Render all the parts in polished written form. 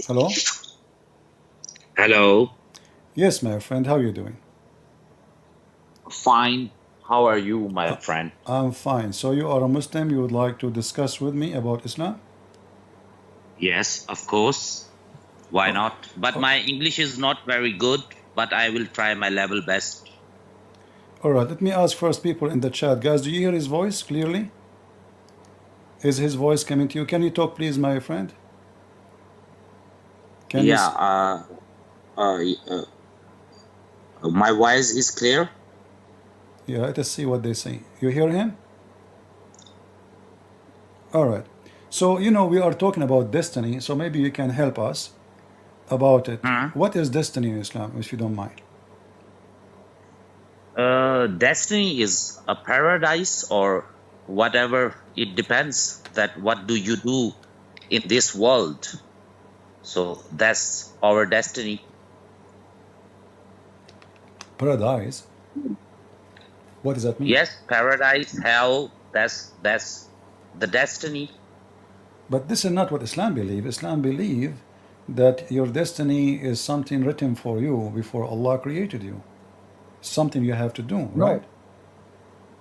Hello? Hello, Yes, my friend, how are you doing? fine. How are you, my Uh, friend? I'm fine. So you are a Muslim, you would like to discuss with me about Islam? Yes, of course. Why Oh, not? But oh, my English is not very good, but I will try my level best. all right, let me ask first people in the chat. Guys, do you hear his voice clearly? Is his voice coming to you? Can you talk, please, my friend? Can you? Yeah, uh, uh, my voice is clear. Yeah, let us see what they say. You hear him? All right. So, we are talking about destiny, so maybe you can help us about it. Hmm. What is destiny in Islam, if you don't mind? Destiny is a paradise or whatever. It depends that what do you do in this world. So that's our destiny. Paradise? What does that mean? Yes, paradise, hell, that's the destiny. But this is not what Islam believe. Islam believe that your destiny is something written for you before Allah created you. Something you have to do, right?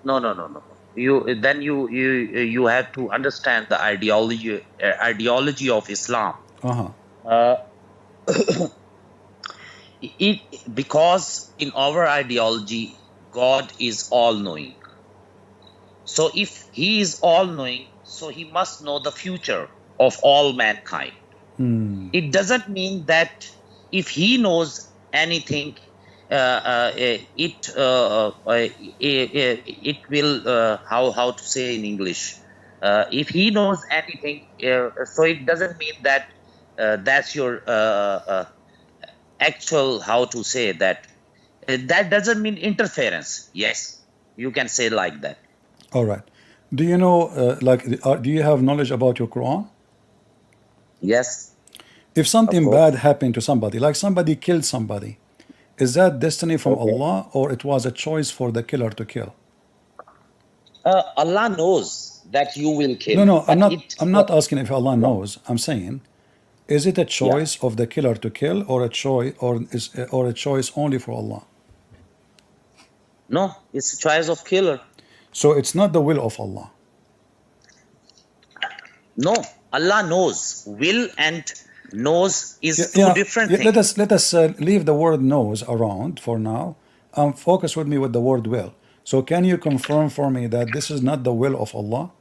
No. No. You have to understand the ideology of Islam. Uh-huh. Uh, it because in our ideology, God is all knowing. So if He is all knowing, so He must know the future of all mankind. Hmm. It doesn't mean that if He knows anything, it will how to say in English. If He knows anything, so it doesn't mean that that's your actual how to say that. That doesn't mean interference. Yes, you can say like that. All right. Do you know, do you have knowledge about your Quran? Yes, If of something bad course. happened to somebody, like somebody killed somebody, is that destiny from Okay. Allah or it was a choice for the killer to kill? Allah knows that you will No, kill, no, I'm but not. it. I'm not asking if Allah Yeah. knows. I'm saying, is it a Yeah. choice of the killer to kill, or a choice, or a choice only for Allah? No, it's a choice of killer. So it's not the will of Allah. No, Allah knows. Will and knows Yeah, is two yeah, different yeah. things. Let us leave the word knows around for now. Focus with me with the word will. So can you confirm for me that this is not the will of Allah?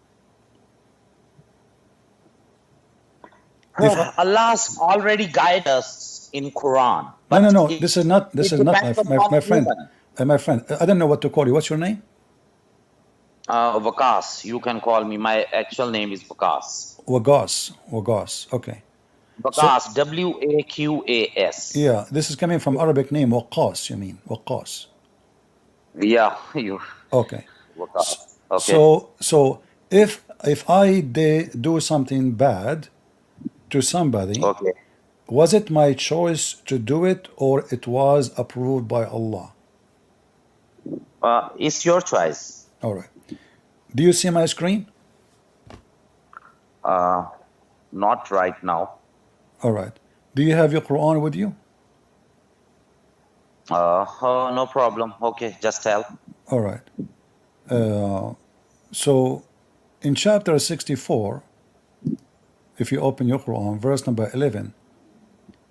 If Allah's already guided us in Quran, no, no, but no, it, this is not. This it is not depends my upon friend. human. My friend. I don't know what to call you. What's your name? Vakas, you can call me. My actual name is Vakas. Wagas. Wagas. Okay. So Vakas, Waqas. yeah, this is coming from Arabic name Waqas. You mean Waqas? Yeah, you Okay. Vakas. Okay. So if I do something bad to somebody, Okay. was it my choice to do it or it was approved by Allah? It's your choice. All right. Do you see my screen? Not right now. All right. Do you have your Quran with you? No problem. Okay, just tell. All right. So in chapter 64, if you open your Quran, verse number 11,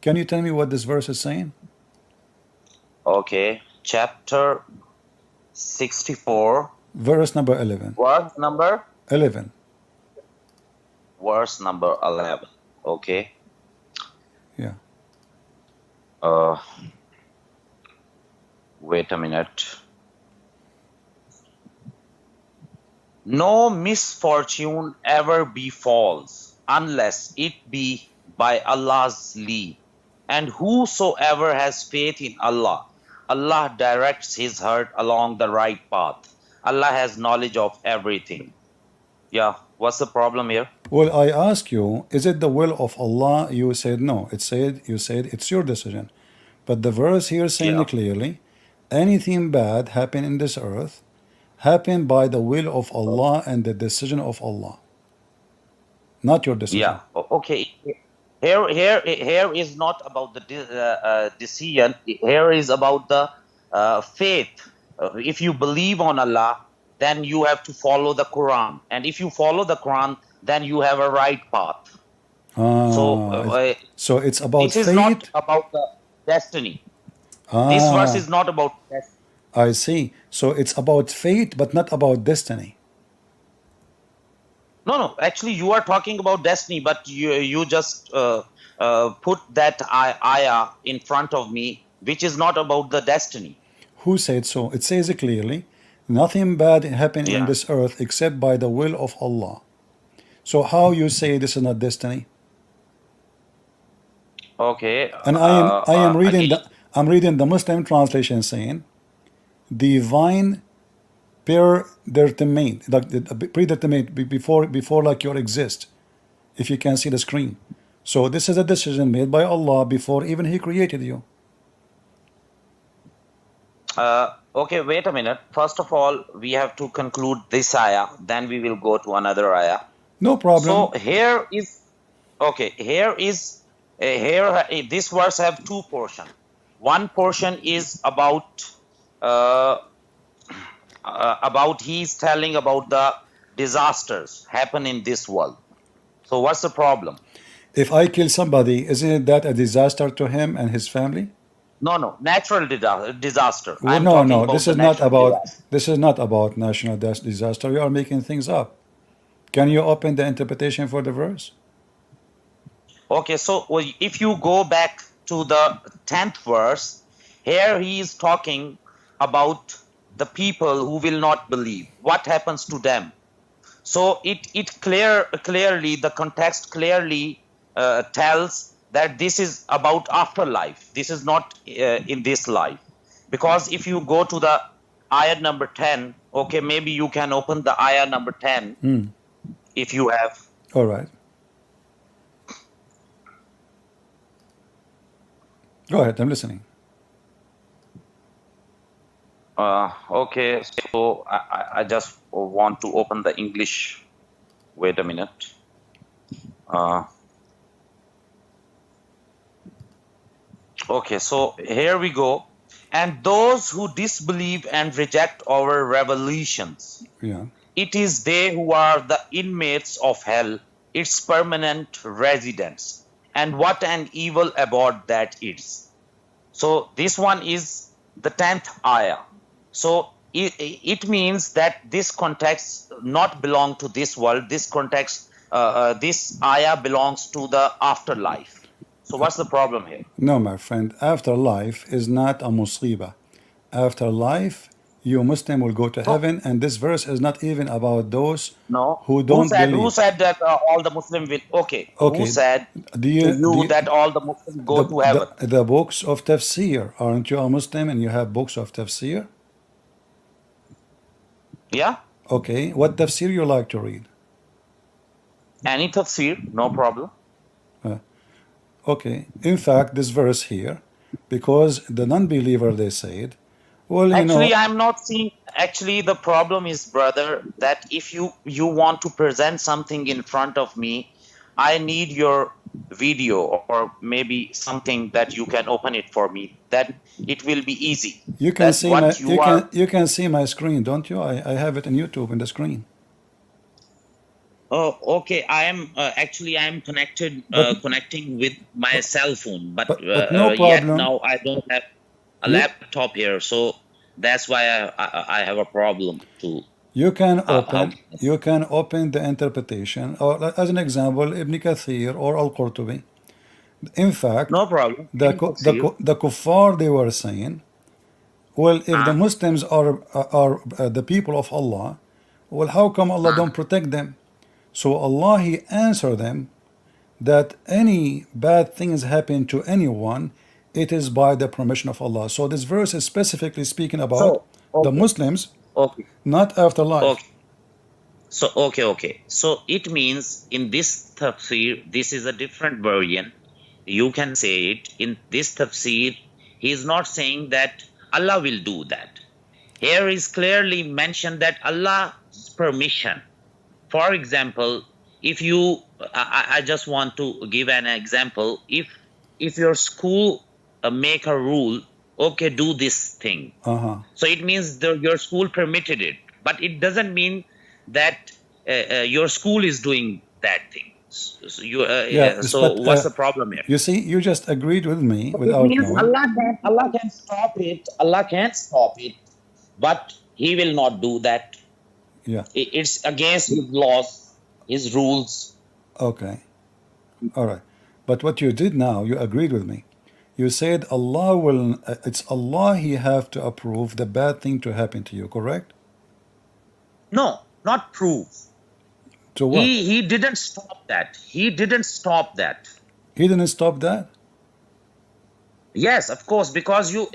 can you tell me what this verse is saying? Okay, chapter 64, Verse number 11. verse number 11. verse number 11. Okay. Yeah. Uh, wait a minute. No misfortune ever befalls unless it be by Allah's leave. And whosoever has faith in Allah, Allah directs his heart along the right path. Allah has knowledge of everything. Yeah, what's the problem here? Well, I ask you, is it the will of Allah? You said no. You said it's your decision. But the verse here saying Yeah. clearly, anything bad happen in this earth happen by the will of Allah and the decision of Allah, not your decision. Yeah. Okay. Here is not about the decision. Here is about the faith. If you believe on Allah, then you have to follow the Quran, and if you follow the Quran, then you have a right path. So it's about this is not faith. about the destiny. This verse is not about destiny. I see. So it's about fate, but not about destiny. No. Actually, you are talking about destiny, but you just put that ayah in front of me, which is not about the destiny. Who said so? It says it clearly. Nothing bad happened in Yeah. this earth except by the will of Allah. So how you say this is not destiny? Okay. And I am reading Again, I'm reading the Muslim translation saying divine predetermined, like predetermined before like you exist. If you can see the screen. So this is a decision made by Allah before even He created you. okay, wait a minute. First of all, we have to conclude this ayah, then we will go to another ayah. No problem. So here is, okay, this verse have two portions. One portion is about he's telling about the disasters happen in this world. So what's the problem? If I kill somebody, isn't that a disaster to him and his family? No, natural disaster. Well, I'm no, talking no. about This the is not natural about. disaster. This is not about national disaster. You are making things up. Can you open the interpretation for the verse? Okay, so if you go back to the 10th verse, here he is talking about the people who will not believe. What happens to them? So it clearly, the context clearly tells that this is about afterlife. This is not in this life. Because if you go to the ayah number 10, okay, maybe you can open the ayah number 10 if you have. All right. Go ahead. I'm listening. Okay, so I just want to open the English. Wait a minute. Okay, so here we go. And those who disbelieve and reject our revelations, Yeah. it is they who are the inmates of hell, its permanent residents. And what an evil abode that is. So this one is the 10th ayah. So it means that this context not belong to this world. This context, this ayah belongs to the afterlife. So what's the problem here? No, my friend. Afterlife is not a musibah. Afterlife, you Muslim will go to heaven, and this verse is not even about those who don't believe. Who said that all the Muslims will? Okay. Okay. Who said that all the Muslims go to heaven? The books of tafsir. Aren't you a Muslim and you have books of tafsir? Yeah. Okay. What tafsir you like to read? Any tafsir, no problem. Okay. In fact, this verse here, because the non-believer, they said, well, you know. Actually, I'm not seeing. Actually, the problem is, brother, that if you want to present something in front of me, I need your video or maybe something that you can open it for me. That it will be easy. You can That's see what my you can see my screen, don't you? I have it on YouTube in the screen. Oh, okay. I am actually I am connecting with my cell phone, but no yet problem. now I don't have a laptop here, so that's why I have a problem too. You can open the interpretation, or as an example, Ibn Kathir or Al-Qurtubi. In fact, No problem. the kuffar, they were saying, well, if the Muslims are the people of Allah, well, how come Allah don't protect them? So Allah, He answered them that any bad things happen to anyone, it is by the permission of Allah. So this verse is specifically speaking about the Muslims, not afterlife. Okay. So okay. So it means in this tafsir, this is a different version. You can say it. In this tafsir, he is not saying that Allah will do that. Here is clearly mentioned that Allah's permission. For example, if you, I just want to give an example. If your school make a rule, okay, do this thing. So it means your school permitted it, but it doesn't mean that your school is doing that thing. So, Yeah, so but what's the problem here? you see, you just agreed with me So it without means knowing. Allah can stop it. Allah can stop it, but He will not do that. Yeah. It's against His laws, His rules. Okay. All right. But what you did now, you agreed with me. You said Allah will, it's Allah, He have to approve the bad thing to happen to you, correct? No, not prove. To what? He didn't stop that. He didn't stop that. He didn't stop that? Yes, of course, because you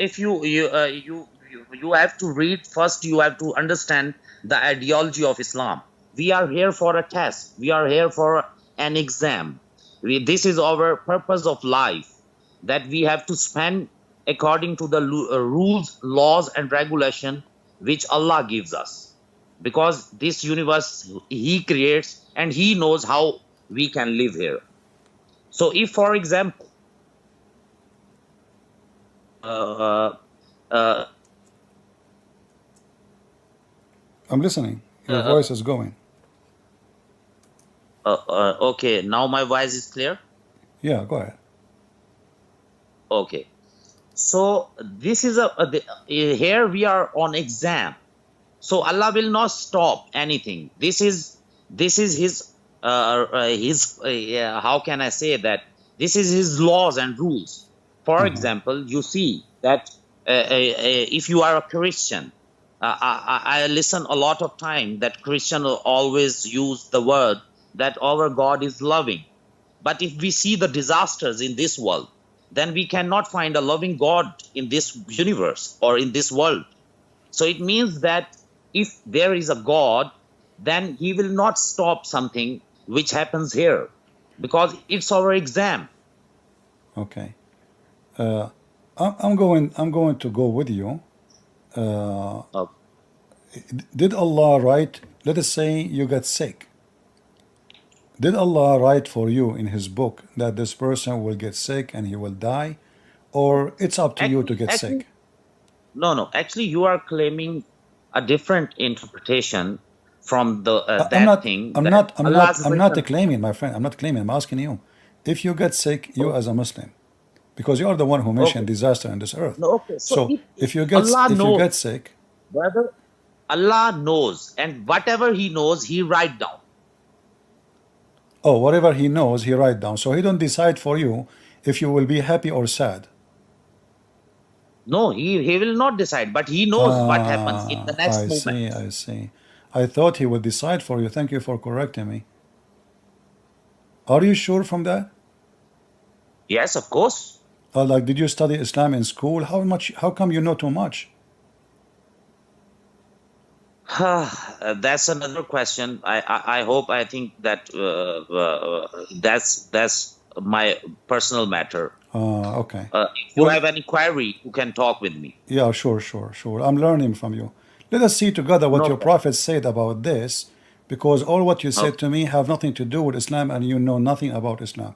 have to read first. You have to understand the ideology of Islam. We are here for a test. We are here for an exam. This is our purpose of life, that we have to spend according to the rules, laws, and regulation which Allah gives us. Because this universe He creates, and He knows how we can live here. So if, for example, I'm listening. Your voice is going. okay, now my voice is clear. Yeah, go ahead. Okay, so this is here we are on exam. So Allah will not stop anything. This is His how can I say that? This is His laws and rules. For example, you see that if you are a Christian, I listen a lot of time that Christian will always use the word that our God is loving. But if we see the disasters in this world, then we cannot find a loving God in this universe or in this world. So it means that if there is a God, then He will not stop something which happens here, because it's our exam. Okay. I'm going to go with you. Okay. Did Allah write, let us say you get sick. Did Allah write for you in His book that this person will get sick and he will die? Or it's up to you to get sick? No. Actually, you are claiming a different interpretation from the I'm not claiming, my friend. I'm not claiming. I'm asking you. If you get sick, you as a Muslim, because you are the one who mentioned disaster on this earth. No, okay. So if you get sick, brother, Allah knows, and whatever He knows, He write down. Oh, whatever He knows, He write down. So He don't decide for you if you will be happy or sad. No, He will not decide, but He knows what happens in the next moment. I see. I thought He would decide for you. Thank you for correcting me. Are you sure from that? Yes, of course. Like, did you study Islam in school? How come you know too much? That's another question. I think that that's my personal matter. Okay. If you have any query, you can talk with me. Yeah, sure. I'm learning from you. Let us see together what your prophet said about this, because all what you said to me have nothing to do with Islam, and you know nothing about Islam.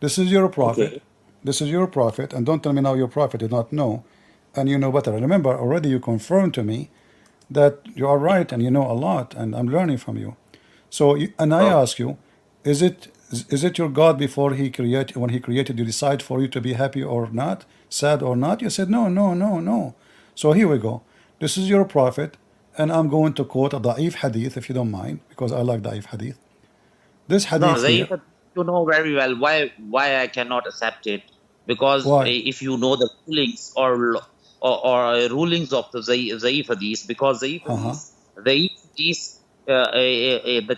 This is your prophet. Okay. This is your prophet, and don't tell me now your prophet did not know, and you know better. Remember, already you confirmed to me that you are right and you know a lot, and I'm learning from you. So, I ask you, is it your God when He created you, decide for you to be happy or not, sad or not? You said no. So here we go. This is your prophet, and I'm going to quote a da'if hadith, if you don't mind, because I like da'if hadith. This hadith here, you know very well why I cannot accept it, because if you know the rulings or rulings of the Za'if hadith, because the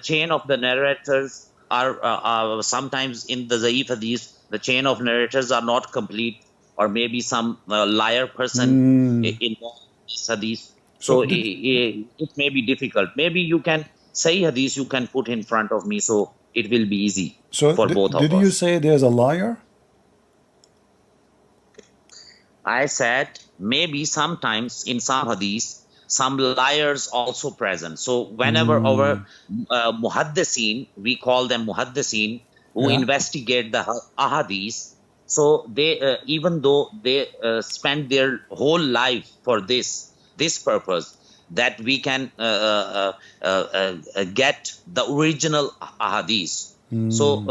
chain of the narrators are sometimes in the Za'if hadith, the chain of narrators are not complete, or maybe some liar person involved in this hadith. So it may be difficult. Maybe you can say hadith, you can put in front of me, so it will be easy for both of us. Did you say there's a liar? I said maybe sometimes in some hadith some liars also present. So whenever our muhaddiseen, we call them muhaddiseen, who Yeah. investigate the ahadith, so they even though they spend their whole life for this purpose, that we can get the original ahadith. So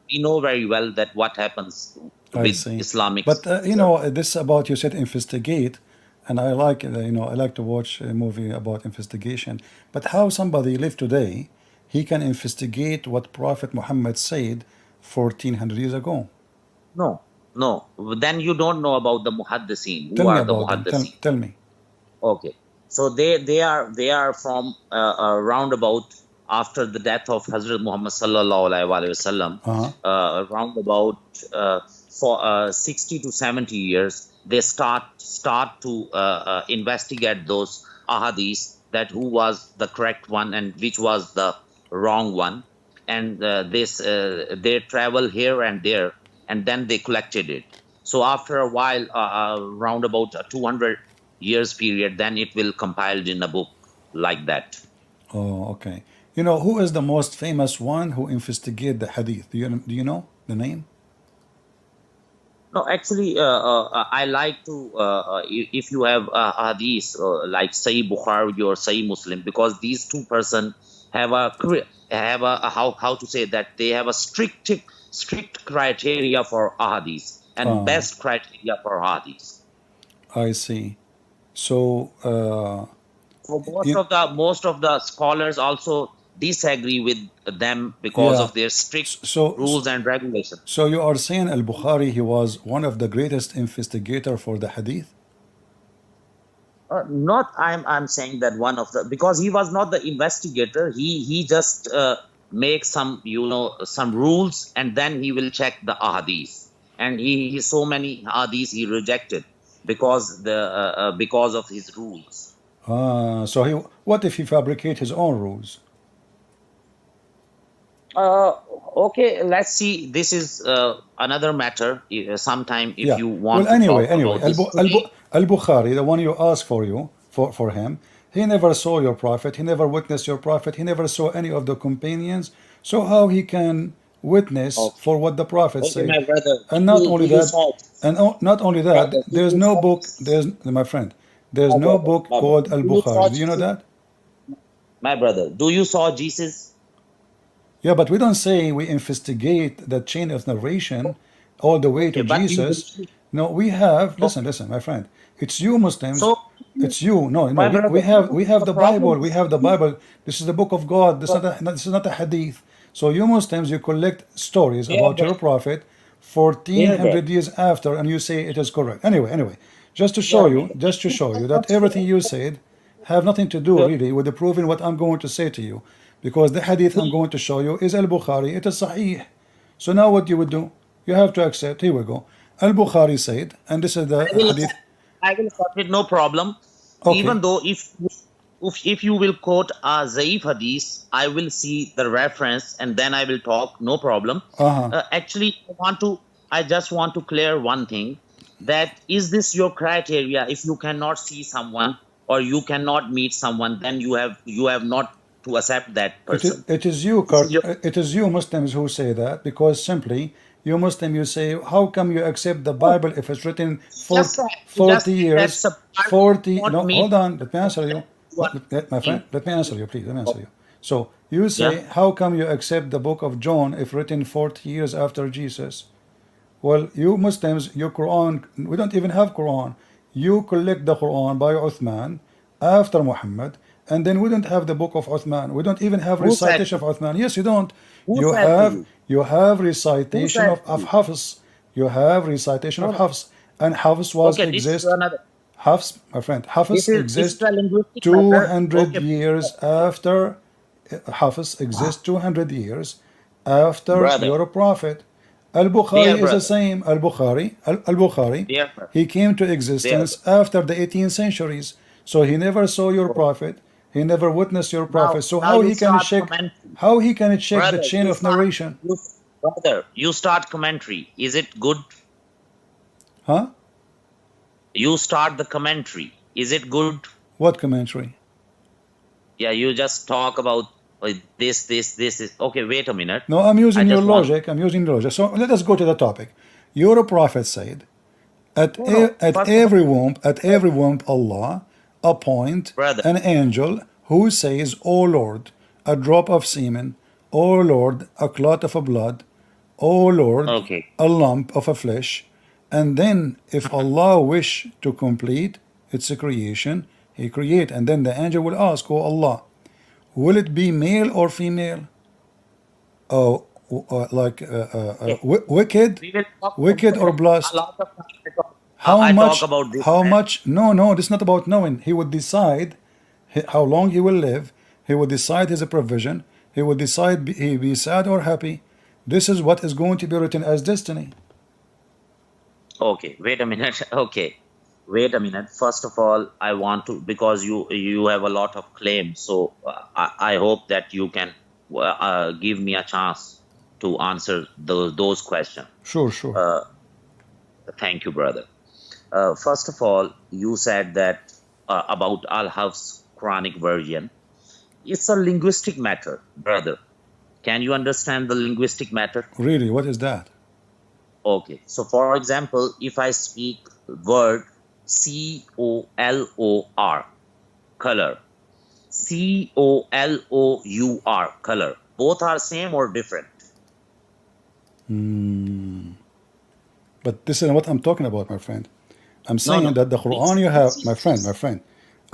we know very well that what happens I with see. Islamic But you scripture. know, this about you said investigate, and I like you know I like to watch a movie about investigation. But how somebody live today, he can investigate what Prophet Muhammad said 1400 years ago. No, no. Then you don't know about the muhaddiseen. Who Tell me are the about them. muhaddiseen? Tell me. Okay, so they are from around about after the death of Hazrat Muhammad sallallahu alaihi wasallam, around about for 60 to 70 years, they start to investigate those ahadiths, that who was the correct one and which was the wrong one, and they travel here and there, and then they collected it. So after a while, around about a 200 years period, then it will compiled in a book like that. Oh, okay. You know who is the most famous one who investigate the hadith? Do you know the name? No, actually, I like to if you have hadith like Sahih Bukhari or Sahih Muslim, because these two person have a how to say that they have a strict criteria for hadith and best criteria for hadith. I see. So So you, most of the scholars also disagree with them because yeah. of their strict So rules and regulations. so you are saying Al-Bukhari, he was one of the greatest investigator for the hadith? Not I'm saying that one of the, because he was not the investigator. He just makes some some rules, and then he will check the ahadith. And he so many ahadith he rejected because of his rules. So what if he fabricate his own rules? Okay, let's see. This is another matter. Sometime if Yeah. you want Well, to talk anyway, about this today. Al-Bukhari, the one you asked for him, he never saw your prophet. He never witnessed your prophet. He never saw any of the companions. So how he can witness Okay, for what the prophet okay, said? my brother. And not only Do you that, saw, not only that, brother? Do there's you no saw, book. There's my friend. There's my no brother, book my called brother? Do you saw Al-Bukhari. Do you know Jesus? that? My brother, do you saw Jesus? Yeah, but we don't say we investigate the chain of narration all the way Okay, to but you Jesus. believe. No, we have, Okay. listen, my friend. It's you Muslims. So, It's you. No, my we brother, have the the Bible. problem We is have the Bible. This is the book of God. This is not a hadith. So you Muslims, you collect stories dear about your brother, prophet dear brother, 1400 years after, and you say it is correct. Anyway, just to show dear you, brother. just to You show you that cannot everything say. you said have nothing to do Look, really with the proving what I'm going to say to you. Because the hadith I'm going to show you is Al-Bukhari, it is Sahih. So now what you would do? You have to accept, here we go. Al-Bukhari said, and this is the I will hadith. accept. I will accept it, no problem. Okay, Even though if you will quote a Zaif hadith, I will see the reference and then I will talk, no problem. Actually, I just want to clear one thing, that is this your criteria? If you cannot see someone or you cannot meet someone, then you have not to accept that person. it is you, This is your, it is you Muslims who say that, because simply, you Muslim, you say, how come you accept the Bible if it's written just 40 that years, subscribe 40, not no, meet hold on, let me answer you. one My friend, thing. let me answer you, please, let me answer you. So, you Yeah. say, how come you accept the book of John if written 40 years after Jesus? Well, you Muslims, your Quran, we don't even have Quran. You collect the Quran by Uthman after Muhammad, and then we don't have the book of Uthman. We don't even have Who said recitation to of Uthman. Yes, you don't. Who said to you? You have Who recitation said to of you? Hafs. You have recitation No, of no. Hafs, and Hafs was Okay, this is exist. another. Hafs, my friend, This Hafs is exists a linguistic matter. 200 Okay, years after. Hafs exists 200 years after brother, your prophet. dear Al-Bukhari is the brother, same. Al-Bukhari, dear brother, he came to dear existence brother. after the 18th centuries. So he never saw your prophet. He never witnessed your prophet. So Now you start commentary, how he can check the brother. chain of narration? You start commentary. Is it good? Huh? You start the commentary. Is it good? What commentary? Yeah, you just talk about this is okay. Wait a minute. No, I'm I using your just want logic. I'm using your logic. So let us go to the topic. Your prophet said, no. at First of every all, womb, Allah appoint brother. an angel who says, "O Lord, a drop of semen, O Lord, a clot of a blood, O Lord, Okay. a lump of a flesh." And then if Allah wish to complete its creation, He create. And then the angel will ask, "O Allah, will it be male or female? Oh, like Okay. wicked, We will talk wicked or a blessed? lot of time. How I talk much? about this, How man. much? No, no, this is not about knowing. He would decide how long he will live. He will decide his provision. He will decide he be sad or happy. This is what is going to be written as destiny. Okay, wait a minute. Okay, wait a minute. First of all, I want to, because you have a lot of claims, so I hope that you can give me a chance to answer those questions. Sure, sure. Thank you, brother. First of all, you said that about Al-Hafs Quranic version. It's a linguistic matter, brother. Can you understand the linguistic matter? Really, what is that? Okay. So, for example, if I speak word COLOR, color, COLOUR, color, both are same or different? But this is what I'm talking about, my friend. I'm No, saying no. that the Quran you have, my friend, my friend.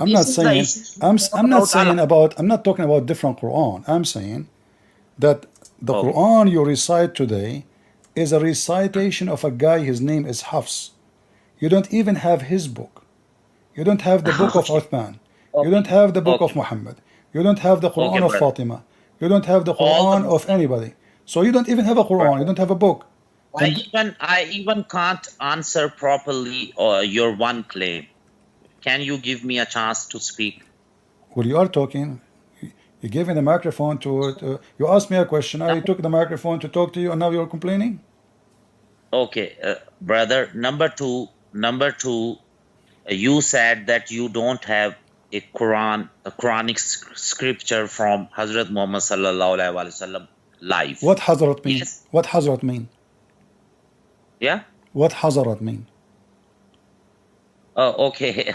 I'm This not is the saying issue. You talk I'm not about saying Allah. about I'm not talking about different Quran. I'm saying that the Okay. Quran you recite today is a recitation of a guy. His name is Hafs. You don't even have his book. You don't have the book of Okay. Uthman. You Okay. don't have the book of Okay. Muhammad. You don't have the Okay, Quran of brother. Fatima. You don't have the All the Quran of Muslims, anybody. So you don't even have a Quran. You brother. don't have a book. And I even can't answer properly your one claim. Can you give me a chance to speak? when you are talking, you gave me the microphone you asked me a question. I took the microphone to talk to you, and now you're complaining. Okay, brother. Number two, you said that you don't have a Quranic scripture from Hazrat Muhammad sallallahu alaihi wasallam life. What Hazrat mean? Yes. What Hazrat mean? Yeah. What Hazrat mean? Oh, okay,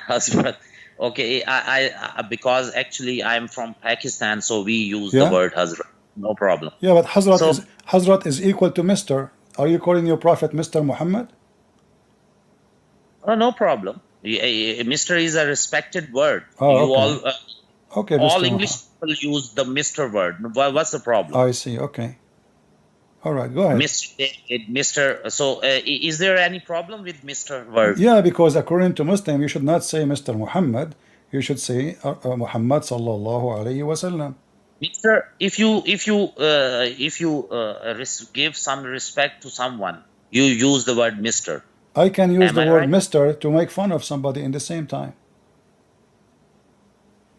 Hazrat. Okay, I because actually I'm from Pakistan, so we use the Yeah, word Hazrat. No problem. yeah, but So, Hazrat is equal to Mister. Are you calling your prophet Mister Muhammad? no problem. Mr. is a respected word. Oh, You okay, okay, all Mister English Muhammad. people use the Mr. word. What's the problem? I see. Okay, all right, go ahead. Mr. David, Mr. So, is there any problem with Mr. word? Yeah, because according to Muslim, you should not say Mister Muhammad. You should say Muhammad sallallahu alaihi wasallam. Mr. If you give some respect to someone, you use the word Mr. I can use Am the I word right? Mister to make fun of somebody in the same time.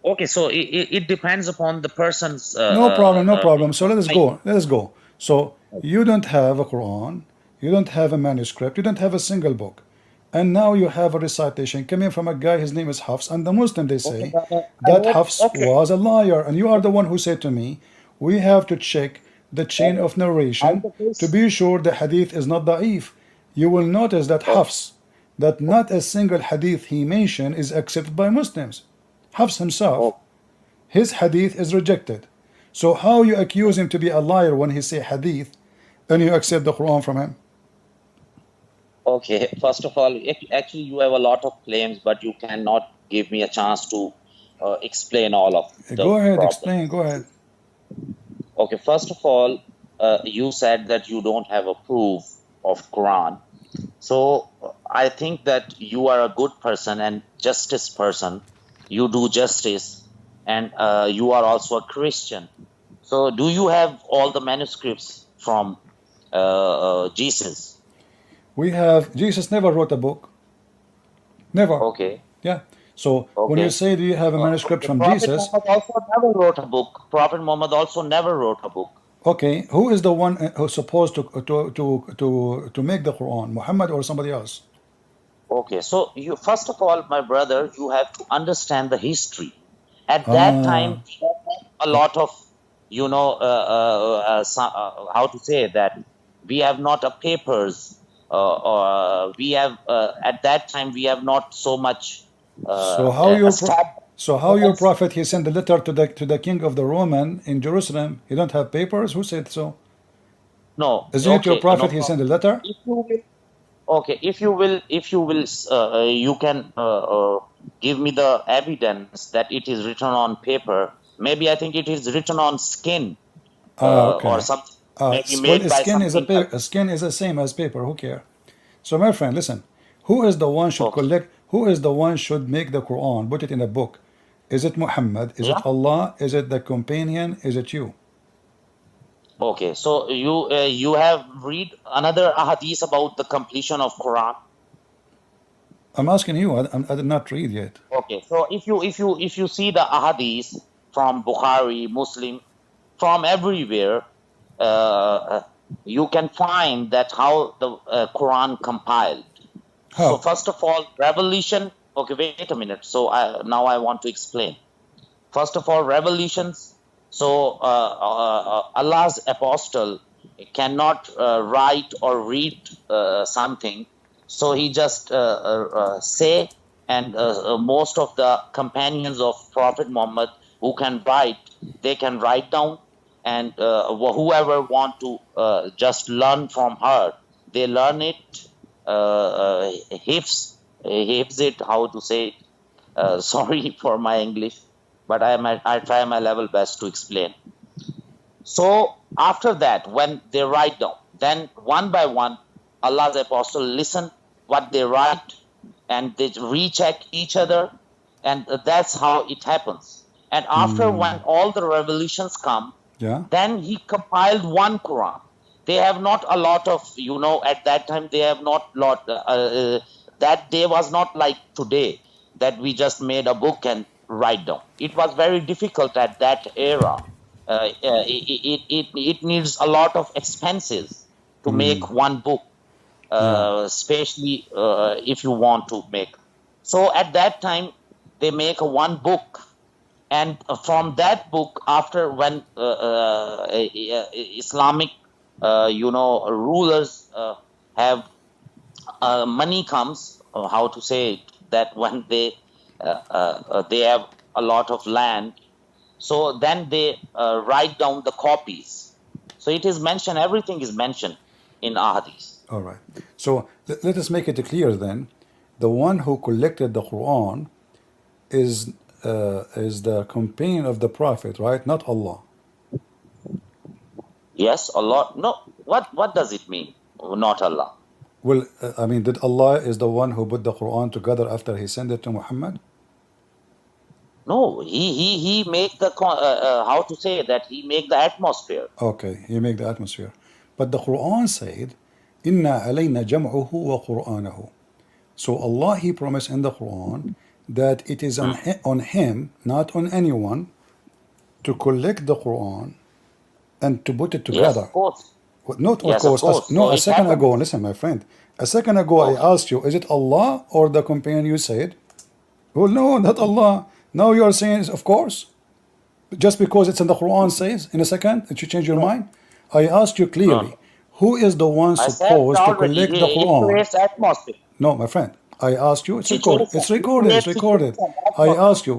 Okay, so it depends upon the person's. No problem, no problem. So let us go. Let us go. So you don't have a Quran, you don't have a manuscript, you don't have a single book. And now you have a recitation coming from a guy, his name is Hafs, and the Muslim they say that Hafs was a liar. And you are the one who said to me, we have to check the chain of narration to be sure the hadith is not da'if. You will notice that Hafs, that not a single hadith he mentioned is accepted by Muslims. Hafs himself, his hadith is rejected. So how you accuse him to be a liar when he say hadith and you accept the Quran from him? Okay, first of all, actually you have a lot of claims, but you cannot give me a chance to explain all of the Go ahead, problem. explain, go ahead. Okay, first of all, you said that you don't have a proof of Quran. So I think that you are a good person and justice person. You do justice, and you are also a Christian. So do you have all the manuscripts from Jesus? We have, Jesus never wrote a book. Never. Okay. Yeah. So when you Okay. say, do you have a manuscript from Prophet Jesus? Muhammad also never wrote a book. Prophet Muhammad also never wrote a book. Okay, who is the one who's supposed to make the Quran? Muhammad or somebody else? Okay, so you first of all, my brother, you have to understand the history. At that time, we don't have a lot of, how to say that, we have not a papers, or we have at that time we have not so much So how your established. so how your prophet he sent a letter to the king of the Roman in Jerusalem? He don't have papers. Who said so? No, Isn't it your okay, no prophet he sent problem. a letter? If you will, okay, if you will, you can give me the evidence that it is written on paper. Maybe I think it is written on skin, or Okay. something, maybe Well, made by something else. skin is the same as paper. Who care? So my friend, listen. Who is the one should Okay, collect? Who is the one should make the Quran? Put it in a book. Is it Muhammad? Is yeah. it Allah? Is it the companion? Is it you? Okay, so you have read another ahadith about the completion of Quran. I'm asking you. I did not read yet. Okay, so if you see the ahadith from Bukhari, Muslim, from everywhere, uh, you can find that how the Quran compiled. So How? first of all, revelation. Okay, wait a minute. So now I want to explain. First of all, revelations. So Allah's apostle cannot write or read something. So he just say, and most of the companions of Prophet Muhammad who can write, they can write down, and whoever want to just learn from her, they learn it, hifz it, how to say it. Sorry for my English, but I try my level best to explain. So after that, when they write down, then one by one, Allah's apostle listen what they write, and they recheck each other, and that's how it happens. And after when all the revelations come, Yeah. then he compiled one Quran. They have not a lot of, at that time they have not lot. That day was not like today, that we just made a book and write down. It was very difficult at that era. It needs a lot of expenses to make one book, Yeah. especially if you want to make. So at that time, they make one book, and from that book, after when Islamic, rulers have money comes, how to say it, that when they have a lot of land, so then they write down the copies. So it is mentioned, everything is mentioned in ahadith. All right. So let us make it clear then. The one who collected the Quran is the companion of the Prophet, right? Not Allah. Yes, Allah. No, what does it mean? Not Allah. Well, I mean, did Allah is the one who put the Quran together after He sent it to Muhammad? No, he make the how to say that, he make the atmosphere. Okay, He make the atmosphere. But the Quran said, "Inna alayna jam'uhu wa Qur'anahu." So Allah He promised in the Quran that it is on Him, not on anyone, to collect the Quran and to put it Yes, together. of course. Not of Yes, of course. course. No, So a it second ago, happened. listen, my friend. A second ago, I Okay. asked you, is it Allah or the companion you said? Well, no, not Allah. Now you are saying, of course. Just because it's in the Quran says, in a second, that you change your No, mind? I asked you no, clearly, no. who is the one I said it supposed to already. collect the It Quran? creates atmosphere. No, my friend. I asked you, it's recorded. Situation. It's It recorded. It's creates recorded. situation, I atmosphere. asked you,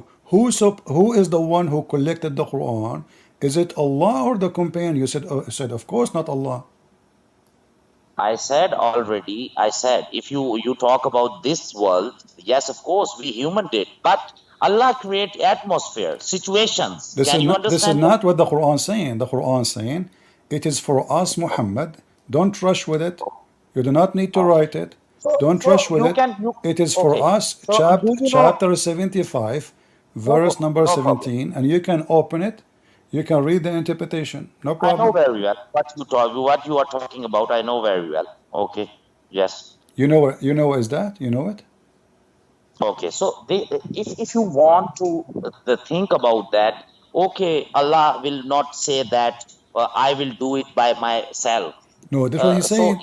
who is the one who collected the Quran? Is it Allah or the companion? You said, of course, not Allah. I said already. I said, if you talk about this world, yes, of course, we human did, but Allah create atmosphere, situations. Can you This is understand that? not what the Quran saying. The Quran saying it is for us, Muhammad. Don't rush with it. You do not need to Okay. write it. So Don't so rush with you it. can you It is for okay. us, So do you know? chapter 75, No verse problem. number No problem. 17, and you can open it. You can read the interpretation. No I know problem. very well what you are talking about. I know very well. Okay. Yes. You know what is that? You know it? Okay. So if you want to think about that, okay, Allah will not say that I will do it by myself. No, that's what he So said.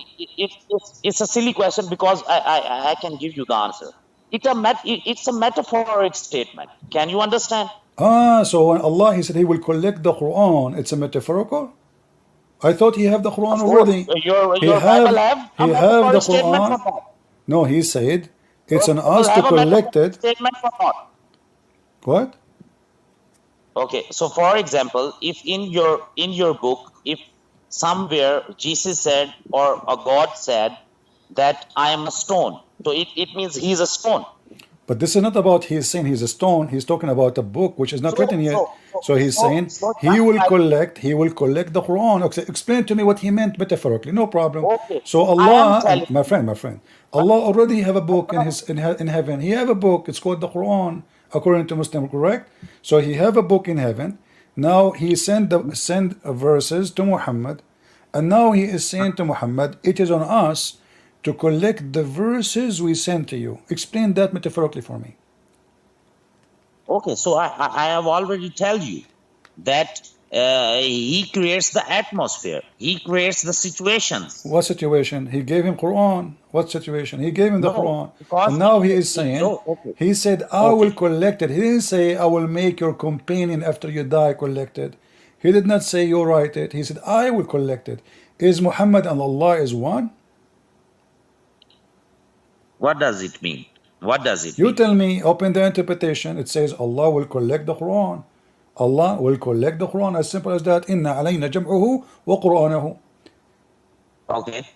it's a silly question because I can give you the answer. It's a metaphoric statement. Can you understand? So when Allah, he said he will collect the Quran, it's a metaphorical? I thought he have the Quran Of course, already. your Bible have a He have the metaphoric statement for Quran. that. No, he said it's Your on Bible us to have a collect metaphoric it. statement for that. What? Okay, so for example, if in your book, if somewhere Jesus said or a God said that I am a stone, so it means he's a stone. But this is not about he's saying he's a stone. He's talking about a book which is not written yet. So he's saying Just like, he will collect the Quran. Okay, explain to me what he meant metaphorically. No problem. okay, So I am Allah, telling my you. friend, Allah already have a book in in heaven. He have a book. It's called the Quran, according to Muslim, correct? So he have a book in heaven. Now he send verses to Muhammad, and now he is saying to Muhammad, it is on us to collect the verses we send to you. Explain that metaphorically for me. Okay, so I have already tell you that he creates the atmosphere. He creates the situations. What situation? He gave him Quran. What situation? He gave him the No, Quran. because And now he is saying, no, okay, he said, I will okay. collect it. He didn't say, I will make your companion after you die collect it. He did not say, you write it. He said, I will collect it. Is Muhammad and Allah is one? What does it mean? What does it You mean? tell me, open the interpretation. It says, Allah will collect the Quran. Allah will collect the Quran. As simple as that. Inna alayna jam'uhu wa Qur'anahu. Okay.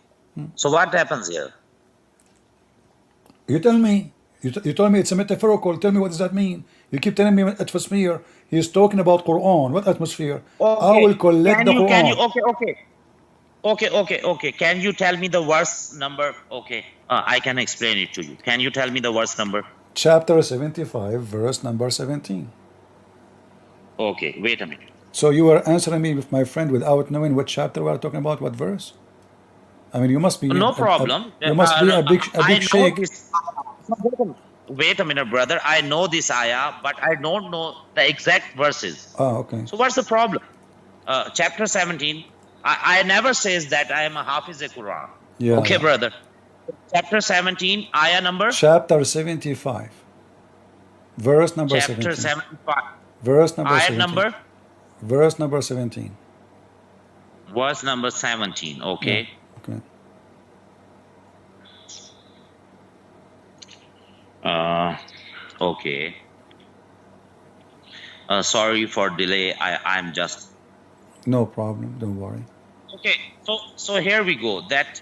So what happens here? You tell me. You tell me it's a metaphorical. Tell me what does that mean? You keep telling me atmosphere. He's talking about Quran. What atmosphere? I will Okay. collect the Can you Quran. okay. Can you tell me the verse number? Okay. I can explain it to you. Can you tell me the verse number? Chapter 75, verse number 17. Okay, wait a minute. So you are answering me with my friend without knowing what chapter we are talking about, what verse? I mean, you must be No problem. you must be a big I know sheikh. this. Wait a minute, brother. I know this ayah, but I don't know the exact verses. Ah, okay. So what's the problem? Chapter 17. I never says that I am a Hafiz Quran. Yeah. Okay, brother. Chapter 17, ayah number? Chapter 75. Verse number Chapter 17. 75. Verse number Ayah 17. number? Verse number 17. Verse number 17. Okay. Okay. Okay. Sorry for delay. I'm just No problem. Don't worry. okay. So here we go. That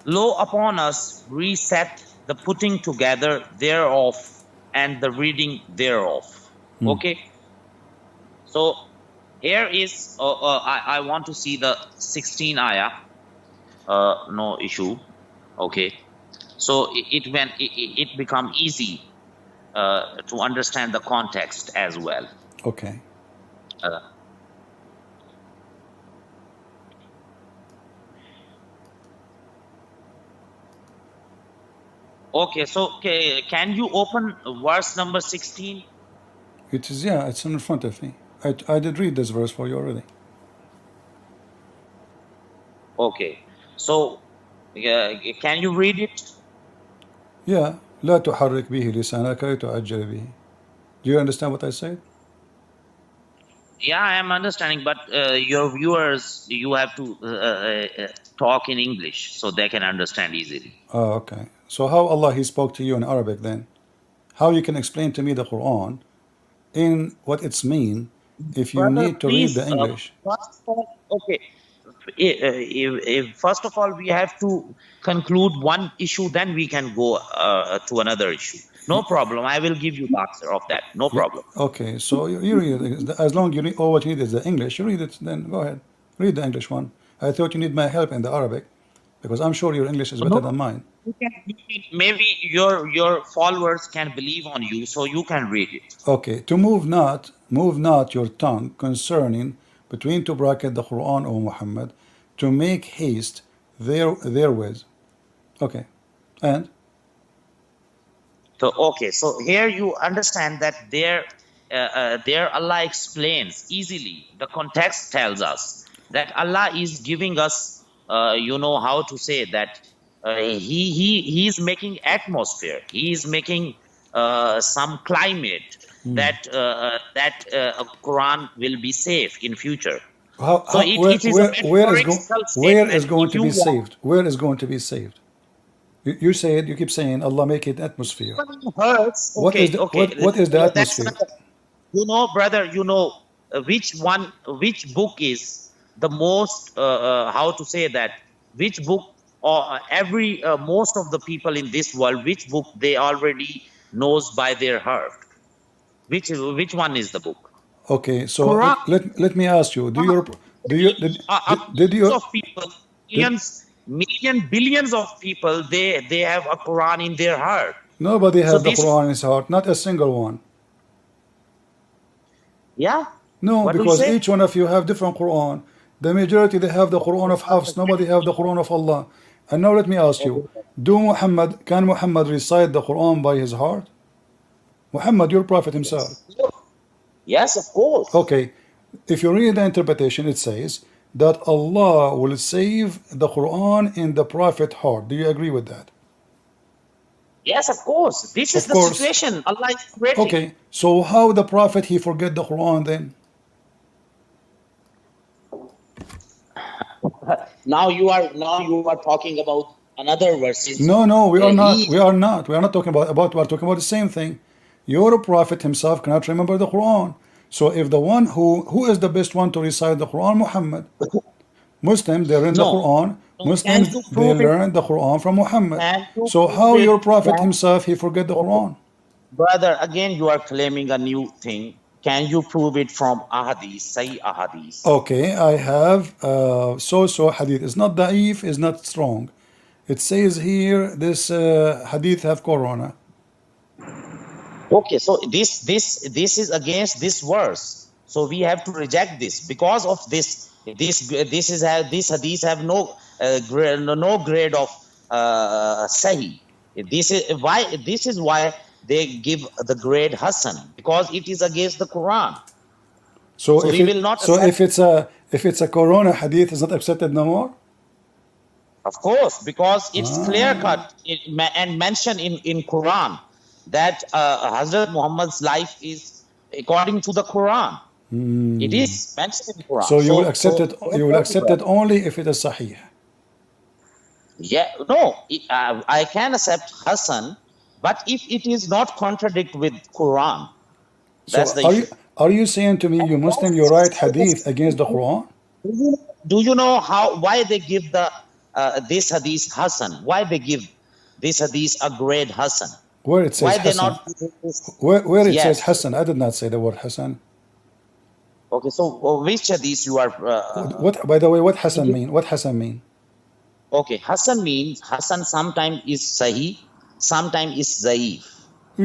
lo upon us reset the putting together thereof and the reading thereof. Okay. So here is I want to see the 16 ayah. No issue. Okay. So it become easy to understand the context as well. Okay. Okay, so can you open verse number 16? It is, yeah, it's in front of me. I did read this verse for you already. Okay, so can you read it? Yeah. لا تحرك به لسانك لتعجل به. Do you understand what I said? Yeah, I am understanding, but your viewers, you have to talk in English so they can understand easily. Oh, okay. So how Allah he spoke to you in Arabic then? How you can explain to me the Quran in what it's mean if you Brother, need to read the please, English? okay. First of all, we have to conclude one issue, then we can go to another issue. No problem. I will give you the answer of that. No problem. Okay, so you read it. As long as you read, all what you need is the English, you read it, then go ahead. Read the English one. I thought you need my help in the Arabic, because I'm sure your English is better than mine. Maybe your followers can believe on you, so you can read it. Okay, to move not your tongue concerning between two brackets the Quran, O Muhammad, to make haste therewith. Okay, and So okay, so here you understand that there Allah explains easily. The context tells us that Allah is giving us, how to say that he is making atmosphere. He is making some climate that Quran will be safe in future. So it is a metaphorical where is statement. going If to you be want, saved? Where is going to be saved? You keep saying Allah make it atmosphere. hurts. What is Okay, the okay. what is the That's atmosphere? not. Brother, which book is the most, how to say that, which book, or every most of the people in this world, which book they already knows by their heart? Which one is the book? Okay, so Quran. let me ask you, do you did Millions you of people, did billions of people, they have a Quran in their heart. nobody So has the this is, Quran in his heart? Not a single one. yeah. No, What do you because say? each one of you have different Quran. The majority they have the Quran of Hafs. Nobody have the Quran of Allah. And now let me ask you, can Muhammad recite the Quran by his heart? Muhammad, your prophet himself. Yes, of course. Okay, if you read the interpretation, it says that Allah will save the Quran in the prophet heart. Do you agree with that? Yes, of course. This is Of the course. situation Allah is creating. Okay, so how the prophet he forget the Quran then? Now you are talking about another verses. No, we are not. He We are not. We are not talking about. We are talking about the same thing. Your prophet himself cannot remember the Quran. So if the one who is the best one to recite the Quran, Muhammad. Muslims they learn the no. Quran. Can Muslims you they prove it? learn the Quran from Muhammad. Can you So prove how it? your prophet himself he forget the Okay. Quran? Brother, again you are claiming a new thing. Can you prove it from ahadith, Sahih ahadith? Okay, I have so hadith. It's not da'if, it's not strong. It says here this hadith have corona. Okay, so this is against this verse. So we have to reject this because of this. This hadith have no grade of Sahih. This is why they give the grade Hasan, because it is against the Quran. So So we will not so accept. if it's a corona hadith, is not accepted no more. Of course, because it's clear cut and mentioned in Quran that Hazrat Muhammad's life is according to the Quran. It is mentioned in Quran. So you will accept it. don't You will worry, accept it brother. only if it is sahih. Yeah, no, I can accept Hassan, but if it is not contradict with Quran, that's So the issue. are you saying to me, you Muslim, you write hadith against the Quran? Do you know why they give the this hadith Hassan? Why they give this hadith a grade Hassan? Where it says Why they Hassan? not give this? Where it says Yes. Hassan? I did not say the word Hassan. Okay, so which hadith you are? What? By the way, what Hassan mean? What Hassan mean? Okay, Hassan means Hassan sometimes is Sahih, sometimes is Zaif.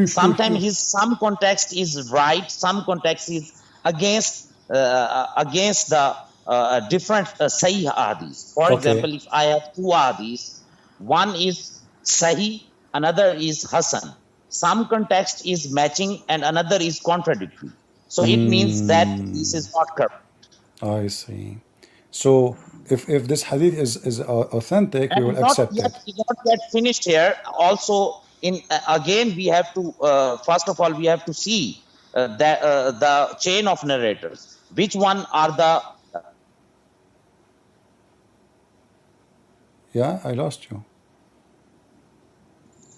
Sometimes his some context is right, some context is against the different Sahih hadith. For Okay. example, if I have two hadiths, one is Sahih, another is Hassan. Some context is matching and another is contradictory. So it means that this is not correct. I see. So if this hadith is authentic, we And will accept it. not yet finished here. Also, in again, we have to first of all we have to see the chain of narrators. Which one are the? Yeah, I lost you.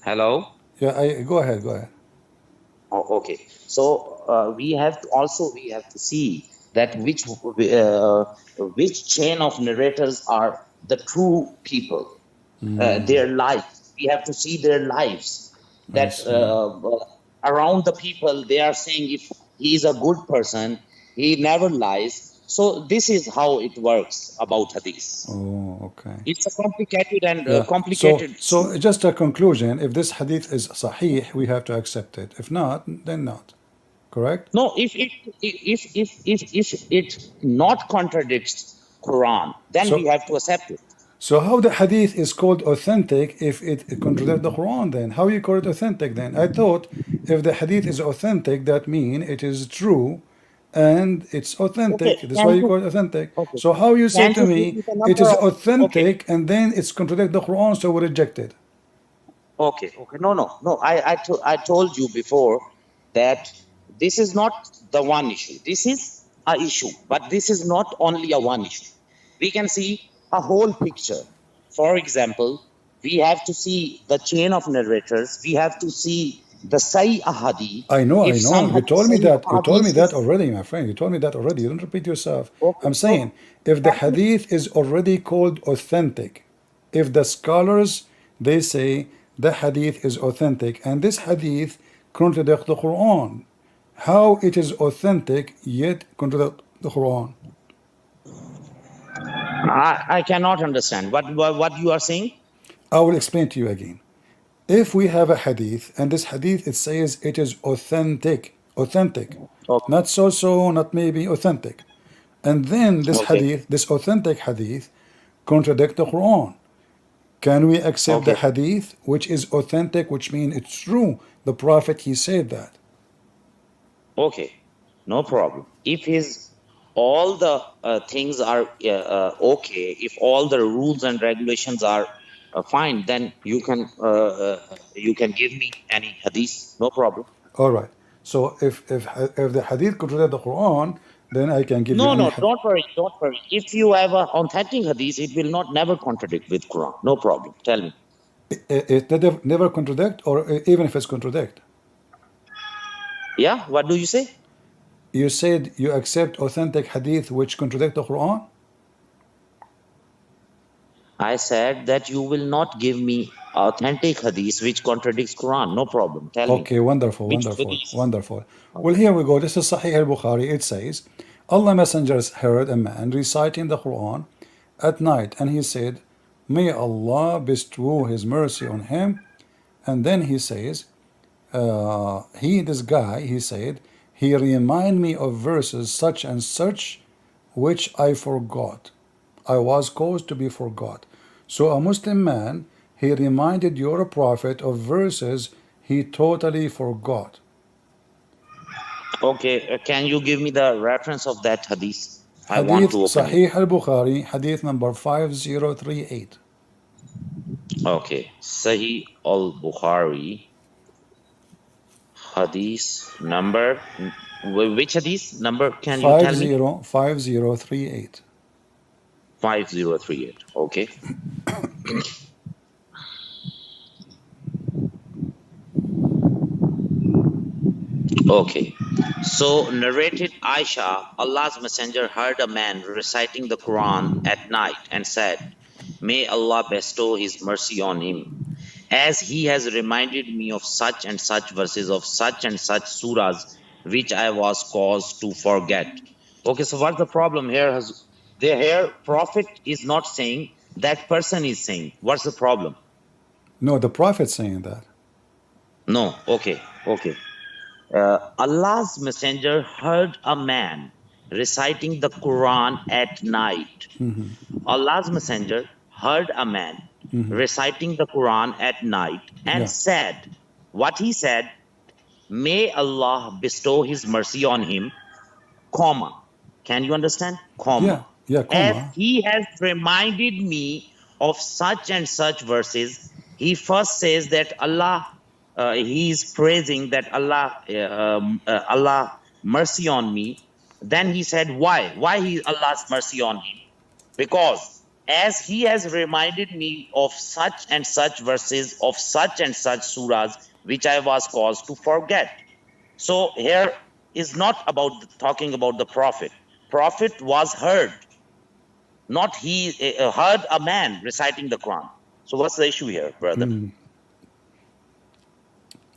Hello. Yeah, I go ahead. Go ahead. Oh, okay. So we have to see that which chain of narrators are the true people. Their lives. We have to see their lives. That around the people, they are saying if he is a good person, he never lies. So this is how it works about hadith. Oh, okay. It's a complicated and Yeah. complicated. So just a conclusion. If this hadith is sahih, we have to accept it. If not, then not. Correct? No, if it not contradicts Quran, then So- we have to accept it. So how the hadith is called authentic if it contradicts the Quran then? How you call it authentic then? I thought if the hadith is authentic, that means it is true and it's authentic. Okay. That's why you call it authentic. Okay. So how you say Can to you give me me the it number is of? Okay. authentic and then it's contradict the Quran, so we reject it? Okay. No. I told you before that this is not the one issue. This is a issue, but this is not only a one issue. We can see a whole picture. For example, we have to see the chain of narrators. We have to see the Sahih Ahadi. I know. If some You told me Sahih that. You told me Ahadith that is already, my friend. You told me that already. You don't repeat yourself. okay. I'm So saying if the that means hadith is already called authentic, if the scholars they say the hadith is authentic and this hadith contradicts the Quran, how it is authentic yet contradict the Quran? I cannot understand what you are saying. I will explain to you again. If we have a hadith and this hadith it says it is authentic, Okay. not so, not maybe, authentic, and then this Okay. hadith, this authentic hadith, contradict the Quran. Can we accept the Okay. hadith which is authentic, which means it's true? The Prophet he said that. Okay, no problem. If his all the things are okay, if all the rules and regulations are fine, then you can give me any hadith, no problem. All right. So if the hadith contradict the Quran, then I can give you any No, hadith. don't worry, don't worry. If you have a authentic hadith, it will not never contradict with Quran. No problem. Tell me. It never contradict, or even if it's contradict. Yeah, what do you say? You said you accept authentic hadith which contradict the Quran. I said that you will not give me authentic hadith which contradicts Quran. No problem. Tell me. Okay, wonderful, Which wonderful, hadith? wonderful. Well, here we go. This is Sahih al-Bukhari. It says, Allah messengers heard a man reciting the Quran at night, and he said, may Allah bestow his mercy on him. And then he says, this guy, he said, he remind me of verses such and such, which I forgot. I was caused to be forgot. So a Muslim man, he reminded your prophet of verses he totally forgot. Okay, can you give me the reference of that hadith? I want Hadith to open it. Sahih al-Bukhari, hadith number 5038. Okay, Sahih al-Bukhari, hadith number, which hadith number can you tell me? 5038. 5038, okay. Okay, so narrated Aisha, Allah's messenger heard a man reciting the Quran at night and said, may Allah bestow his mercy on him, as he has reminded me of such and such verses of such and such surahs, which I was caused to forget. Okay, so what's the problem here? Here, Prophet is not saying, that person is saying. What's the problem? No, the Prophet saying that. No, okay. Allah's messenger heard a man reciting the Quran at night. Allah's messenger heard a man reciting the Quran at night and said, what he said, may Allah bestow his mercy on him, comma. Can you understand? Comma. Yeah, As comma. he has reminded me of such and such verses, he first says that Allah, he is praising that Allah mercy on me. Then he said, why? Why Allah's mercy on him? Because as he has reminded me of such and such verses of such and such surahs, which I was caused to forget. So here is not about talking about the Prophet. Prophet was heard, not he heard a man reciting the Quran. So what's the issue here, brother?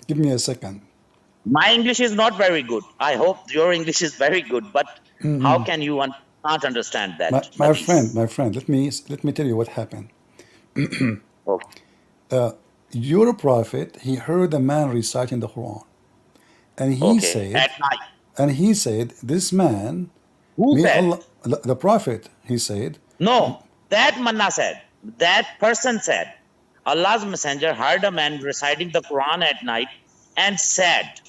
Give me a second. My English is not very good. I hope your English is very good, but how can you not understand that? My friend, let me tell you what happened. Okay. Your prophet, he heard a man reciting the Quran, and he said, at night. and he said, this man, Who may said? Allah, the prophet, he said, No, that manna said, that person said, Allah's messenger heard a man reciting the Quran at night and said,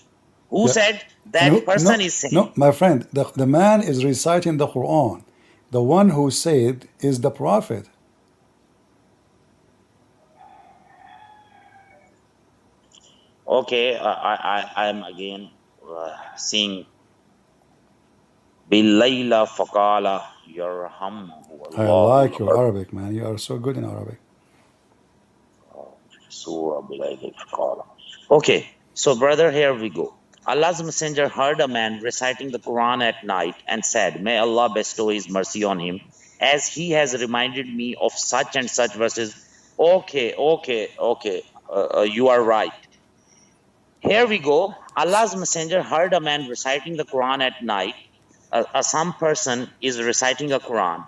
Who Yeah. said And that person is saying? no, my friend, the man is reciting the Quran. The one who said is the Prophet. Okay, I am again seeing Billayla Faqala Yarhamhu I Allahul like your Arabic, man. You are so good in Arabic. Surah Billayla Faqala. Okay, so brother, here we go. Allah's messenger heard a man reciting the Quran at night and said, May Allah bestow his mercy on him, as he has reminded me of such and such verses. Okay, you are right. Here we go. Allah's messenger heard a man reciting the Quran at night. Some person is reciting a Quran,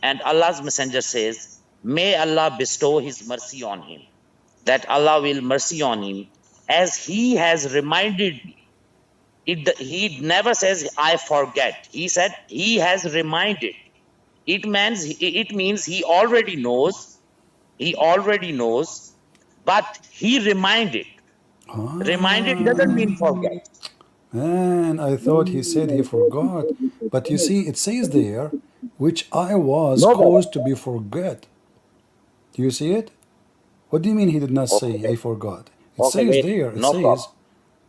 and Allah's messenger says, May Allah bestow his mercy on him, that Allah will mercy on him, as he has reminded me. He never says, I forget. He said, he has reminded. It means he already knows. He already knows, but he reminded. Reminded doesn't mean forget. Man, I thought he said he forgot. But you see, it says there, which I was No, brother. caused to be forget. Do you see it? What do you mean he did not say Okay, I forgot? It okay, says wait, there, it no problem. says,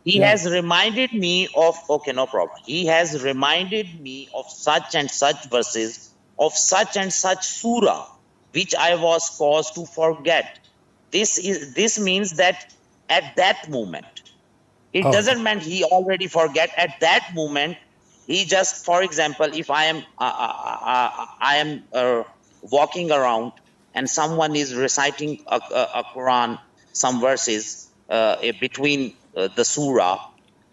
He yeah. has reminded me of, okay, no problem. He has reminded me of such and such verses, of such and such surah, which I was caused to forget. This means that at that moment, it Oh, doesn't mean he already forget. At that moment, he just, for example, if I am walking around and someone is reciting a Quran, some verses between the surah,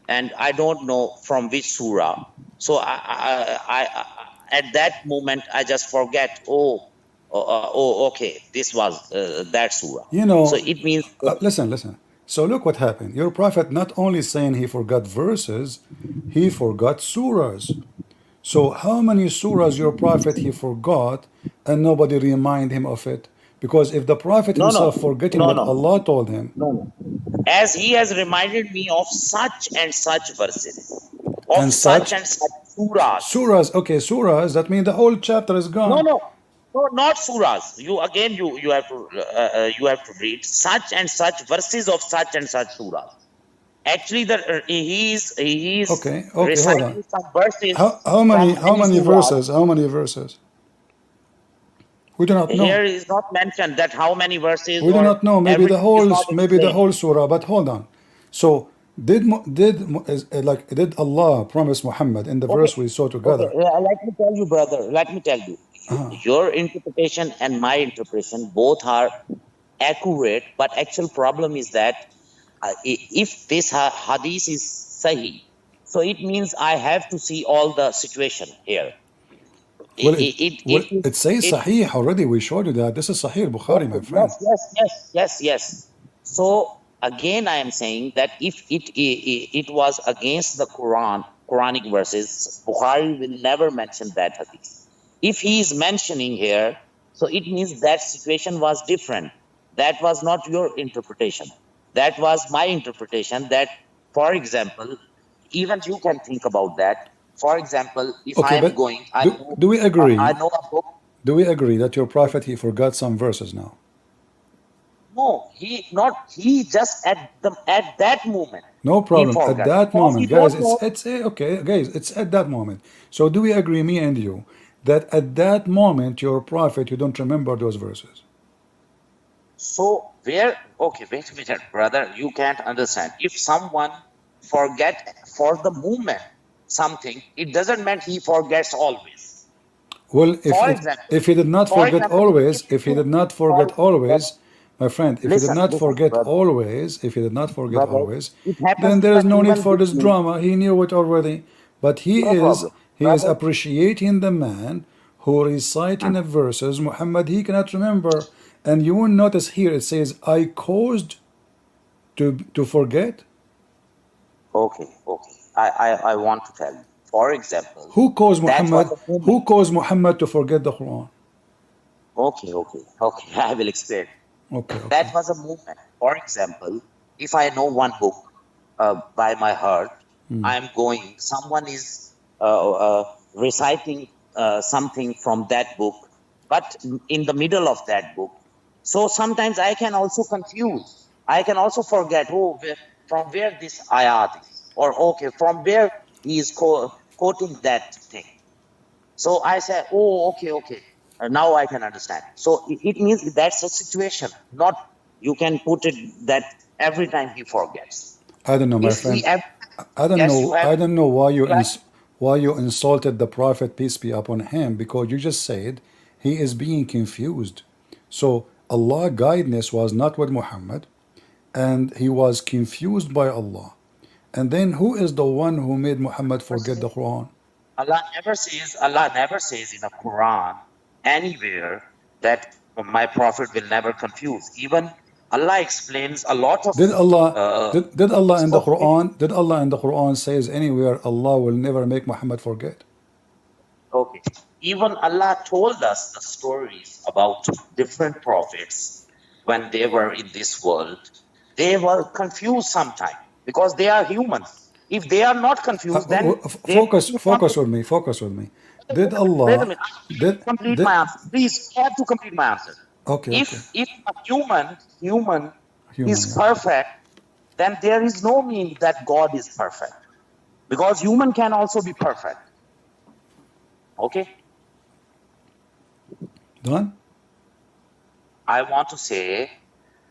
and I don't know from which surah. So at that moment, I just forget. Okay, this was that surah. you So know, it means listen. So look what happened. Your prophet not only saying he forgot verses, he forgot surahs. So how many surahs your prophet he forgot and nobody remind him of it? Because if the prophet no, himself forgetting what no. Allah told him, No. As he has reminded me of such and such verses, of and such such and such surahs. surahs, okay, surahs, that means the whole chapter is No, gone. no, no, not surahs. You have to read such and such verses of such and such surahs. Actually, he is Okay, hold on. reciting some verses How from many many surahs. verses? How many verses? We do not know. Here is not mentioned that how many verses We do or not know. everything is not Maybe the explained. whole surah. But hold on. So did Allah promise Muhammad in the Okay, verse we saw okay. together? Let me tell you, brother. Let me tell you. Your interpretation and my interpretation both are accurate, but actual problem is that if this hadith is sahih, so it means I have to see all the situation here. Well, It it says it Sahih already. We showed you that. This is Sahih Bukhari, my Okay, friend. yes. So again, I am saying that if it was against the Quranic verses, Bukhari will never mention that hadith. If he is mentioning here, so it means that situation was different. That was not your interpretation. That was my interpretation. That, for example, even you can think about that. For example, if I Okay, am but going, do we I agree? know a book. Do we agree that your prophet he forgot some verses now? No, he just at that moment No he problem. At forgot that because he moment, guys, don't know. okay, guys, it's at that moment. So do we agree, me and you, that at that moment your prophet you don't remember those verses? So where? Okay, wait a minute, brother. You can't understand. If someone forget for the moment something, it doesn't mean he forgets always. Well, For example, if he did not for forget example, always, if if he you did not for forget always, my friend, if he did not listen, forget brother, always, if he did not forget brother, always, it happens then there is that no need even for with this me, drama. He knew it already. But no problem, he is brother. appreciating the man who reciting the verses. Muhammad, he cannot remember. And you will notice here it says, I caused to forget. Okay. I want to tell you. For example, Who caused that was Muhammad? a moment. Who caused Muhammad to forget the Quran? Okay. I will explain. Okay. That was a movement. For example, if I know one book by my heart, I'm going, someone is reciting something from that book, but in the middle of that book. So sometimes I can also confuse. I can also forget, from where this ayat is, or okay, from where he is quoting that thing. So I say, oh, okay. Now I can understand. So it means that's a situation, not you can put it that every time he forgets. I don't know, my Is he friend. ever? I don't Yes, you know. have. I don't know why Like, you insulted the Prophet, peace be upon him, because you just said he is being confused. So Allah guidance was not with Muhammad, and he was confused by Allah. And then who is the one who made Muhammad forget the Quran? Allah never says in the Quran anywhere that my prophet will never confuse. Even Allah explains a lot of Did Allah uh, did Allah in the okay, Quran says anywhere Allah will never make Muhammad forget? okay. Even Allah told us the stories about different prophets when they were in this world. They were confused sometimes because they are humans. If they are not confused, then they Focus will come. focus with me. Did Wait a Allah minute. I have did to complete did my answer. Please, I have to complete my answer. okay. If a human Human, is yeah. perfect, then there is no meaning that God is perfect. Because human can also be perfect. Okay? Done? I want to say,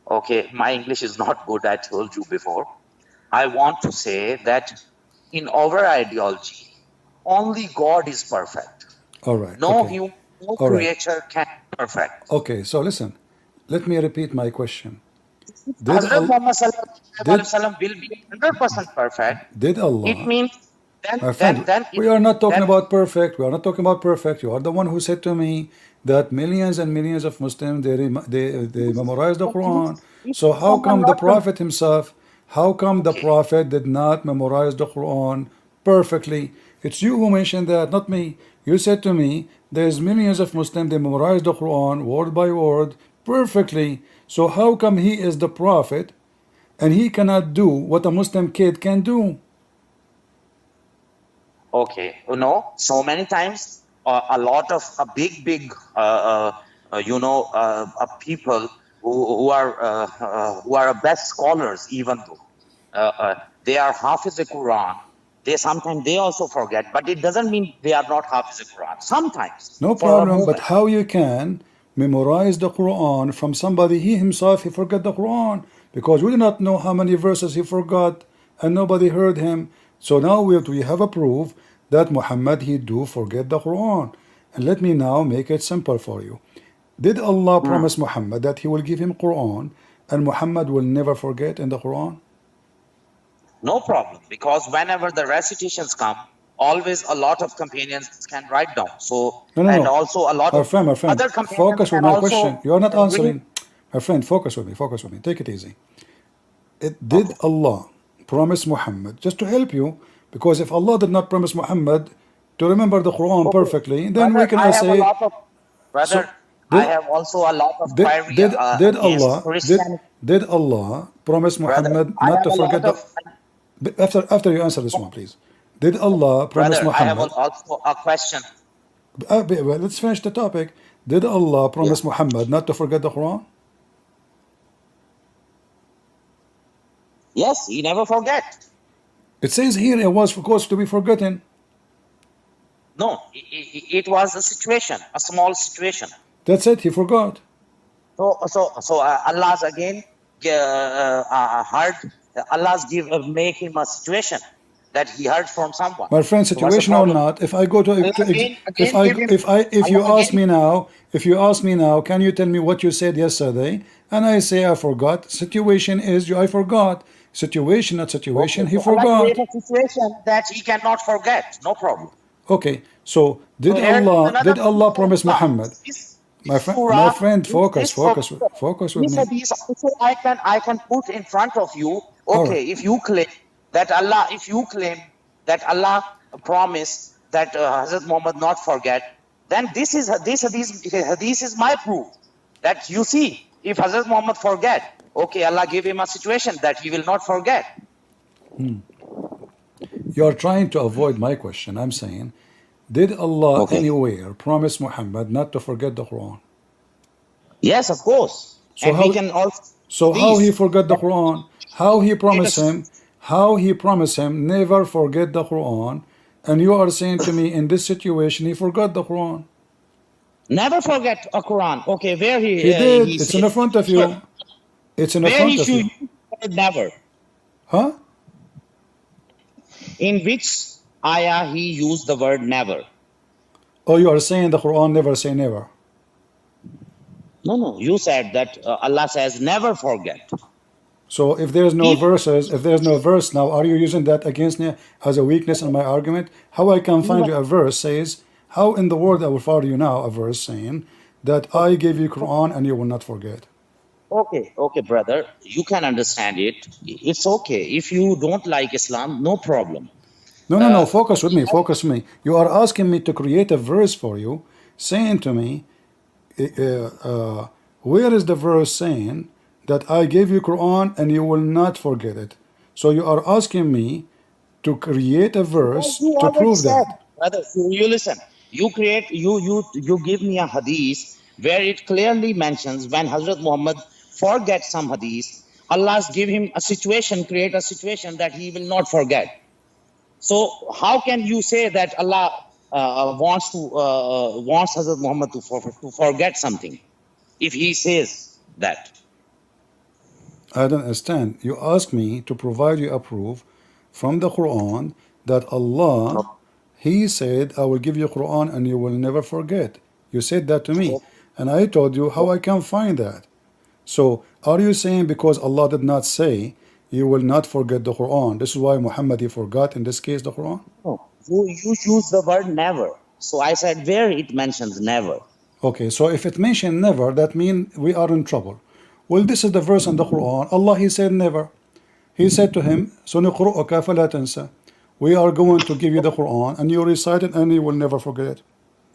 okay, my English is not good, I told you before. I want to say that in our ideology, only God is perfect. All right. No Okay. human, no All right. creature can be perfect. Okay. So listen. Let me repeat my question. Did Hazrat Allah Muhammad sallallahu alaihi did wasallam will be 100% perfect. did It Allah means My friend, we are not talking about perfect. We are not talking about perfect. You are the one who said to me that millions and millions of Muslims they memorize the Quran. So how someone come the not Prophet himself? How come the okay. Prophet did not memorize the Quran perfectly? It's you who mentioned that, not me. You said to me there's millions of Muslims they memorize the Quran word by word perfectly. So how come he is the Prophet and he cannot do what a Muslim kid can do? Okay, so many times a lot of big people who are best scholars, even though they are Hafiz the Quran, they sometimes they also forget, but it doesn't mean they are not Hafiz the Quran. Sometimes No for a problem, but moment. how you can memorize the Quran from somebody he himself he forgot the Quran because we do not know how many verses he forgot and nobody heard him. So now we have a proof that Muhammad he do forget the Quran. And let me now make it simple for you. Did Allah Mm. promise Muhammad that he will give him Quran and Muhammad will never forget in the Quran? No problem, because whenever the recitations come, always a lot of companions can write down. So, No, no, and no. also a lot of My friend, other companions focus with can my question. also You are not read. answering. My friend, focus with me. Take it easy. Did Okay. Allah promise Muhammad just to help you? Because if Allah did not promise Muhammad to remember the Quran Okay. perfectly, then we Brother, can I have a say, lot of, brother, so I did have also a lot of did query did did against Allah Christianity. did Allah promise Brother, Muhammad I not have to a forget lot the of, after you answer this one, please. Did Allah promise brother, I have Muhammad? also a question. Well, let's finish the topic. Did Allah Yeah. promise Muhammad not to forget the Quran? Yes, he never forget. It says here it was supposed to be forgotten. No, it was a situation, a small situation. That's it. He forgot. So Allah's again heard. Allah's make him a situation that he heard from someone. My friend, So what's the situation or problem? not, if I go to, Allah again give him. if you Allah ask again. me now, can you tell me what you said yesterday? And I say I forgot. Situation is I forgot. Situation, not Okay, situation. He so Allah create forgot. a situation that he cannot forget. No problem. Okay. So So here is did another Allah proof promise of Muhammad? this My surah, friend, this focus with this me. hadith also I can put in front of you. All right. Okay, if you claim that Allah promised that Hazrat Muhammad not forget, then this is my proof that you see if Hazrat Muhammad forget, okay, Allah give him a situation that he will not forget. You are trying to avoid my question. I'm saying, did Allah Okay. anywhere promise Muhammad not to forget the Quran? Yes, of course. So And we how can also how he this. forgot the Quran? How he Let promised us him? How he promised him never forget the Quran? And you are saying to me in this situation he forgot the Quran. never forget a Quran. Okay, where He did. he It's in the says front of you. It's in the where he front of should you. use the word never. Huh? In which ayah he used the word never. Oh, you are saying the Quran never say never. No, you said that Allah says never forget. So if there's no People, verses, if there's no verse now, are you using that against me as a weakness in my argument? How I can find no, you a verse says, how in the world I will find you now a verse saying that I gave you Quran and you will not forget? okay, brother, you can understand it. It's okay. If you don't like Islam, no problem. No, focus with me, focus with me. You are asking me to create a verse for you, saying to me, where is the verse saying that I gave you Quran and you will not forget it? So you are asking me to create a Because verse you to already prove said, that. brother, you listen. You give me a hadith where it clearly mentions when Hazrat Muhammad forgets some hadith, Allah's give him a situation, create a situation that he will not forget. So how can you say that Allah wants Hazrat Muhammad to forget something if he says that? I don't understand. You ask me to provide you a proof from the Quran that Allah, He said, I will give you Quran and you will never forget. You said that to me. And I told you how I can find that. So are you saying because Allah did not say you will not forget the Quran, this is why Muhammad he forgot in this case the Quran? No, you use the word never. So I said where it mentions never. Okay, so if it mentioned never, that means we are in trouble. Well, this is the verse in the Quran. Allah he said never. He said to him, سَنُقْرُؤُكَ فَلَا تَنْسَ. We are going to give you the Quran and you recite it and you will never forget it.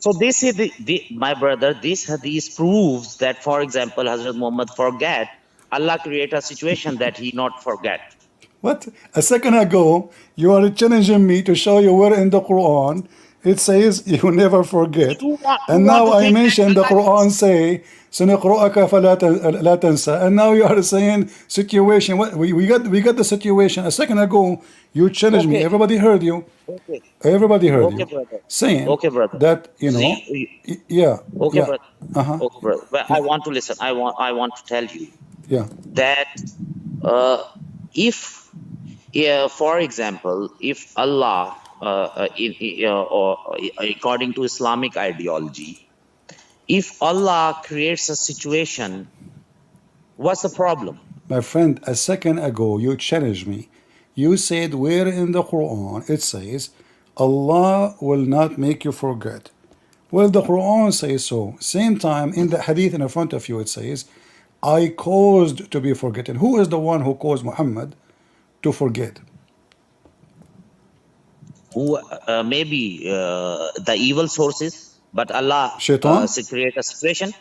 So this is my brother, this hadith proves that, for example, Hazrat Muhammad forget, Allah create a situation that he not forget. What? A second ago, you are challenging me to show you where in the Quran it says you never forget. You And want now to I think mentioned the that Allah Quran say, سنقرأك فلا لا تنسى. And now you are saying situation. What? We got the situation. A second ago, you challenged me. okay, Everybody heard you. okay, Everybody heard okay, you brother. saying Okay, brother. that, See, yeah, okay, yeah, brother. uh-huh, Okay, brother. But I want to listen. I want to tell you yeah. that if, for example, if Allah, or according to Islamic ideology, if Allah creates a situation, what's the problem? My friend, a second ago you challenged me. You said where in the Quran it says Allah will not make you forget. Well, the Quran says so. Same time in the hadith in front of you it says, I caused to be forgotten. Who is the one who caused Muhammad to forget? Who maybe the evil sources, but Allah Shaitan? create a situation.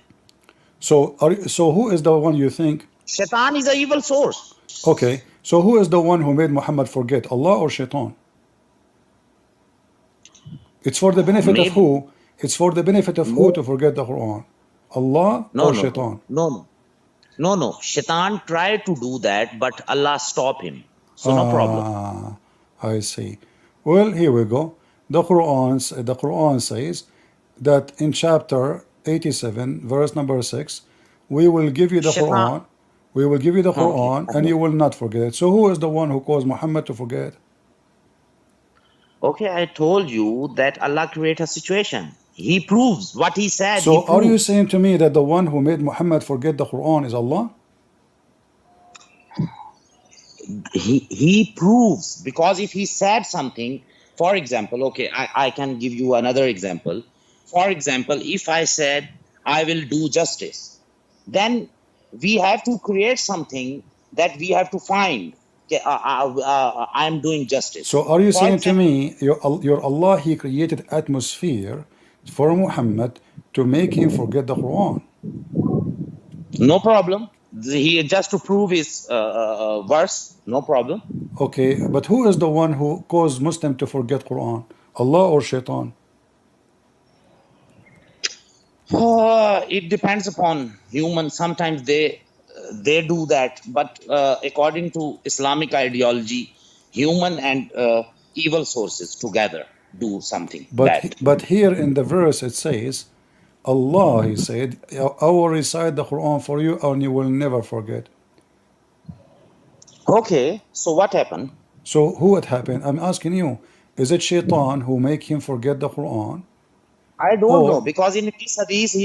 So who is the one you think? Shaitan is an evil source. Okay, so who is the one who made Muhammad forget? Allah or Shaitan? It's for the benefit of Maybe who? It's for the benefit of who to no, forget the Quran? Allah no, or no, no, Shaitan? no, no, no, no. Shaitan tried to do that, but Allah stopped him. So no problem. Ah, I see. Well, here we go. The Quran says that in chapter 87, verse number 6, we will give you the Shaitan. Quran, we will give you the Okay. Quran, and you will not forget it. So who is the one who caused Muhammad to forget? Okay, I told you that Allah create a situation. He proves what he said. He So are you proves. saying to me that the one who made Muhammad forget the Quran is Allah? He proves, because if he said something, for example, okay, I can give you another example. For example, if I said I will do justice, then we have to create something that we have to find. Okay, I'm doing justice. So are you For saying to example, me your Allah he created atmosphere for Muhammad to make him forget the Quran? no problem. He just to prove his verse, no problem. Okay, but who is the one who caused Muslim to forget Quran? Allah or Shaitan? It depends upon humans. Sometimes they do that, but according to Islamic ideology, human and evil sources together do something bad. But here in the verse it says, Allah, He said, I will recite the Quran for you and you will never forget. Okay, so what happened? So who it happened? I'm asking you, is it Shaitan who make him forget the Quran? I don't know, Or because in this hadith,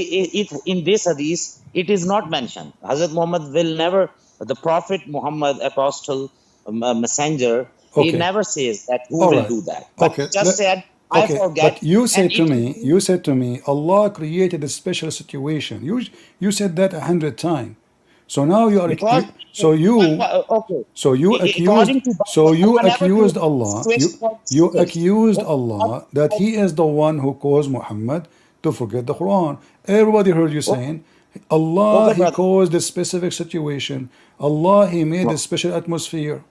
in this hadith, it is not mentioned. Hazrat Muhammad will never, the Prophet Muhammad, apostle, messenger, he okay, never says that who all will right, do that. But okay, he just said, I okay. But forget, you and said to me, Allah created a special situation. You said that 100 times. So now you are because okay, so you accused according to Bible, Allah never created a Allah situation for you others. accused Allah that He is the one who caused Muhammad to forget the Quran. Everybody heard you saying Allah Okay, He brother. caused this specific situation. Allah He made a special atmosphere.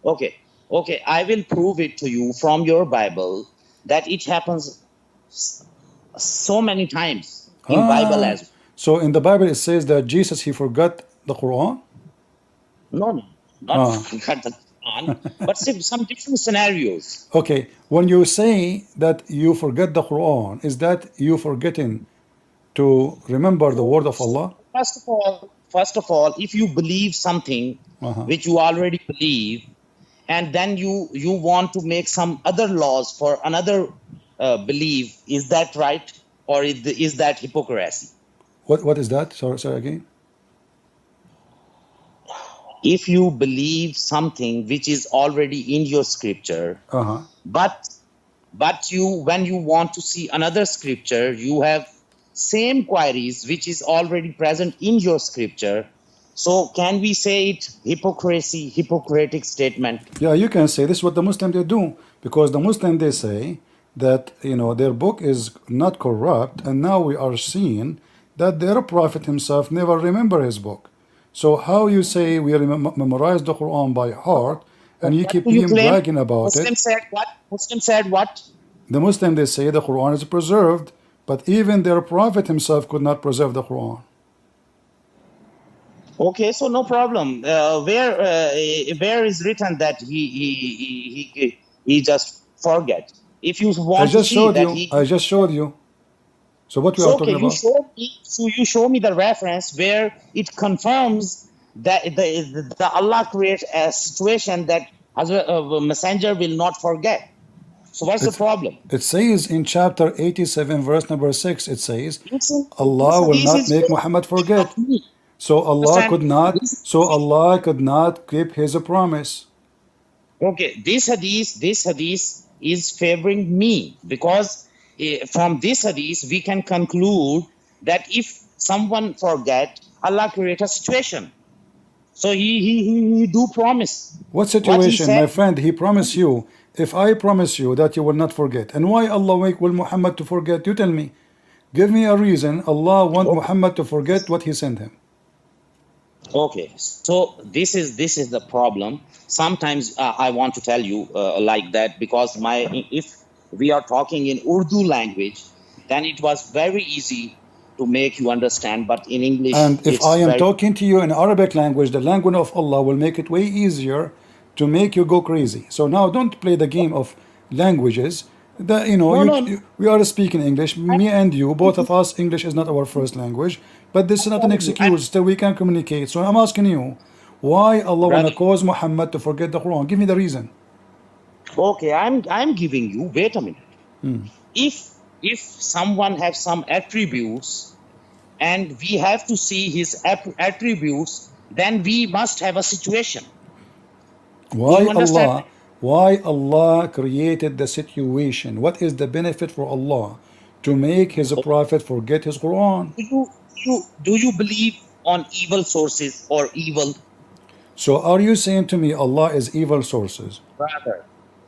Okay, okay, I will prove it to you from your Bible that it happens so many times in Bible as well. So in the Bible it says that Jesus He forgot the Quran. No, not forgot the Quran, but some different scenarios. Okay, when you say that you forget the Quran, is that you forgetting to remember the word of Allah? First of all, if you believe something which you already believe, and then you want to make some other laws for another belief, is that right, or is that hypocrisy? What is that? Sorry again. If you believe something which is already in your scripture, but you, when you want to see another scripture, you have same queries which is already present in your scripture. So can we say it hypocritic statement? Yeah, you can say this is what the Muslim they do, because the Muslim they say that their book is not corrupt, and now we are seeing that their prophet himself never remember his book. So how you say we memorize the Quran by heart, and you keep bragging about it? Muslim said what? Muslim said what? The Muslim they say the Quran is preserved, but even their prophet himself could not preserve the Quran. Okay, so no problem. Where is written that he just forget? If you want to see that I just showed you. So what we are talking about? You show me the reference where it confirms that the Allah creates a situation that a messenger will not forget. So what's the problem? It says in chapter 87, verse number 6, it says, Allah will not make Muhammad forget. So Allah could not keep his promise. Okay, this hadith is favoring me, because from this hadith we can conclude that if someone forget, Allah create a situation. So he do promise. What situation, my friend? He promised you. If I promise you that you will not forget, and why Allah will Muhammad to forget? You tell me. Give me a reason Allah want Muhammad to forget what He sent him. Okay, so this is the problem. Sometimes I want to tell you like that, because if we are talking in Urdu language, then it was very easy to make you understand. But in English, and if I am talking to you in Arabic language, the language of Allah will make it way easier to make you go crazy. So now don't play the game of languages. We are speaking English. Me and you, both of us, English is not our first language, but this is not an excuse that we can communicate. So I'm asking you, why Allah want to cause Muhammad to forget the Quran? Give me the reason. Okay, I'm giving you. Wait a minute. If someone has some attributes, and we have to see his attributes, then we must have a situation. Why Allah created the situation? What is the benefit for Allah to make His prophet forget his Quran? Do you believe on evil sources or evil? So are you saying to me Allah is evil sources?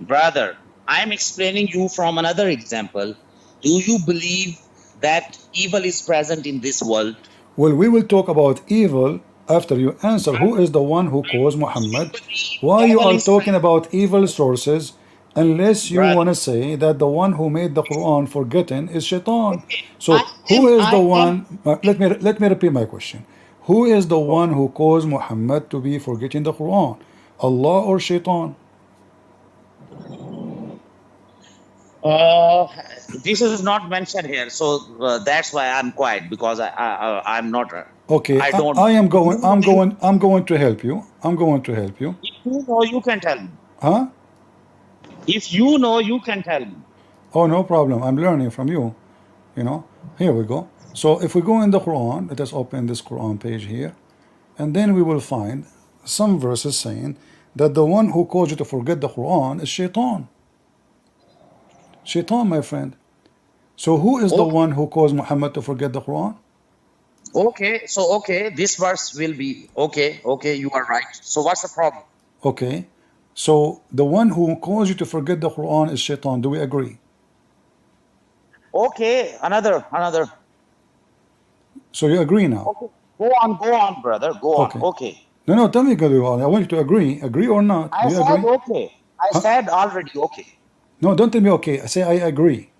Brother, I'm explaining you from another example. Do you believe that evil is present in this world? Well, we will talk about evil after you answer who is the one who caused Muhammad, why you Devil are is talking about evil sources unless you brother. want to say that the one who made the Quran forgotten is Shaitan. Okay, So who is the I am. one? Let me repeat my question. Who is the one who caused Muhammad to be forgetting the Quran? Allah or Shaitan? Uh, this is not mentioned here, so that's why I'm quiet because I'm not. Okay, I don't. I am If going. you know, I'm going to help you. I'm going to help you. if you know, you can tell me. Huh? If you know, you can tell me. Oh, no problem. I'm learning from you. You know. Here we go. So if we go in the Quran, let us open this Quran page here, and then we will find some verses saying that the one who caused you to forget the Quran is Shaitan. Shaitan, my friend. So who is the Okay, one who caused Muhammad to forget the Quran? okay. So okay, this verse will be okay. Okay, you are right. So what's the problem? Okay. So the one who caused you to forget the Quran is Shaitan. Do we agree? Okay, another. So you agree now? Okay, go on, brother. Go on. Okay. Okay. No, tell me, Gadul. I want you to agree. Agree or not? I Do you said agree? okay. I Huh? said already okay. No, don't tell me okay. I say I agree.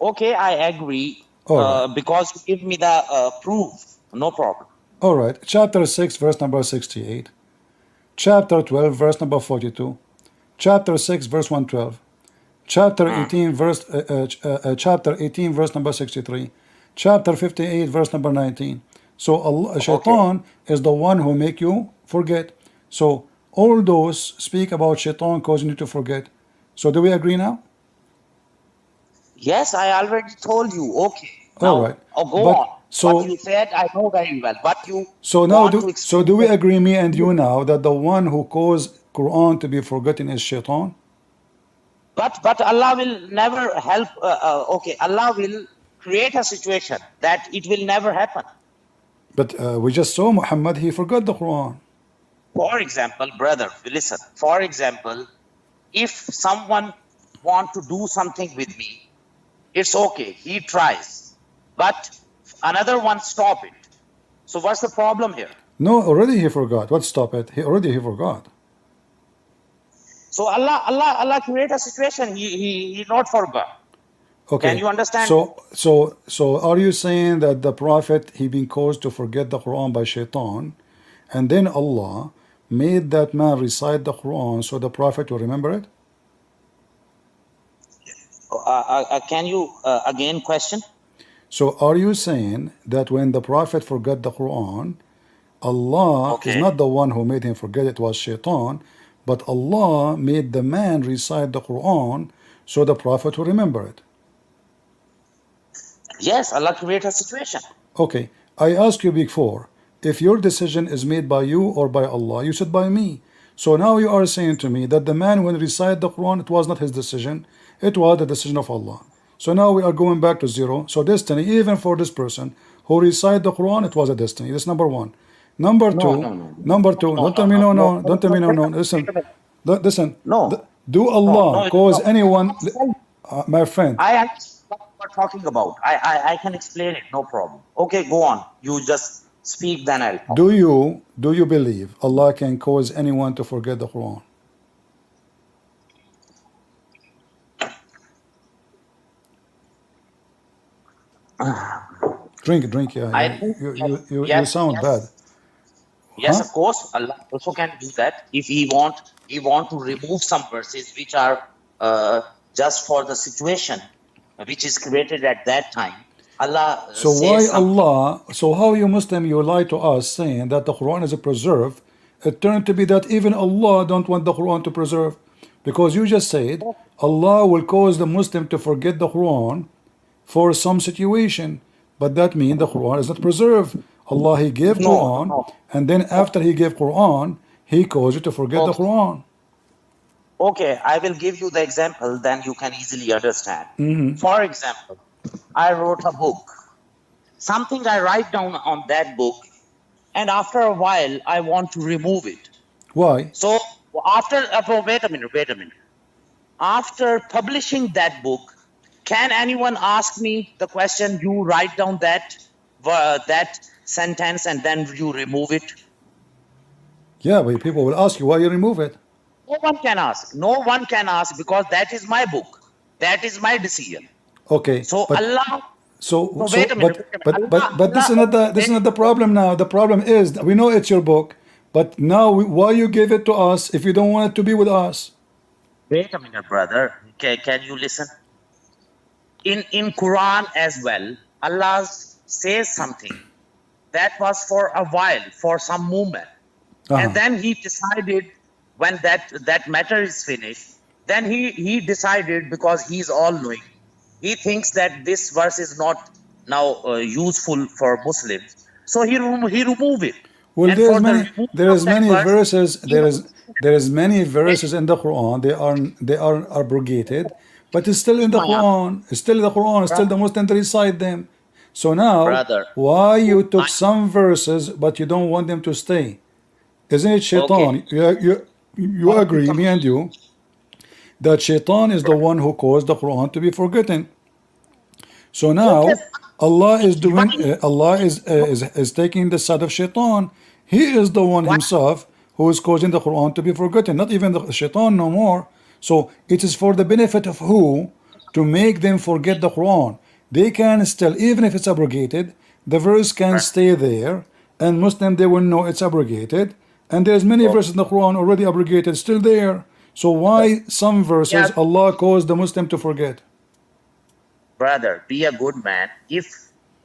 Okay, I agree. All right. Because you give me the proof. No problem. All right. Chapter 6, verse number 68. Chapter 12, verse number 42. Chapter 6, verse 112. Chapter Hmm. 18, chapter 18, verse number 63. Chapter 58, verse number 19. So Allah, Okay. Shaitan is the one who make you forget. So all those speak about Shaitan causing you to forget. So do we agree now? Yes, I already told you. Okay. All Now, right. go But on. What you so said, I know very well. But you so now want to do explain we that. agree, me and you, now that the one who caused Quran to be forgotten is Shaitan? But Allah will never help. Okay, Allah will create a situation that it will never happen. But we just saw Muhammad, he forgot the Quran. For example, brother, listen. For example, if someone want to do something with me, it's okay. He tries, but another one stop it. So what's the problem here? No, already he forgot. What stop it? He forgot. So Allah create a situation. He not forgot. Can Okay. you understand? So are you saying that the Prophet he been caused to forget the Quran by Shaitan, and then Allah made that man recite the Quran so the Prophet will remember it? Can you again question? So are you saying that when the Prophet forgot the Quran, Allah is Okay. not the one who made him forget, it was Shaitan, but Allah made the man recite the Quran so the Prophet will remember it? Yes, Allah create a situation. Okay, I asked you before, if your decision is made by you or by Allah, you said by me. So now you are saying to me that the man when recite the Quran, it was not his decision, it was the decision of Allah. So now we are going back to zero. So destiny, even for this person who recite the Quran, it was a destiny. That's number one. Number No, two, no, no, number two, no, don't tell no, me no, no, no, no, no, don't tell me no. no, Wait no. a minute, wait Listen, a minute. listen. No, Do no, Allah no, cause no. anyone, my friend, I understand what you are talking about. I can explain it. No problem. Okay, go on. You just speak, then I'll talk. do you believe Allah can cause anyone to forget the Quran? Drink, yeah. I You think you yes, you you, you yes, sound bad. yes, yes. Huh? Of course, Allah also can do that if He want to remove some verses which are just for the situation which is created at that time. Allah So why says something. Allah, so how you Muslim, you lie to us saying that the Quran is preserved? It turned to be that even Allah don't want the Quran to preserve. Because you just said Allah will cause the Muslim to forget the Quran for some situation. But that means the Quran is not preserved. Allah he gave No, Quran, no, and then no. after he gave Quran, he caused you to forget the Okay. Quran. Okay, I will give you the example, then you can easily understand. For example, I wrote a book. Something I write down on that book, and after a while, I want to remove it. Why? So wait a minute. After publishing that book, can anyone ask me the question? You write down that sentence and then you remove it? Yeah, but people will ask you why you remove it. No one can ask. No one can ask because that is my book. That is my decision. Okay, So but Allah. so So wait a minute. but this is not the problem now. The problem is we know it's your book, but now why you give it to us if you don't want it to be with us? Wait a minute, brother. Can you listen? In Quran as well, Allah says something that was for a while, for some moment. And then he decided when that matter is finished, then he decided because he's all knowing. He thinks that this verse is not now useful for Muslims. So he remove it. Well, And there for is the many removal there of is that many verse, verses he there was is many verses in the Quran they are abrogated, but it's still in the Quran. It's still in the Quran. It's still the Muslims recite them. So now, brother. why you took I, some verses but you don't want them to stay? Isn't it okay. shaitan? You How to agree, me and complete? you, that shaitan is the one who caused the Quran to be forgotten. So Okay. now Allah is doing Why? Allah is taking the side of shaitan. He is the one Why? himself who is causing the Quran to be forgotten, not even the shaitan no more. So it is for the benefit of who? To make them forget the Quran. They can still, even if it's abrogated, the verse can stay there, and Muslim they will know it's abrogated, and there's many verses in the Quran already abrogated still there. So why some Yeah, verses Allah caused the Muslim to forget? brother, be a good man. If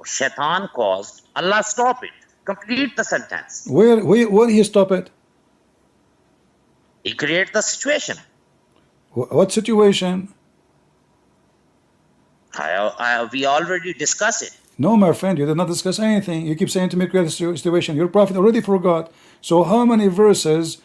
shaitan caused, Allah stop it. Complete the sentence. Where he stop it? He creates the situation. What situation? We already discussed it. No, my friend, you did not discuss anything. You keep saying to me, create a situation. Your prophet already forgot. So how many verses?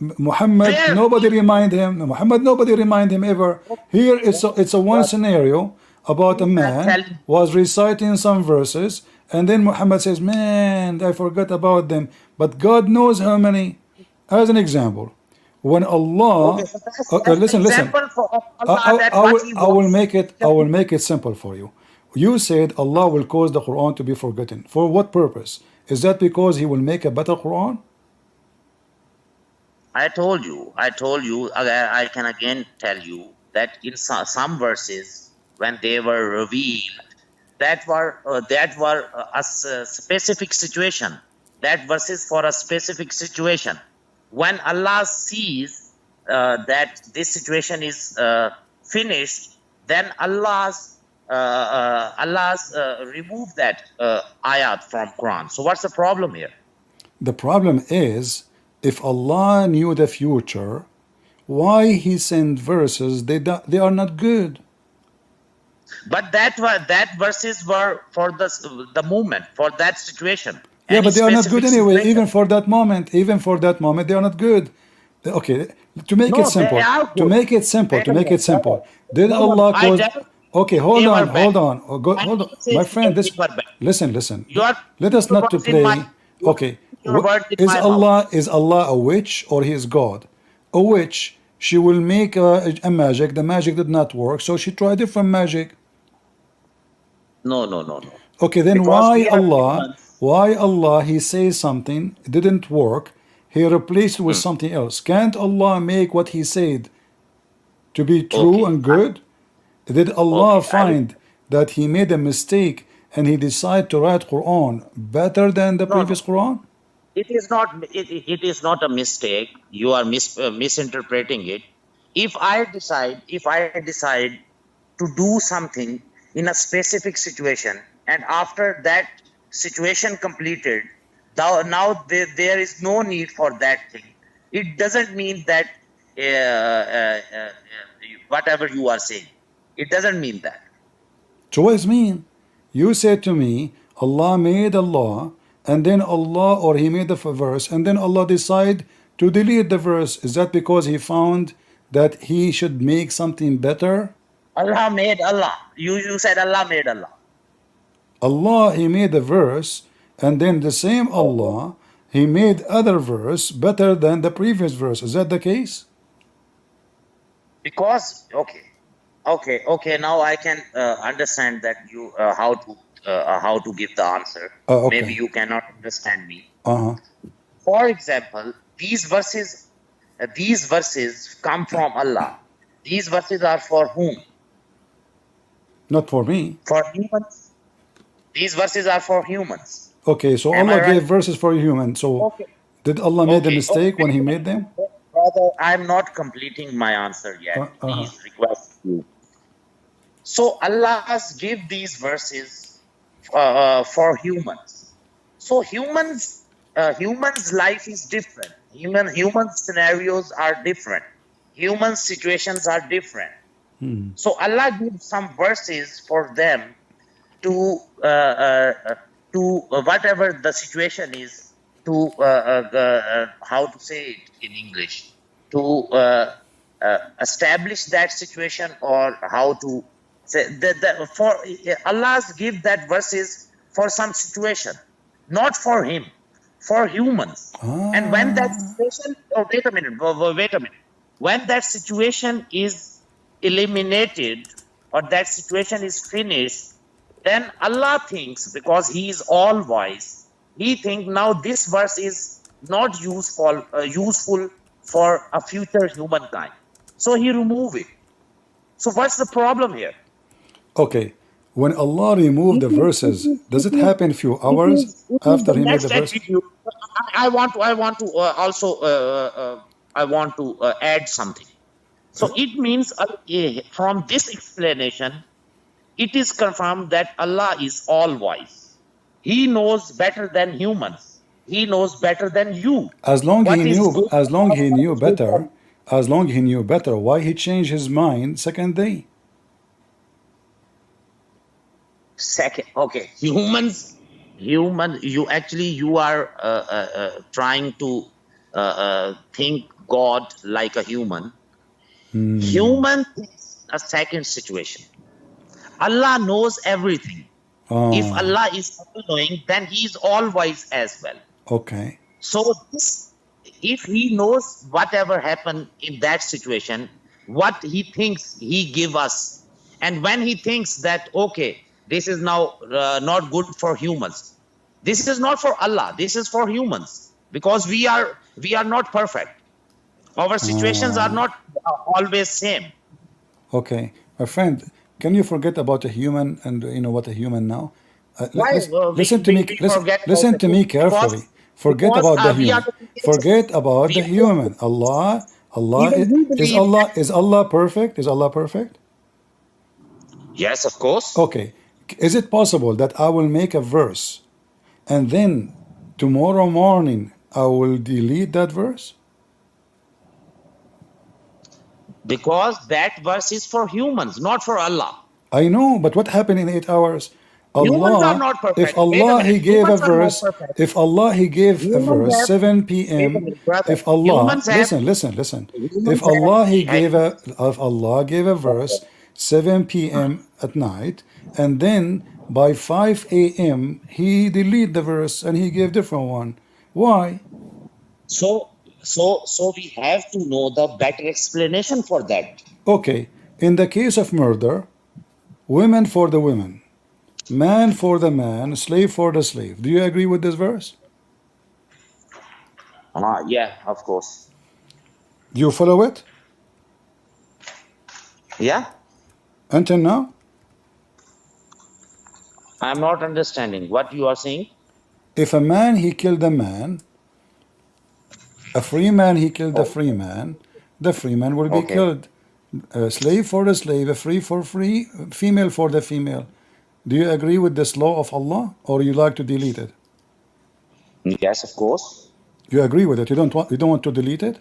Muhammad, Where? nobody remind him. Muhammad, nobody remind him ever. Here, it's a one scenario about a man was reciting some verses, and then Muhammad says, "Man, I forgot about them." But God knows how many. As an example, when Allah, Okay, so that's an listen, example for Allah that I what will He I will wants. make it simple for you. You said Allah will cause the Quran to be forgotten. For what purpose? Is that because He will make a better Quran? I told you. I can again tell you that in some verses when they were revealed, that were a specific situation. That verse is for a specific situation. When Allah sees that this situation is finished, then Allah's remove that ayat from Quran. So what's the problem here? The problem is, if Allah knew the future, why He sent verses? They are not good. But that verses were for the moment, for that situation. Yeah, Any but they are not good specific anyway. situation. Even for that moment, they are not good. Okay, to make it No, they simple, are to good. make it simple, Wait to a make minute, it simple. brother. Did No, Allah I cause? never Okay, they were bad. hold on. I Hold on, never say my friend. they were bad. Listen. Your Let us not to words in my play. Okay, your words in my mouth. Is Allah a witch or He is God? A witch, she will make a magic. The magic did not work, so she tried different magic. No. Okay, then Because we are humans. why Allah, He says something, it didn't work, He replaced it with something else. Can't Allah make what He said to be true Okay. and good? Did Allah Okay. find that He made a mistake and He decided to write Quran better than the No. previous Quran? It is not. It is not a mistake. You are misinterpreting it. If I decide to do something in a specific situation, and after that situation completed, now there is no need for that thing. It doesn't mean that whatever you are saying. It doesn't mean that. So what does it mean? You said to me, Allah made a law, and then Allah, or He made the verse, and then Allah decided to delete the verse. Is that because He found that He should make something better? Allah made Allah. You said Allah made Allah. Allah, He made a verse, and then the same Allah, He made other verse better than the previous verse. Is that the case? Because okay. Now I can understand that you how to how to give the answer. Okay. Maybe you cannot understand me. Uh-huh. For example, these verses come from Allah. These verses are for whom? Not for me. For humans. These verses are for humans. Okay, so Am I Allah right? gave verses for human. So Okay. did Allah made a Okay. mistake when He made them? Brother, I'm not completing my answer yet. Uh-huh. Please request you. So Allah has give these verses for humans. So humans life is different. Human scenarios are different. Human situations are different. So Allah gives some verses for them to whatever the situation is, to how to say it in English, to establish that situation, or how to say that for Allah's give that verses for some situation, not for him, for humans. And when that situation, oh wait a minute, when that situation is eliminated, or that situation is finished, then Allah thinks, because He is all wise, He thinks now this verse is not useful for a future humankind, so He remove it. So what's the problem here? Okay. When Allah removed the verses, does it happen a few hours after He made the verse? I want to also add something. So it means from this explanation, it is confirmed that Allah is all wise. He knows better than humans. He knows better than you. As long What He is knew, good as long He knew for better, as long He knew better, why He changed His mind second day? second. Okay, you are trying to think God like a human. Human thinks a second situation. Allah knows everything. If Allah is all-knowing, then He is all-wise as well. Okay. So if He knows whatever happened in that situation, what He thinks He give us, and when He thinks that, okay, this is now not good for humans, this is not for Allah, this is for humans, because we are not perfect. Our situations are not always same. Okay. My friend, can you forget about a human and you know what a human now? Why Listen to me. Listen to me carefully. Forget about the human. Forget about the human. Allah is Allah perfect? Is Allah perfect? Yes, of course. Okay. Is it possible that I will make a verse and then tomorrow morning I will delete that verse? Because that verse is for humans, not for Allah. I know, but what happened in 8 hours? Humans are Allah, not perfect. if Allah He gave a verse, if Allah He gave a verse 7 p.m. If Allah, listen. If Allah gave a verse 7 p.m. at night, and then by 5 a.m. He delete the verse and He gave different one. Why? So we have to know the better explanation for that. Okay, in the case of murder, women for the women, man for the man, slave for the slave. Do you agree with this verse? Yeah, of course. Do you follow it? Yeah? Until now? I'm not understanding what you are saying. If a man, he killed a man, a free man, he killed a free man, the free man will be killed. A slave for the slave, a free for free, female for the female. Do you agree with this law of Allah, or you like to delete it? Yes, of course. You agree with it? You don't want to delete it?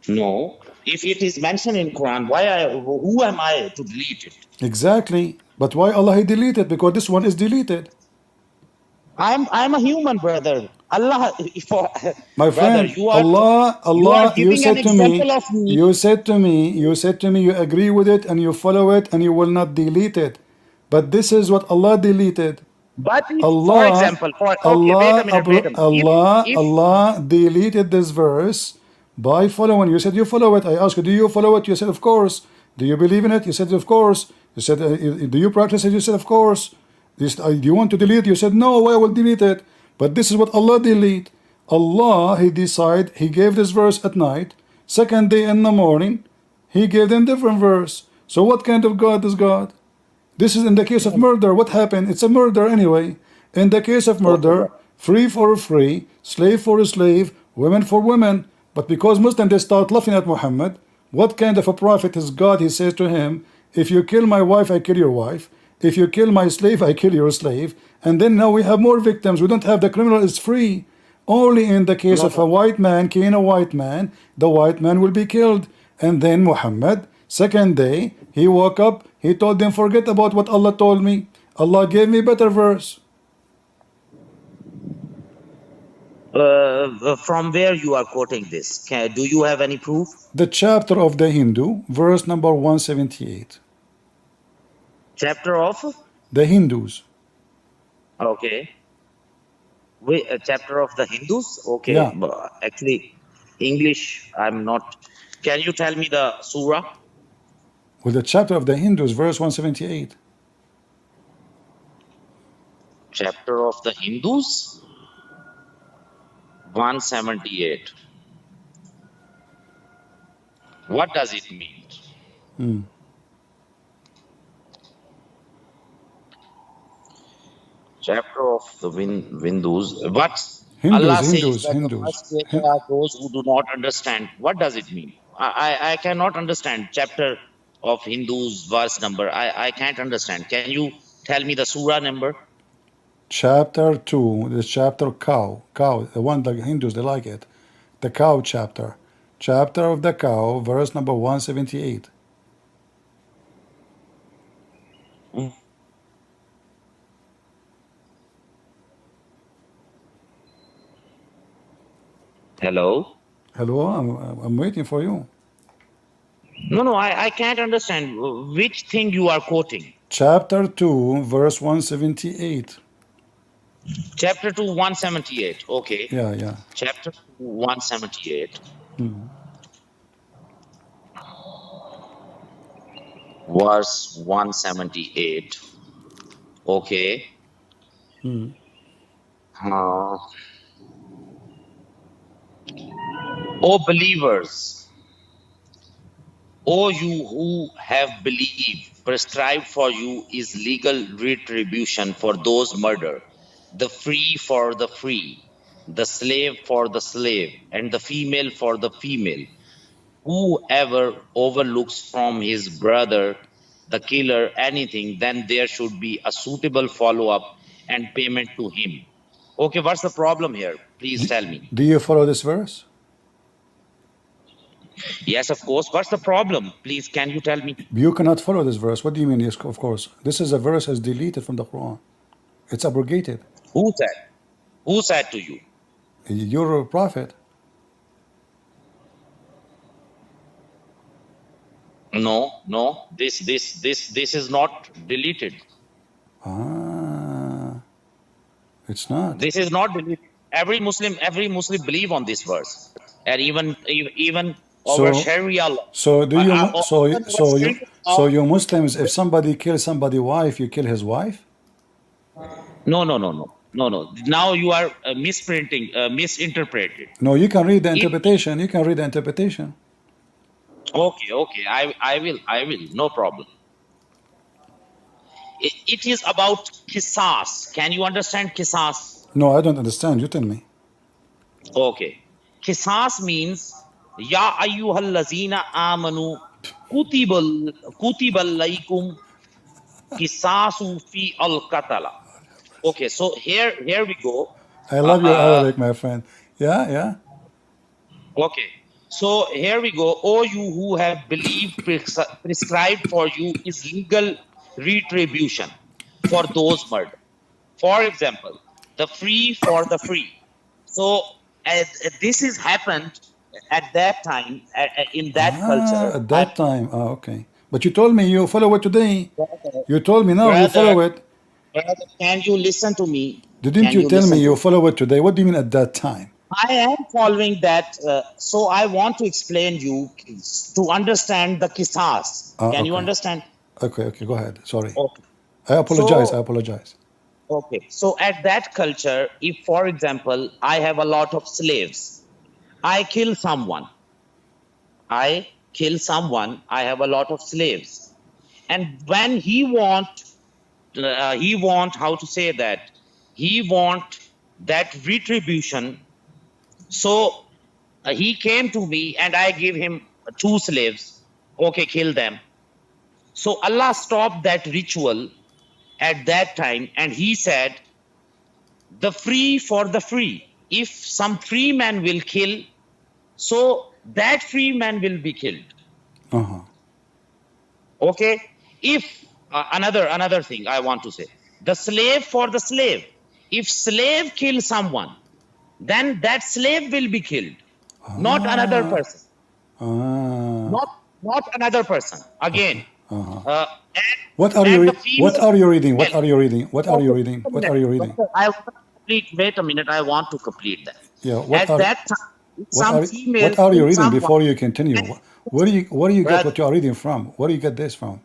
No. If it is mentioned in Quran, who am I to delete it? Exactly. But why Allah He deleted? Because this one is deleted. I'm a human, brother. Allah, my friend, brother, Allah, you said to me, you agree with it and you follow it and you will not delete it. But this is what Allah deleted. But for example, Allah deleted this verse by following. You said you follow it. I asked you, do you follow it? You said, of course. Do you believe in it? You said, of course. You said, do you practice it? You said, of course. You want to delete it? You said, no, I will delete it. But this is what Allah delete. Allah, He decide, He gave this verse at night. Second day in the morning, He gave them different verse. So what kind of God is God? This is in the case of murder. What happened? It's a murder anyway. In the case of murder, free for free, slave for a slave, women for women. But because Muslims, they start laughing at Muhammad, what kind of a prophet is God? He says to him, if you kill my wife, I kill your wife. If you kill my slave, I kill your slave. And then now we have more victims. We don't have the criminal is free. Only in the case of a white man killing a white man, the white man will be killed. And then Muhammad, second day, he woke up, he told them, forget about what Allah told me. Allah gave me better verse. From where you are quoting this? Do you have any proof? The chapter of the Hindu, verse number 178. Chapter of? The Hindus. Okay. Wait, a chapter of the Hindus? Okay. Yeah. But actually, English, I'm not. Can you tell me the surah? Well, the chapter of the Hindus, verse 178. Chapter of the Hindus? 178. What does it mean? Chapter of the Hindus. What Allah says that the first created are those who do not understand. What does it mean? I cannot understand. Chapter of Hindus, verse number. I can't understand. Can you tell me the surah number? Chapter 2, the chapter cow, the one the Hindus, they like it. The cow chapter. Chapter of the cow, verse number 178. Hello? Hello, I'm waiting for you. No, I can't understand. Which thing you are quoting? Chapter 2, verse 178. Chapter 2, 178. Okay. Yeah. Chapter 2, 178. Verse 178. Okay. O believers, O you who have believed, prescribed for you is legal retribution for those murdered, the free for the free, the slave for the slave, and the female for the female. Whoever overlooks from his brother, the killer, anything, then there should be a suitable follow-up and payment to him. Okay, what's the problem here? Please tell me. Do you follow this verse? Yes, of course. What's the problem? Please, can you tell me? You cannot follow this verse. What do you mean? Yes, of course. This is a verse that's deleted from the Quran. It's abrogated. Who said? Who said to you? You're a prophet. No. This is not deleted. It's not. This is not deleted. Every Muslim believe on this verse, and even our Sharia law. So you Muslims, if somebody kills somebody's wife, you kill his wife? No. Now you are misinterpreted. No, you can read the interpretation. You can read the interpretation. Okay. I will. No problem. It is about qisas. Can you understand qisas? No, I don't understand. You tell me. Okay. Qisas means Ya ayyuhal lazina amanu kutibal laikum qisasu fi al qatala. Okay, so here we go. I love your Arabic, my friend. Yeah. Okay, so here we go. O you who have believed, prescribed for you is legal retribution for those murdered. For example, the free for the free. So this has happened at that time, in that culture. At that time. Okay. But you told me you follow it today. You told me now you follow it. Brother, can you listen to me? Didn't you tell me you follow it today? What do you mean at that time? I am following that. So I want to explain you to understand the qisas. Can you understand? Okay. Go ahead. Sorry. Okay. I apologize. Okay. So at that culture, if for example, I have a lot of slaves, I kill someone, I kill someone, I have a lot of slaves. And when he want, how to say that, he want that retribution. So he came to me and I give him two slaves. Okay, kill them. So Allah stopped that ritual at that time and he said, the free for the free. If some free man will kill, so that free man will be killed. Uh-huh. Okay. If another thing I want to say, the slave for the slave. If slave kill someone, then that slave will be killed, not another Ah, person. ah, Not another person. Again, uh-huh. and What are you and the what are you reading? What female. are you reading? What are you reading? What are you reading? I want to complete. Wait a minute. I want to complete that. Yeah, At that time, some female what are you killed reading someone. before you continue? Where do you get Brother, what you are reading from? Where do you get this from?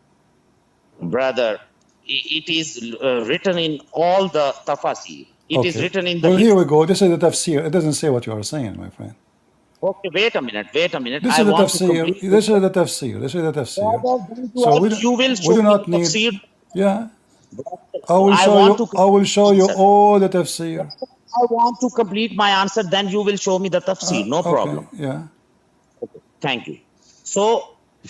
brother, it is written in all the tafasir. It is Okay. written in the Well, here history. we go. This is the tafsir. It doesn't say what you are saying, my friend. Okay, wait a minute. Wait a minute. This I is the want to tafsir. complete This is the tafsir. This is the tafsir. Brother, then So you will we show do me not the need. tafsir. Yeah, Brother, I want to I will show you answer. all the tafsir. I want to complete my answer. Then you will show me the tafsir. No Okay. problem. Yeah. Okay. Thank you. So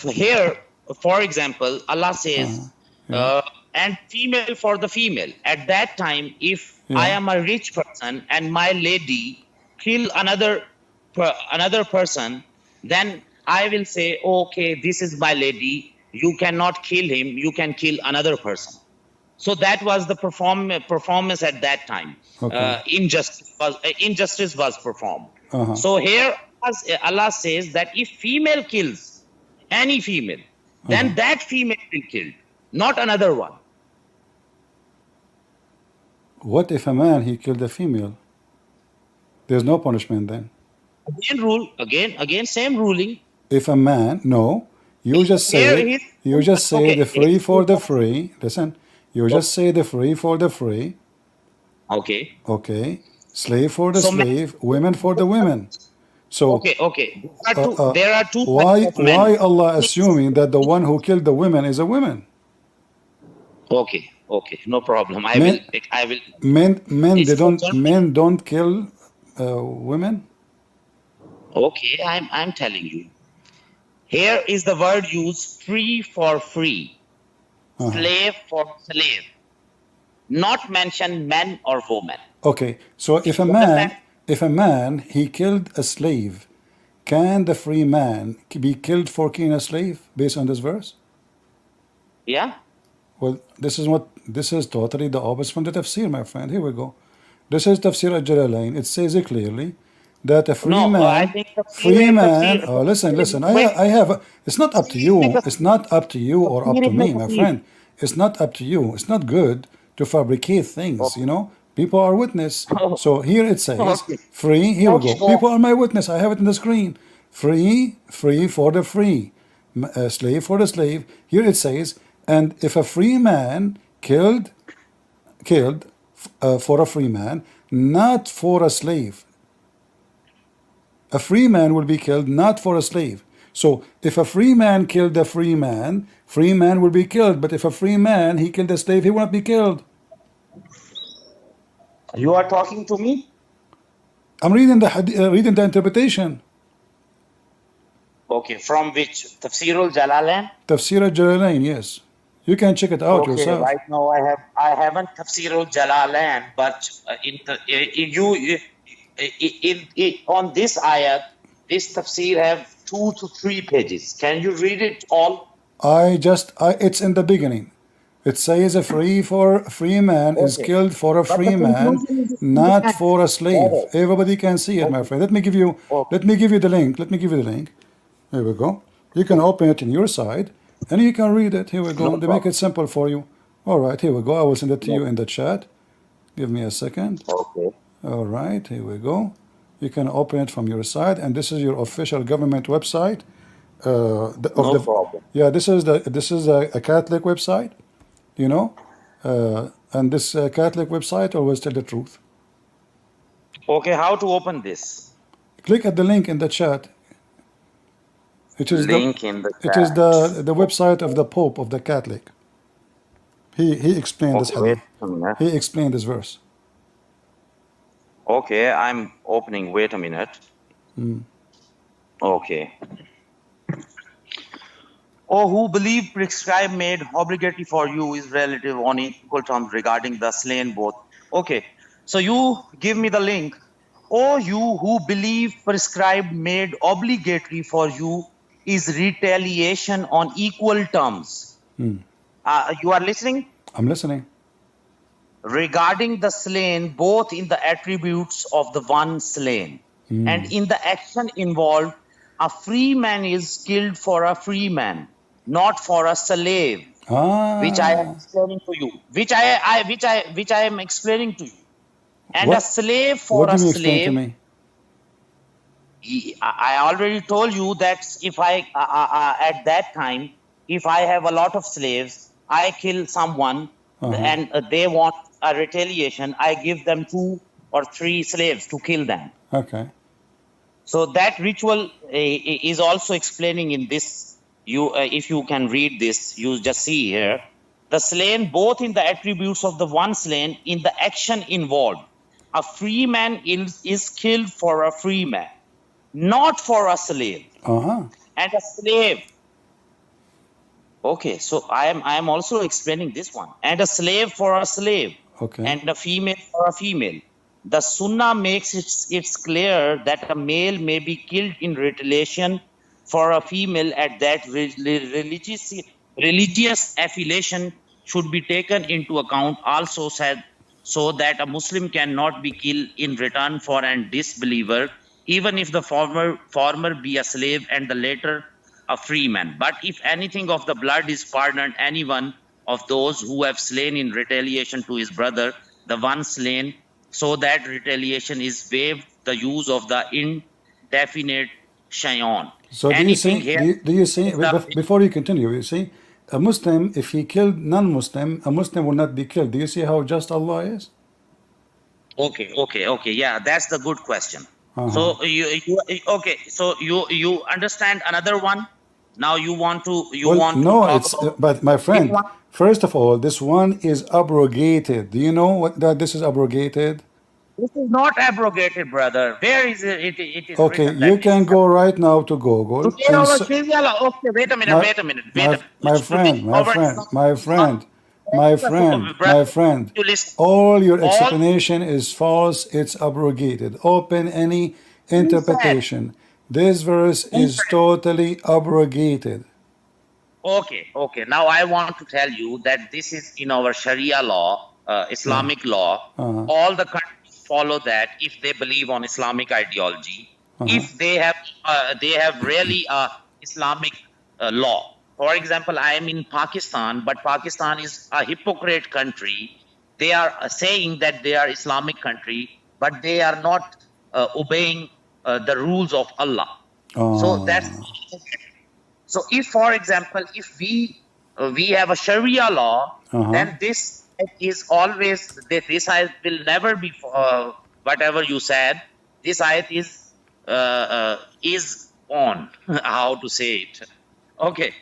here, for example, Allah says, Yeah. and female for the female. At that time, if I Yeah. am a rich person and my lady kill another person, then I will say, okay, this is my lady. You cannot kill him. You can kill another person. So that was the performance at that time. Okay. Injustice was performed. Uh-huh. So here Allah says that if female kills any female, then that female will kill, not another one. What if a man he killed a female? There's no punishment then. Again same ruling. If a man, no, you just Here say is the free for the free. Listen, you just say the free for the free. Okay. Okay, slave for the So slave, women for the women. So Okay. There are two why types of men. why Allah assuming that the one who killed the women is a woman? Okay. No problem. I Men- will. Men It's they for don't Germany. men don't kill women. Okay, I'm telling you. Here is the word used, free for free, slave for slave. Not mention men or women. Okay, so if a man he killed a slave, can the free man be killed for killing a slave based on this verse? Yeah. Well, this is totally the opposite from the tafsir, my friend. Here we go. This is tafsir al-Jalalain. It says it clearly that a free No, man, I think tafsir. Oh, listen. I have. It's not up to you. It's not up to you or up to me, my friend. It's not up to you. It's not good to fabricate things. You know, people are witness. So here it says Okay. free. Here we go. Okay. People are my witness. I have it in the screen. Free for the free, slave for the slave. Here it says, and if a free man killed for a free man, not for a slave. A free man will be killed, not for a slave. So if a free man killed a free man will be killed. But if a free man he killed a slave, he will not be killed. You are talking to me? I'm reading reading the interpretation. Okay, from which? Tafsirul Jalalain? Tafsir al-Jalalain, yes. You can check it out Okay, yourself. right now I haven't Tafsirul Jalalain, but on this ayat, this tafsir have 2 to 3 pages. Can you read it all? It's in the beginning. It says a free man is Okay. killed for a But free the man, conclusion is not different. for a slave. Okay. Everybody can see it, my friend. Let me give you the link. Here we go. You can open it in your side and you can read it. Here we go. No They make problem. it simple for you. All right, here we go. I will send it to you in the chat. Give me a second. Okay. All right, here we go. You can open it from your side, and this is your official government website. No problem. Yeah, this is a Catholic website. You know, And this Catholic website always tell the truth. Okay, how to open this? Click at the link in the chat. It is Link in the the website of the Pope of the Catholic. He explained this Okay, wait hadith. a minute. He explained this verse. Okay, I'm opening. Wait a minute. Okay. Oh, who believe prescribed made obligatory for you is relative on equal terms regarding the slain both. Okay, so you give me the link. Oh, you who believe prescribed made obligatory for you is retaliation on equal terms. You are listening? I'm listening. Regarding the slain, both in the attributes of the one slain and in the action involved, a free man is killed for a free man, not for a slave, which I am explaining to you. Which I am explaining to you. And a slave for What a do you explain to slave. me? I already told you that if I at that time, if I have a lot of slaves, I kill someone and they want a retaliation, I give them 2 or 3 slaves to kill them. Okay. So that ritual is also explaining in this. You, if you can read this, you just see here the slain, both in the attributes of the one slain, in the action involved. A free man is killed for a free man, not for a slave. And a slave. Okay, so I am also explaining this one. And a slave for a slave. Okay. And a female for a female. The Sunnah makes it's clear that a male may be killed in retaliation for a female, at that religious affiliation should be taken into account. Also said, so that a Muslim cannot be killed in return for a disbeliever, even if the former be a slave and the later a free man. But if anything of the blood is pardoned anyone of those who have slain in retaliation to his brother, the one slain, so that retaliation is waived, the use of the indefinite shayon. So do you see, before you continue, you see, a Muslim, if he killed non-Muslim, a Muslim will not be killed. Do you see how just Allah is? Okay. Yeah, that's the good question. So so you understand another one? Now you want to but my friend, first of all, this one is abrogated. Do you know what that this is abrogated? This is not abrogated, brother. Where is it? It is okay, you can go right now to Google. Okay, wait a minute. My friend, all your explanation is false. It's abrogated. Open any interpretation. This verse is totally abrogated. Okay. Now I want to tell you that this is in our Sharia law, Islamic law. All the countries follow that if they believe on Islamic ideology. If they have really Islamic law. For example, I am in Pakistan, but Pakistan is a hypocrite country. They are saying that they are Islamic country, but they are not obeying the rules of Allah. So that's so. If, for example, if we have a Sharia law, then this is always this ayat will never be whatever you said. This ayat is on how to say it. Okay.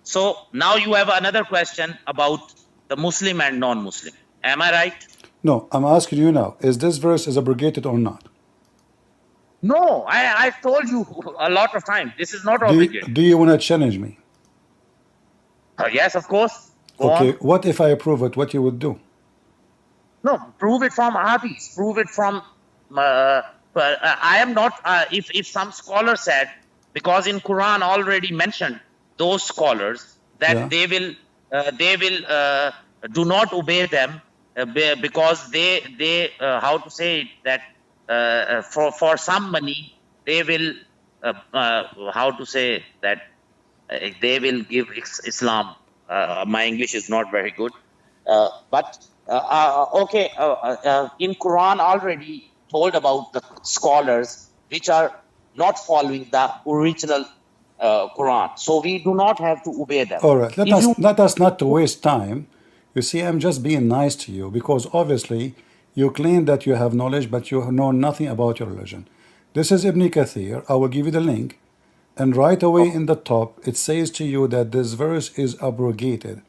So now you have another question about the Muslim and non-Muslim. Am I right? No, I'm asking you now. Is this verse is abrogated or not? No, I told you a lot of times. This is not obligated. Do you want to challenge me? Yes, of course. Go okay, on. What if I approve it? What you would do? No, prove it from hadith. Prove it from. I am not. If some scholar said, because in Quran already mentioned those scholars that they will do not obey them because they how to say it, that for some money they will how to say that they will give Islam. My English is not very good, but okay. In Quran already told about the scholars which are not following the original Quran, so we do not have to obey them. All right, let us not to waste time. You see, I'm just being nice to you because obviously you claim that you have knowledge, but you know nothing about your religion. This is Ibn Kathir. I will give you the link. And right away Okay. in the top, it says to you that this verse is abrogated.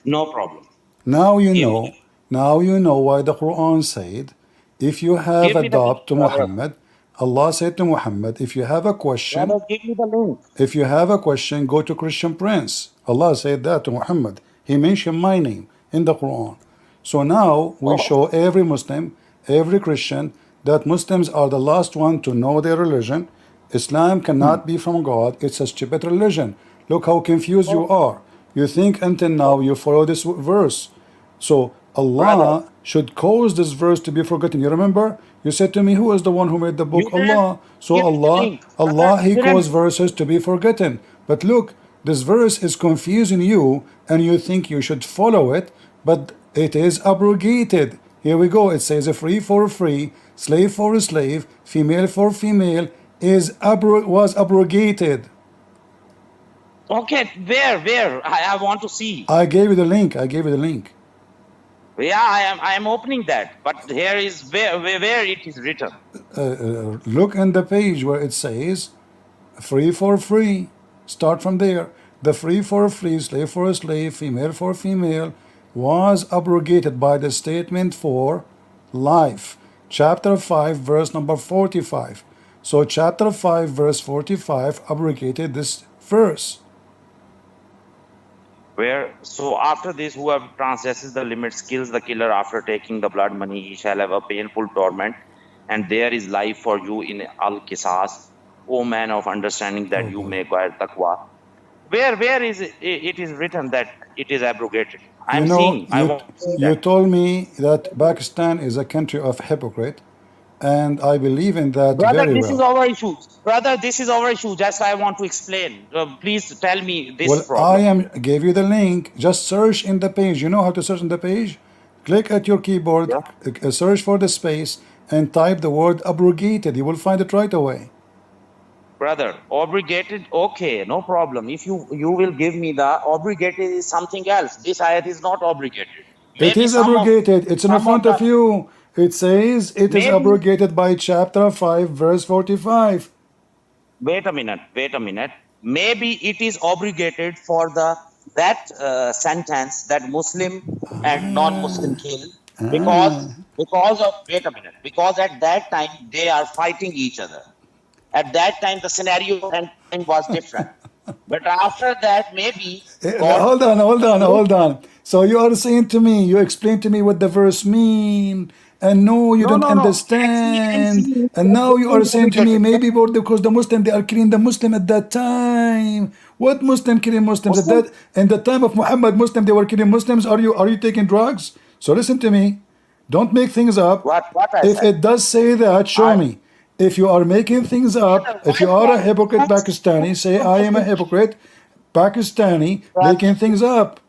No problem. Now you Give know, me, now you know why the Quran said, if you have give a me the link, doubt to brother. Muhammad, Allah said to Muhammad, if you have a question, Brother, give me the link. if you have a question, go to Christian Prince. Allah said that to Muhammad. He mentioned my name in the Quran. So now we Oh, show every Muslim, every Christian, that Muslims are the last one to know their religion. Islam cannot be from God. It's a stupid religion. Look how confused you oh, are. You think until now you follow this verse. So brother, Allah should cause this verse to be forgotten. You remember? You said to me, who is the one who made the book? you didn't Allah. So give me the Allah, link. Brother, Allah, you He didn't. caused verses to be forgotten. But look, this verse is confusing you and you think you should follow it, but it is abrogated. Here we go. It says a free for a free, slave for a slave, female for female was abrogated. Okay, where? I want to see. I gave you the link. I gave you the link. Yeah, I am opening that. But here is where it is written. Look in the page where it says free for free. Start from there. The free for a free, slave for a slave, female for female was abrogated by the statement for life. Chapter 5, verse number 45. So, chapter 5, verse 45 abrogated this verse. Where so after this, whoever transgresses the limits, kills the killer after taking the blood money, he shall have a painful torment, and there is life for you in al-Qisas, O man of understanding, that you may acquire taqwa. Where is it is written that it is abrogated? I You am know, seeing. I want to see you that. told me that Pakistan is a country of hypocrite, and I believe in that Brother, very this is well. our issue. Brother, this is our issue. Just I want to explain. Please tell me this Well, I problem. gave you the link. Just search in the page. You know how to search in the page? Click at your keyboard, Yeah. search for the space, and type the word abrogated. You will find it right away. Brother, obligated, okay, no problem. If you will give me the obligated is something else. This ayat is not obligated. It Maybe is abrogated. It's in front of you. It says it is maybe abrogated by chapter 5, verse 45. wait a minute. Maybe it is obligated for that sentence that Muslim and non-Muslim kill because of wait a minute, because at that time they are fighting each other. At that time the scenario and time was different. But after that, maybe God Hold on. So you are saying to me, you explain to me what the verse mean, and no, you don't no. Actually, I'm understand. seeing And now you are saying to me, obligated. maybe because the Muslim they are killing the Muslim at that time. What Muslim killing Muslims at Muslim, that? In the time of Muhammad, Muslim they were killing Muslims. Are you taking drugs? So listen to me. Don't make things up. what I If said. it does say that, show I me. If you are making things up, brother, if why you are a from hypocrite Pakistani, say I am a hypocrite Pakistani making things up.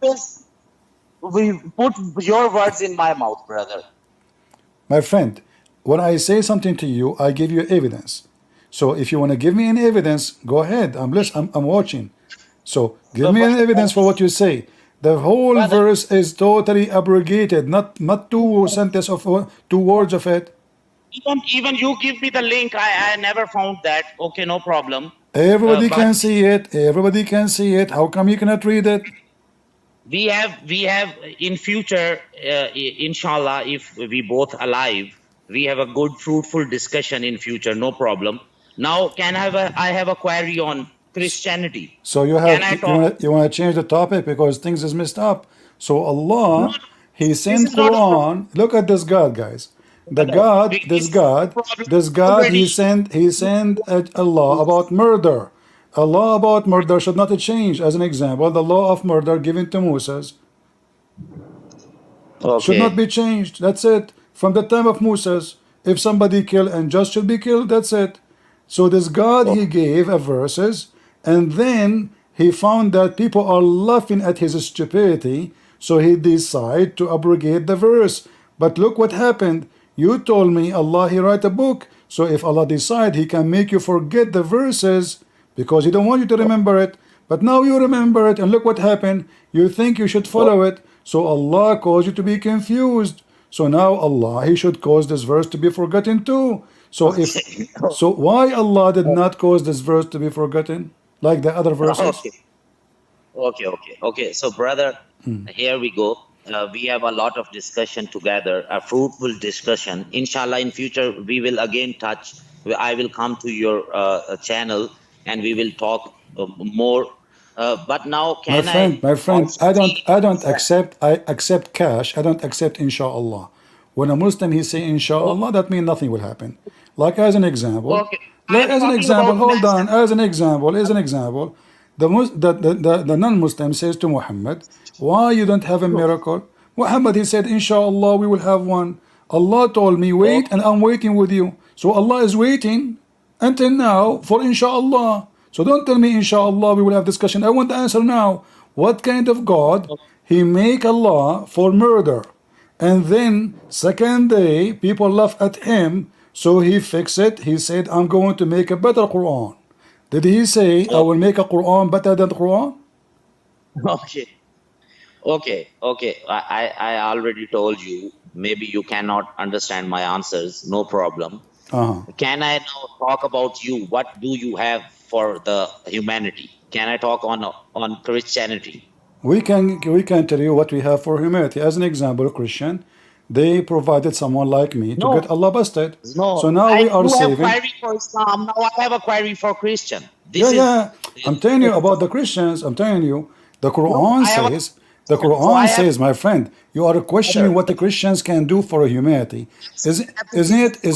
we put your words in my mouth, brother. My friend, when I say something to you, I give you evidence. So if you want to give me any evidence, go ahead. I'm listening. I'm watching. So give me an evidence for what you say. The whole Brother, verse is totally abrogated, not two sentences of 2 words of it. even you give me the link. I never found that. Okay, no problem. Everybody But can see it. Everybody can see it. How come you cannot read it? we have in future, inshallah, if we both alive, we have a good fruitful discussion in future. No problem. Now, I have a query on Christianity. So you Can have I you talk? want to change the topic because things is messed up. So No, Allah, He this sent is not a problem. Quran. Look at this God, guys. The Brother, God, this this is a God, problem this God. already. He sent a law about murder. A law about murder should not change. As an example, the law of murder given to Moses should not Okay. be changed. That's it. From the time of Moses, if somebody kill and just should be killed, that's it. So this God, He gave a verses, and then He found that people are laughing at His stupidity, so He decided to abrogate the verse. But look what happened. You told me Allah, He write a book. So if Allah decide, He can make you forget the verses because He don't want you to remember it. But now you remember it, and look what happened. You think you should follow it. So Allah caused you to be confused. So now Allah, He should cause this verse to be forgotten too. So if Okay. so, why Allah did not cause this verse to be forgotten like the other verses? Okay. Okay. So, brother, here we go. We have a lot of discussion together, a fruitful discussion. Inshallah, in future, we will again touch. I will come to your channel and we will talk more. But now, can I My friend, also see? I don't accept, I accept cash. I don't accept inshallah. When a Muslim he say inshallah, that means nothing will happen. Like as an example, Okay, I am talking about hold mass. on, as an example, the non-Muslim says to Muhammad, why you don't have a miracle? Muhammad he said, inshallah we will have one. Allah told me wait, and Okay, I'm waiting with you. So Allah is waiting until now for inshallah. So don't tell me inshallah we will have discussion. I want the answer now. What kind of God he make Allah for murder? And then second day people laugh at him, so he fixed it. He said, I'm going to make a better Quran. Did he say I will okay, make a Quran better than the Quran? okay, okay. I already told you. Maybe you cannot understand my answers. No problem. Uh-huh. Can I now talk about you? What do you have for the humanity? Can I talk on Christianity? We can tell you what we have for humanity. As an example, Christian, they provided someone like me to get No, Allah busted. So no. now we are You have saving. query for Islam. Now I have a query for Christian. Yeah, This is yeah. I'm telling you about the Christians. I'm telling you, the no. Quran I have a says, so I have my friend, you are questioning brother. what the Christians can do for humanity. Isn't it the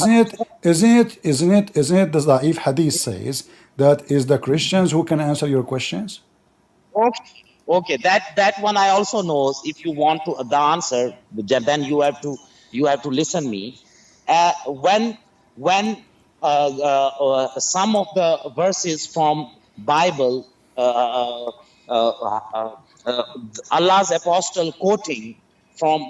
Da'if Hadith says that is the Christians who can answer your questions? Okay, okay. That one I also knows. If you want to the answer, then you have to listen me. When some of the verses from Bible, Allah's apostle quoting from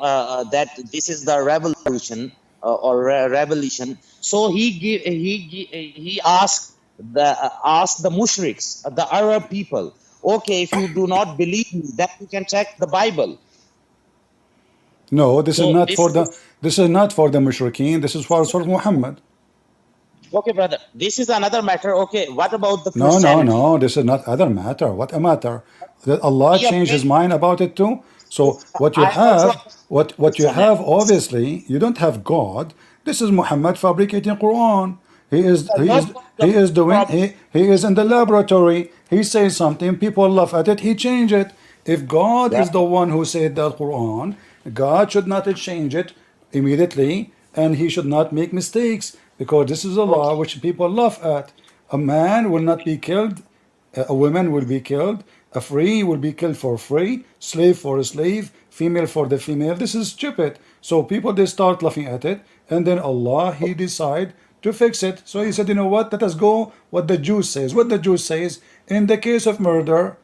that this is the revolution revelation. So he asked the mushriks, the Arab people. Okay, if you do not believe me, then you can check the Bible. No, So this is not for the mushrikeen. This is for Muhammad. okay, brother. This is another matter. Okay, what about the No, no, Christianity? no. This is not other matter. What a matter? That Allah Yeah, changed His mind about it too. So what you I also have, what you Christian. have, obviously, you don't have God. This is Muhammad fabricating Quran. What was the He is doing problem? he is in the laboratory. He says something, people laugh at it. He change it. If God Yeah. is the one who said that Quran, God should not change it immediately, and He should not make mistakes because this is a law Okay. which people laugh at. A man will not be killed, a woman will be killed, a free will be killed for free, slave for a slave, female for the female. This is stupid. So people they start laughing at it, and then Allah He decide to fix it. So He said, you know what? Let us go. What the Jews says. What the Jews says in the case of murder,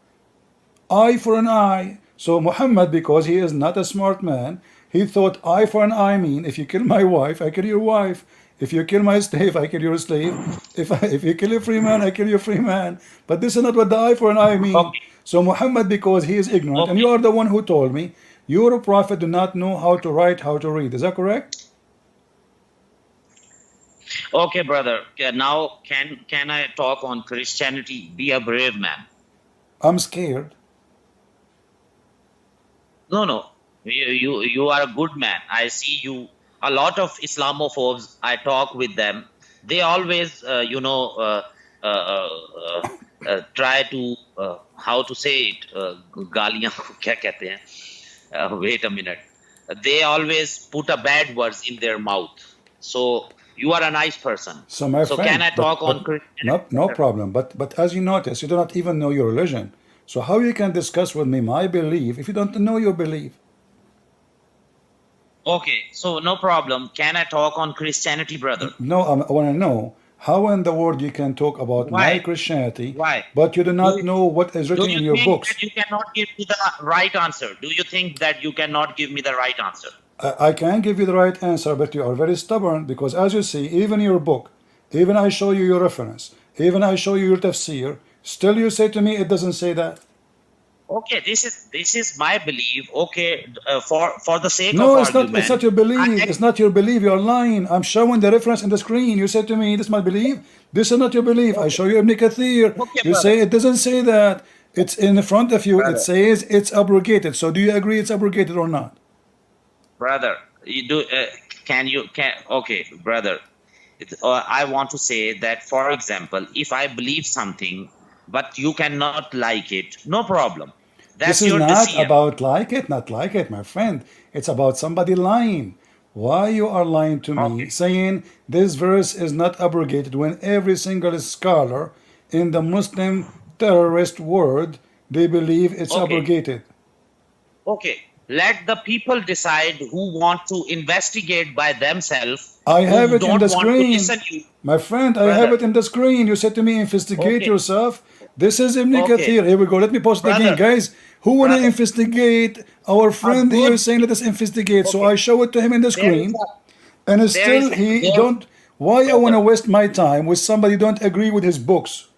eye for an eye. So Muhammad, because he is not a smart man, he thought eye for an eye mean if you kill my wife, I kill your wife. If you kill my slave, I kill your slave. If you kill a free man, I kill your free man. But this is not what the eye for an eye mean. Okay. So Muhammad, because he is ignorant, and you Okay. are the one who told me, your prophet do not know how to write, how to read. Is that correct? Okay, brother. Okay, now can I talk on Christianity? Be a brave man. I'm scared. No. You are a good man. I see you. A lot of Islamophobes. I talk with them. They always, try to how to say it. गालियाँ को क्या कहते हैं? Wait a minute. They always put a bad words in their mouth. So you are a nice person. So my So can friend, I talk on no Christianity? problem. But as you notice, you do not even know your religion. So how you can discuss with me my belief if you don't know your belief? Okay, so no problem. Can I talk on Christianity, brother? No, I want to know how in the world you can talk about my Why? Christianity, Why? but you do not Do, know what is do written you in your think books. that you cannot give me the right answer? Do you think that you cannot give me the right answer? I can give you the right answer, but you are very stubborn because, as you see, even your book, even I show you your reference, even I show you your tafsir, still you say to me it doesn't say that. Okay, this is my belief. Okay, for the sake No, of it's not. It's not argument, your belief. I, It's not your belief. You're lying. I'm showing the reference in the screen. You said to me, "This is my belief." This is not your belief. I okay, show you Ibn Kathir. okay, You say brother, it doesn't say that. It's in front of you. It brother, says it's abrogated. So do you agree it's abrogated or not? brother. You do? Can okay, brother. I want to say that, for example, if I believe something, but you cannot like it, no problem. This That's is your not decision. about like it, not like it, my friend. It's about somebody lying. Why you are lying to me, Okay, saying this verse is not abrogated when every single scholar in the Muslim terrorist world they believe it's okay, abrogated. okay. Let the people decide who want to investigate by themselves, I have who it in don't the want to screen. listen you, My friend, I have brother. it in the screen. You said to me, investigate Okay, yourself. This is Ibn okay, Kathir. Here we go. Let me post it again. brother, Guys, who want to brother. investigate? Our A friend here good. is saying, let us investigate. So Okay, I show it to him in the there is screen. a And there is still he there, don't. Why I want brother. to waste my time with somebody don't agree with his books?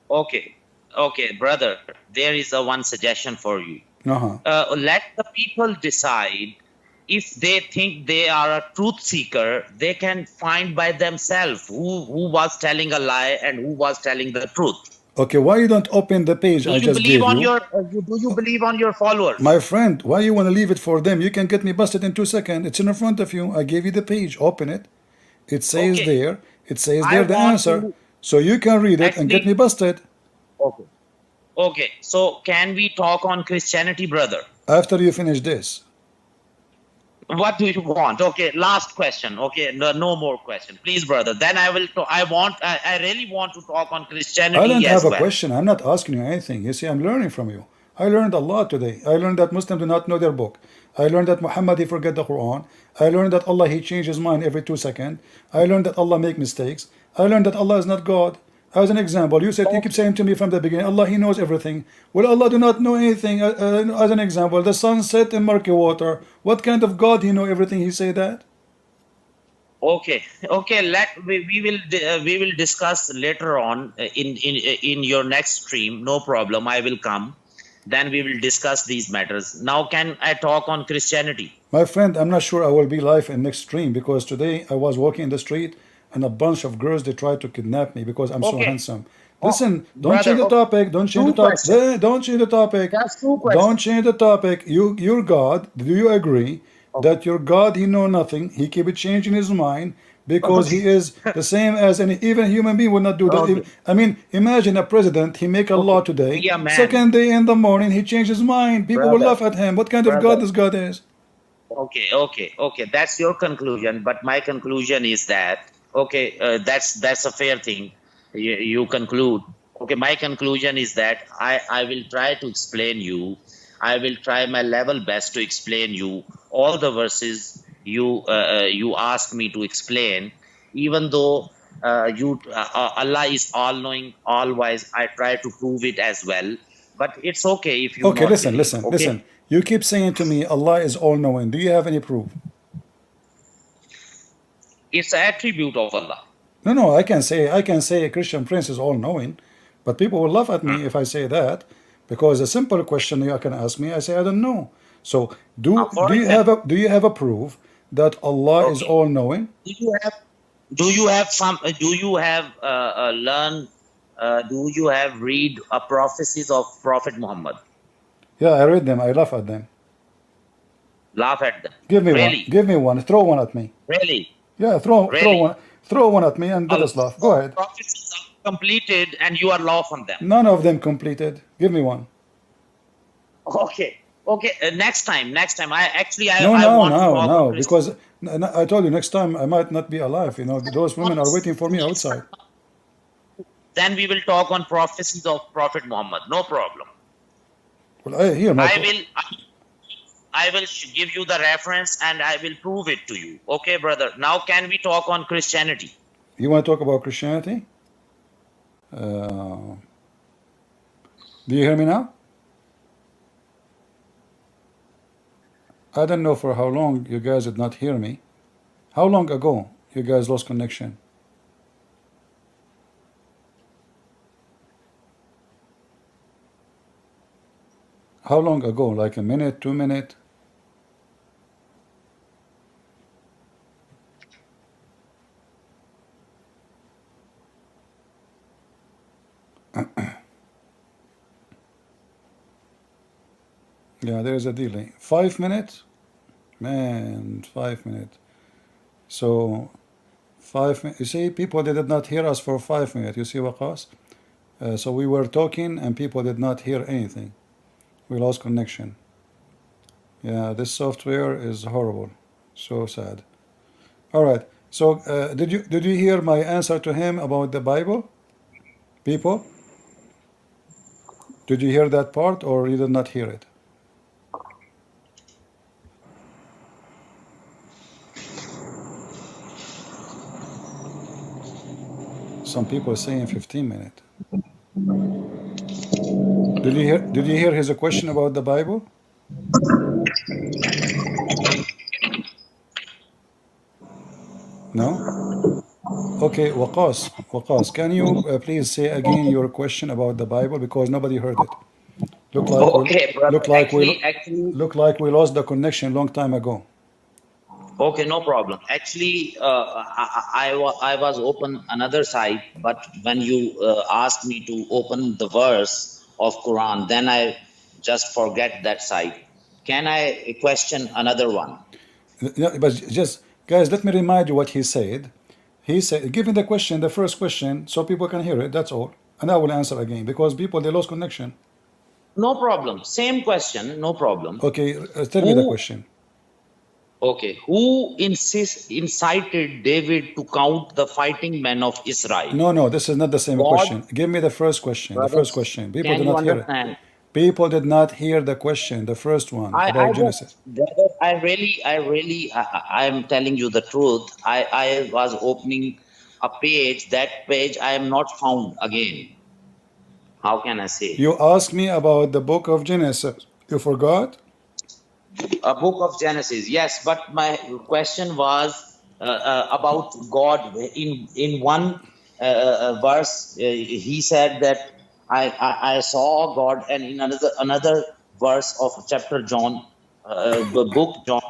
Okay, okay, brother. There is a one suggestion for you. Uh-huh. Let the people decide. If they think they are a truth seeker, they can find by themselves who was telling a lie and who was telling the truth. Okay, why you don't open the page Do I you just believe gave on you? your do you believe on your My followers? friend, why you want to leave it for them? You can get me busted in 2 seconds. It's in front of you. I gave you the page. Open it. It says Okay, there. It says I there the want answer. to So you can read it and get me actually. busted Okay, okay. So can we talk on Christianity, brother? after you finish this. What do you want? Okay, last question. Okay, no, no more question, please, brother. Then I will. I really want to talk on I don't Christianity have as a well. question. I'm not asking you anything. You see, I'm learning from you. I learned a lot today. I learned that Muslims do not know their book. I learned that Muhammad he forget the Quran. I learned that Allah he change his mind every 2 seconds. I learned that Allah make mistakes. I learned that Allah is not God. As an example, you keep Okay, saying to me from the beginning, Allah he knows everything. Well, Allah do not know anything. As an example, the sun set in murky water. What kind of God he know everything? He say that. okay, okay. We will discuss later on in your next stream. No problem. I will come. Then we will discuss these matters. Now, can I talk on Christianity? My friend, I'm not sure I will be live in next stream because today I was walking in the street and a bunch of girls they tried to kidnap me because I'm so Okay, handsome. oh, Listen, don't change brother. the Okay. topic. Don't change the Two topic. questions. Don't change the topic. Just two Don't questions. change the topic. Your God. Do you agree Okay. that your God he know nothing? He keep it changing his mind because he Okay. is the same as any even human being would not do that. Okay. I mean, imagine a president. He make a law Okay. today. Be a man, Second day in the morning he change his mind. People will brother. laugh at him. What kind of God Brother. this God is? Okay, okay, okay. That's your conclusion, but my conclusion is that okay, that's a fair thing. You conclude. Okay, my conclusion is that I will try to explain you. I will try my level best to explain you all the verses you ask me to explain. Even though Allah is all knowing, all wise, I try to prove it as well. But it's okay if you Okay, not listen, believe. listen, Okay. listen. You keep saying to me, Allah is all knowing. Do you have any proof? It's an attribute of Allah. No, no, I can say a Christian prince is all knowing, but people will laugh at me if I say that because a simple question you can ask me, I say I don't know. So For example, do you have a proof that Allah is okay, all knowing? do you have do you have learn do you have read prophecies of Prophet Muhammad? Yeah, I read them. I laugh at them. Laugh at them. Give me one. Really, Give me one. Throw one at me. really, Yeah, really. throw one at me and let A us lot laugh. Go of ahead. prophecies are completed, and you are laugh on them. None of them completed. Give me one. Okay, okay. Next time. No, I no, want to no, talk on no. Christian. Because I told you next time I might not be alive. You know, those women are waiting for me outside. Then we will talk on prophecies of Prophet Muhammad. No problem. Well, I hear my. I will. I will give you the reference and I will prove it to you. Okay, brother. Now, can we talk on Christianity? You want to talk about Christianity? Do you hear me now? I don't know for how long you guys did not hear me. How long ago you guys lost connection? How long ago? Like a minute, 2 minutes? Yeah, there is a delay. 5 minutes? Man, 5 minutes. So 5 minutes. You see, people they did not hear us for 5 minutes. You see, Waqas? So we were talking and people did not hear anything. We lost connection. Yeah, this software is horrible. So sad. All right. So did you hear my answer to him about the Bible? People, did you hear that part or you did not hear it? Some people saying 15 minutes. Did you hear his question about the Bible? No? Okay, Waqas, can you please say again your question about the Bible because nobody heard it. Look like we Okay, brother. look like we Actually, look like we lost the connection long time ago. okay, no problem. Actually, I was open another side, but when you asked me to open the verse of Quran, then I just forget that side. Can I question another one? Yeah, but just guys, let me remind you what he said. He said, give me the question, the first question, so people can hear it. That's all, and I will answer again because people they lost connection. No problem. Same question, no problem. Okay, tell me the Who, question. okay, who incited David to count the fighting men of Israel? No, this is not the same God, question. Give me the first question. The first brothers, question. People can did you not hear it. understand? People did not hear the question, the first one I about just, Genesis. brother, I am telling you the truth. I was opening a page. That page I am not found again. How can I say? You asked me about the book of Genesis. You forgot? A book of Genesis, yes. But my question was about God. In one verse, he said that I saw God, and in another verse of chapter John, the book John,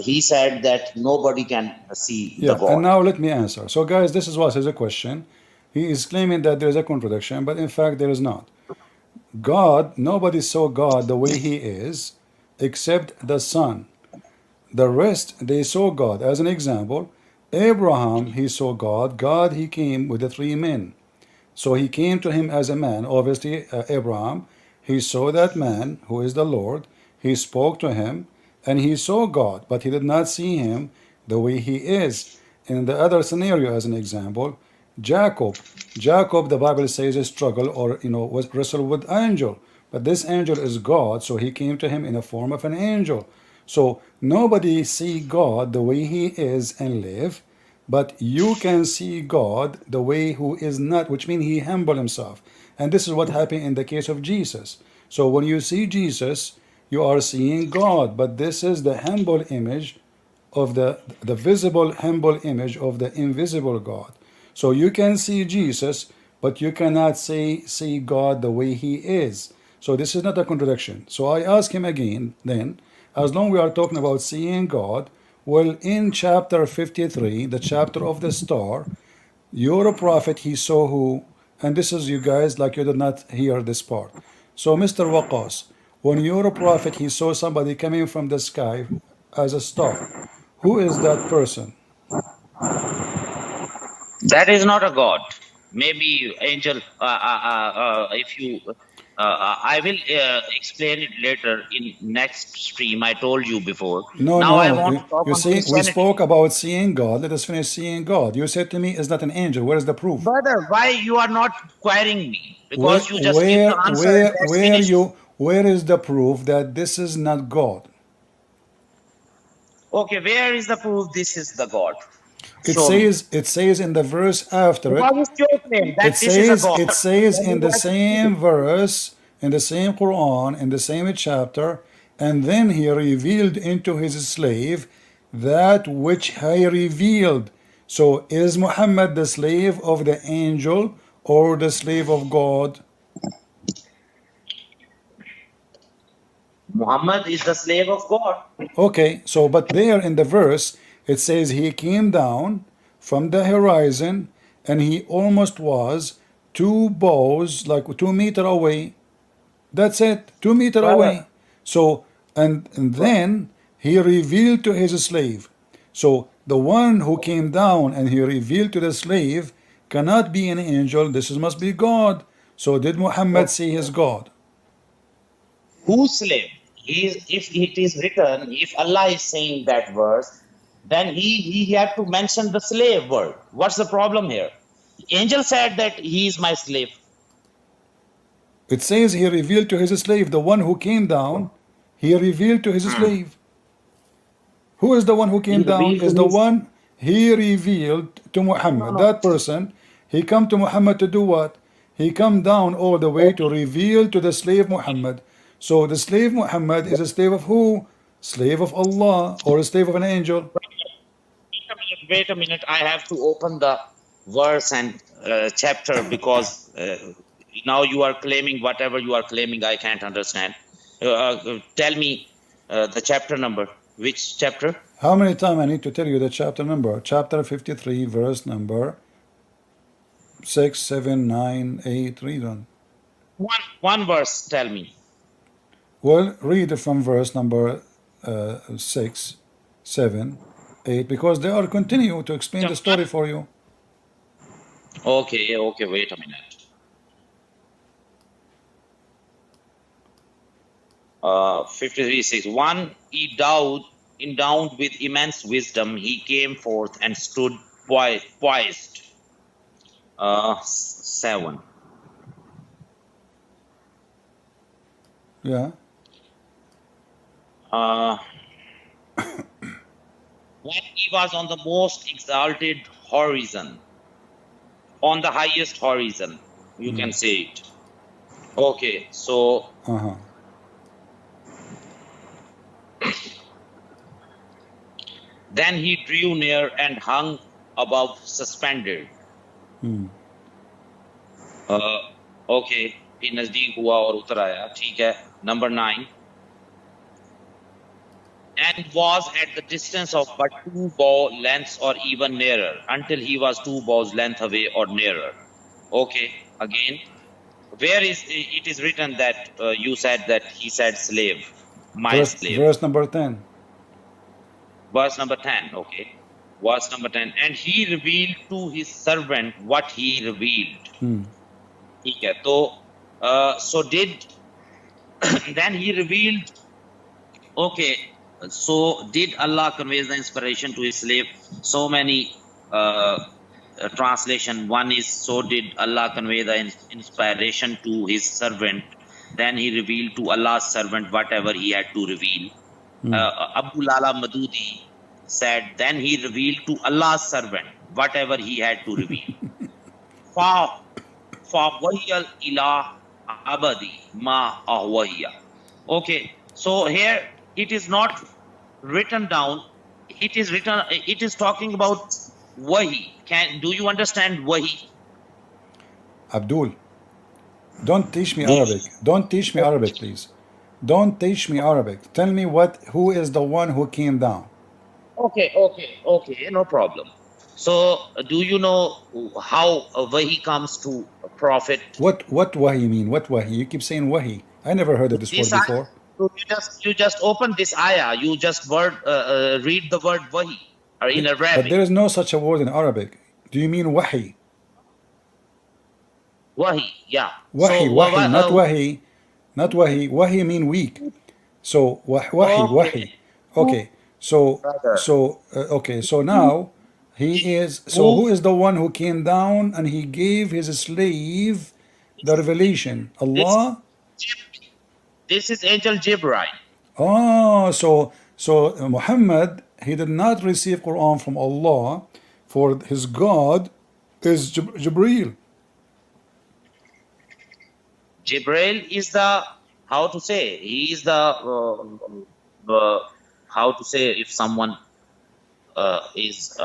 he said that nobody can see the Yeah, and God. now let me answer. So, guys, this is what is a question. He is claiming that there is a contradiction, but in fact, there is not. God, nobody saw God the way He is except the Son. The rest, they saw God. As an example, Abraham, he saw God. God, he came with the three men. So he came to him as a man. Obviously, Abraham, he saw that man who is the Lord. He spoke to him and he saw God, but he did not see him the way he is. In the other scenario, as an example, Jacob. Jacob, the Bible says, a struggle or was wrestled with angel. But this angel is God, so he came to him in the form of an angel. So nobody see God the way he is and live, but you can see God the way who is not, which means he humbled himself. And this is what happened in the case of Jesus. So when you see Jesus, you are seeing God, but this is the humble image of the visible humble image of the invisible God. So you can see Jesus, but you cannot see God the way he is. So this is not a contradiction. So I ask him again then, as long we are talking about seeing God, well, in chapter 53, the chapter of the star, your prophet he saw who, and this is you guys like you did not hear this part. So Mr. Waqas, when your prophet he saw somebody coming from the sky as a star, who is that person? That is not a God. Maybe angel. If you, I will explain it later in next stream. I told you before. No, Now I no. want You, to talk you on see, we spoke Christianity. about seeing God. Let us finish seeing God. You said to me, "Is not an angel." Where is the proof? Brother, why you are not querying me? Where, Because you just give where, the answer and where, that's where finished. you? Where is the proof that this is not God? Okay, where is the proof this is the God? It Show me. says, it says in the verse after it. Because it's your claim that It this is a says, God. it says Then you in the have to prove it. same verse, in the same Quran, in the same chapter, and then he revealed into his slave that which he revealed. So is Muhammad the slave of the angel or the slave of God? Muhammad is the slave of God. Okay, so but there in the verse it says he came down from the horizon and he almost was 2 bows, like 2 meter away. That's it, 2 meter Brother, away. So and then he revealed to his slave. So the one who came down and he revealed to the slave cannot be an angel. This must be God. So did Muhammad okay. see his God? Whose slave? If it is written, if Allah is saying that verse, then he had to mention the slave word. What's the problem here? Angel said that he is my slave. It says he revealed to his slave, the one who came down, he revealed to his Hmm. slave. Who is the one who He came down? revealed Is to the his one he revealed to no, Muhammad. no. That person, he come to Muhammad to do what? He come down all the way to Okay. reveal to the slave Muhammad. So the slave Muhammad is a slave of who? Slave of Allah or a slave of an angel? Wait a minute. I have to open the verse and chapter because now you are claiming whatever you are claiming. I can't understand. Tell me the chapter number. Which chapter? How many times I need to tell you the chapter number? Chapter 53, verse number 6, 7, 9, 8. Read on. One verse. Tell me. Well, read from verse number 6, 7, 8, because they are continue to explain the story for you. Okay. Okay. Wait a minute. 53:6. One, endowed with immense wisdom, he came forth and stood poised. 7. Yeah. When he was on the most exalted horizon, on the highest horizon, you can say it. Okay, so Uh-huh. then he drew near and hung above suspended. Okay, फिर नजदीक हुआ और उतर आया, ठीक है. Number 9. And was at the distance of but 2 bow lengths or even nearer, until he was 2 bows length away or nearer. Okay, again, where is it is written that you said that he said slave, my slave. Verse number 10. Verse number 10, okay. Verse number 10. And he revealed to his servant what he revealed. Okay, so did, then he revealed, okay, so did Allah convey the inspiration to his slave? So many translation. One is, so did Allah convey the inspiration to his servant. Then he revealed to Allah's servant whatever he had to reveal. Abu Lala Madudi said, then he revealed to Allah's servant whatever he had to reveal. Fawwahiyal ilah abadi ma ahwahiya. Okay, so here it is not written down. It is written. It is talking about wahi. Do you understand wahi? Abdul, don't teach me Arabic. Don't teach me Arabic, please. Don't teach me Arabic. Tell me who is the one who came down. Okay, no problem. So, do you know how wahi comes to a prophet? What wahi mean? What wahi? You keep saying wahi. I never heard of this word before. So you just open this ayah. You just read the word wahi or in Arabic. But there is no such a word in Arabic. Do you mean wahi? Wahi, yeah. Wahi, So, wahi, not wahi. Not wahi. Wahi mean weak. So wahi. Okay. So okay. So now he is. So who is the one who came down and he gave his slave the revelation? Allah. This is Angel Jibril. Oh, so Muhammad, he did not receive Quran from Allah, for his God is Jibreel. Jibril is the, how to say, he is the how to say, if someone is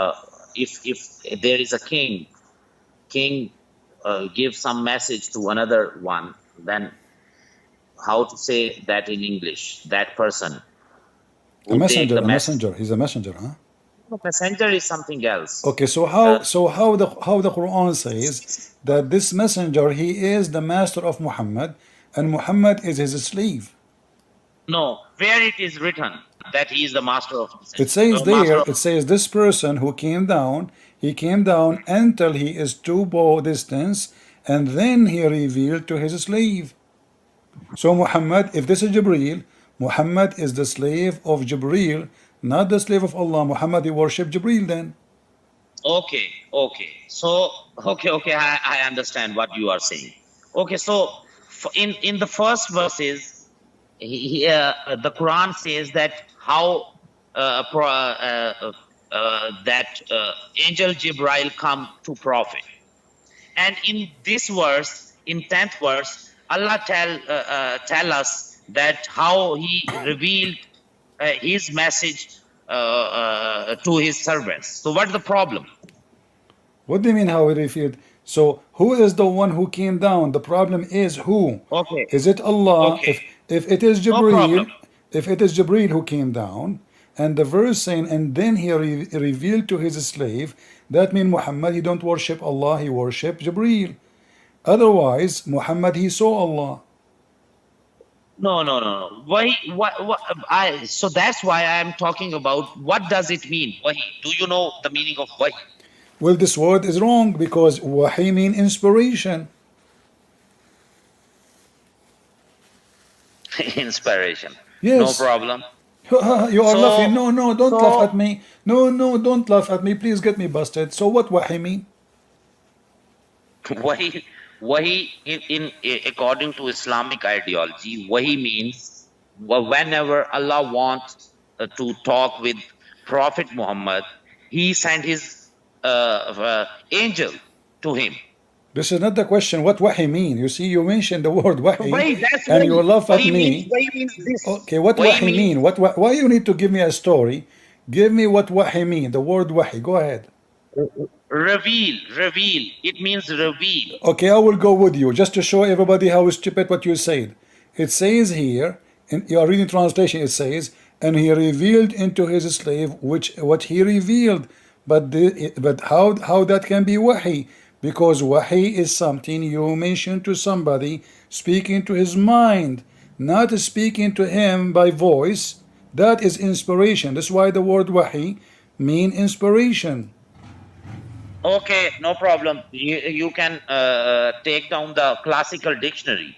if there is a king gives some message to another one, then how to say that in English? That person A who take messenger, the a message. messenger. He's a messenger, huh? No, messenger is something else. Okay, so Uh, how the Quran says that this messenger he is the master of Muhammad and Muhammad is his slave. no, where it is written that he is the master of It says master there, of. it says this person who came down, he came down until he is two bow distance, and then he revealed to his slave. So Muhammad, if this is Jibreel, Muhammad is the slave of Jibreel, not the slave of Allah. Muhammad, he worship Jibreel then. Okay, okay. So, okay, I understand what you are saying. Okay, so in the first verses, the Quran says that how that angel Jibril come to Prophet, and in this verse, in 10th verse, Allah tell us that how He revealed His message to His servants. So, what's the problem? What do you mean how he revealed? So who is the one who came down? The problem is who? Okay, Is it Allah? okay, If it is no problem. Jibreel, if it is Jibreel who came down, and the verse saying, and then he revealed to his slave, that means Muhammad he don't worship Allah, he worship Jibreel. Otherwise, Muhammad he saw Allah. No. Why? What? So that's why I am talking about what does it mean? Wahi. Do you know the meaning of wahi? Well, this word is wrong because wahi mean inspiration. Inspiration. No Yes. problem. You are laughing. So, No, don't laugh at me. No, don't laugh at me. Please get me busted. So what wahi mean? wahi in according to Islamic ideology, wahi means whenever Allah wants to talk with Prophet Muhammad, He sent His angel to him. This is not the question. What wahi mean? You see, you mentioned the word wahi, Wahi, that's and you wahi. laugh at Wahi me. means this. Okay, what Wahi wahi means mean? Why you need to give me a story? Give me what wahi mean. The word wahi. Go ahead. reveal. It means reveal. Okay, I will go with you just to show everybody how stupid what you said. It says here, in you are reading translation. It says, and he revealed into his slave which what he revealed. But how that can be wahi? Because wahi is something you mention to somebody, speaking to his mind, not speaking to him by voice. That is inspiration. That's why the word wahi mean inspiration. Okay, no problem. You can take down the classical dictionary.